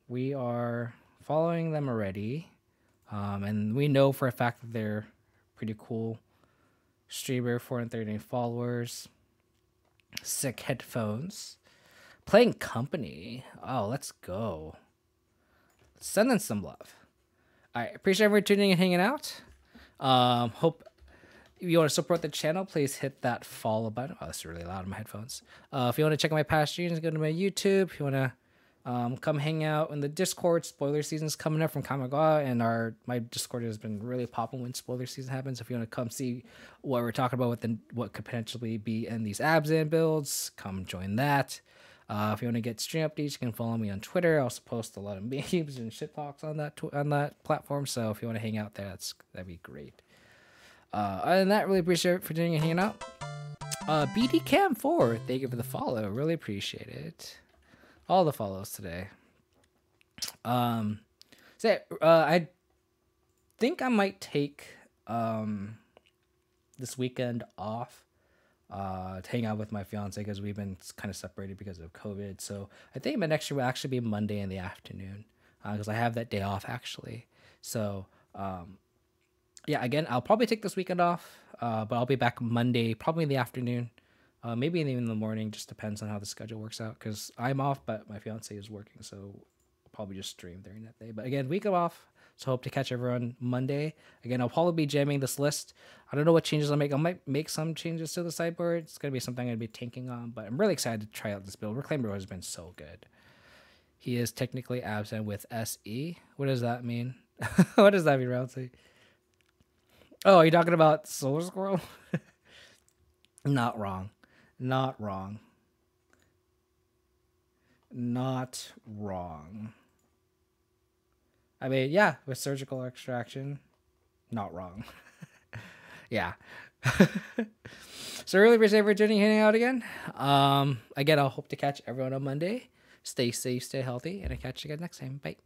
We are following them already, and we know for a fact that they're pretty cool streamer, 439 followers, sick headphones, playing Company. Oh, let's go. Send in some love. I appreciate everyone tuning and hanging out. Hope If you want to support the channel, please hit that follow button. Oh, that's really loud in my headphones. If you want to check out my past streams, go to my YouTube. If you want to come hang out in the Discord, spoiler season's coming up from Kamigawa, and my Discord has been really popping when spoiler season happens. If you want to come see what we're talking about with what could potentially be in these Abzan builds, come join that. If you want to get stream updates, you can follow me on Twitter. I also post a lot of memes and shit talks on that platform. So if you want to hang out there, that'd be great. Other than that, really appreciate it for doing and hanging out. BD Cam 4, thank you for the follow. Really appreciate it. All the follows today. I think I might take this weekend off to hang out with my fiance because we've been kind of separated because of COVID. So I think my next year will actually be Monday in the afternoon because I have that day off actually. So yeah, again, I'll probably take this weekend off, but I'll be back Monday, probably in the afternoon. Maybe even in the morning, just depends on how the schedule works out. Because I'm off, but my fiance is working, so I'll probably just stream during that day. But again, week off, so hope to catch everyone Monday. Again, I'll probably be jamming this list. I don't know what changes I'll make. I might make some changes to the sideboard. It's gonna be something I'm gonna be tanking on, but I'm really excited to try out this build. Reclaimer has been so good. He is technically Abzan with SE. What does that mean? What does that mean, Rouncy? Oh, are you talking about Solar Squirrel? Not wrong. Not wrong. Not wrong. I mean, yeah, with surgical extraction, not wrong. Yeah. So really appreciate for joining, hanging out again. Again, I'll hope to catch everyone on Monday. Stay safe, stay healthy, and I'll catch you again next time. Bye.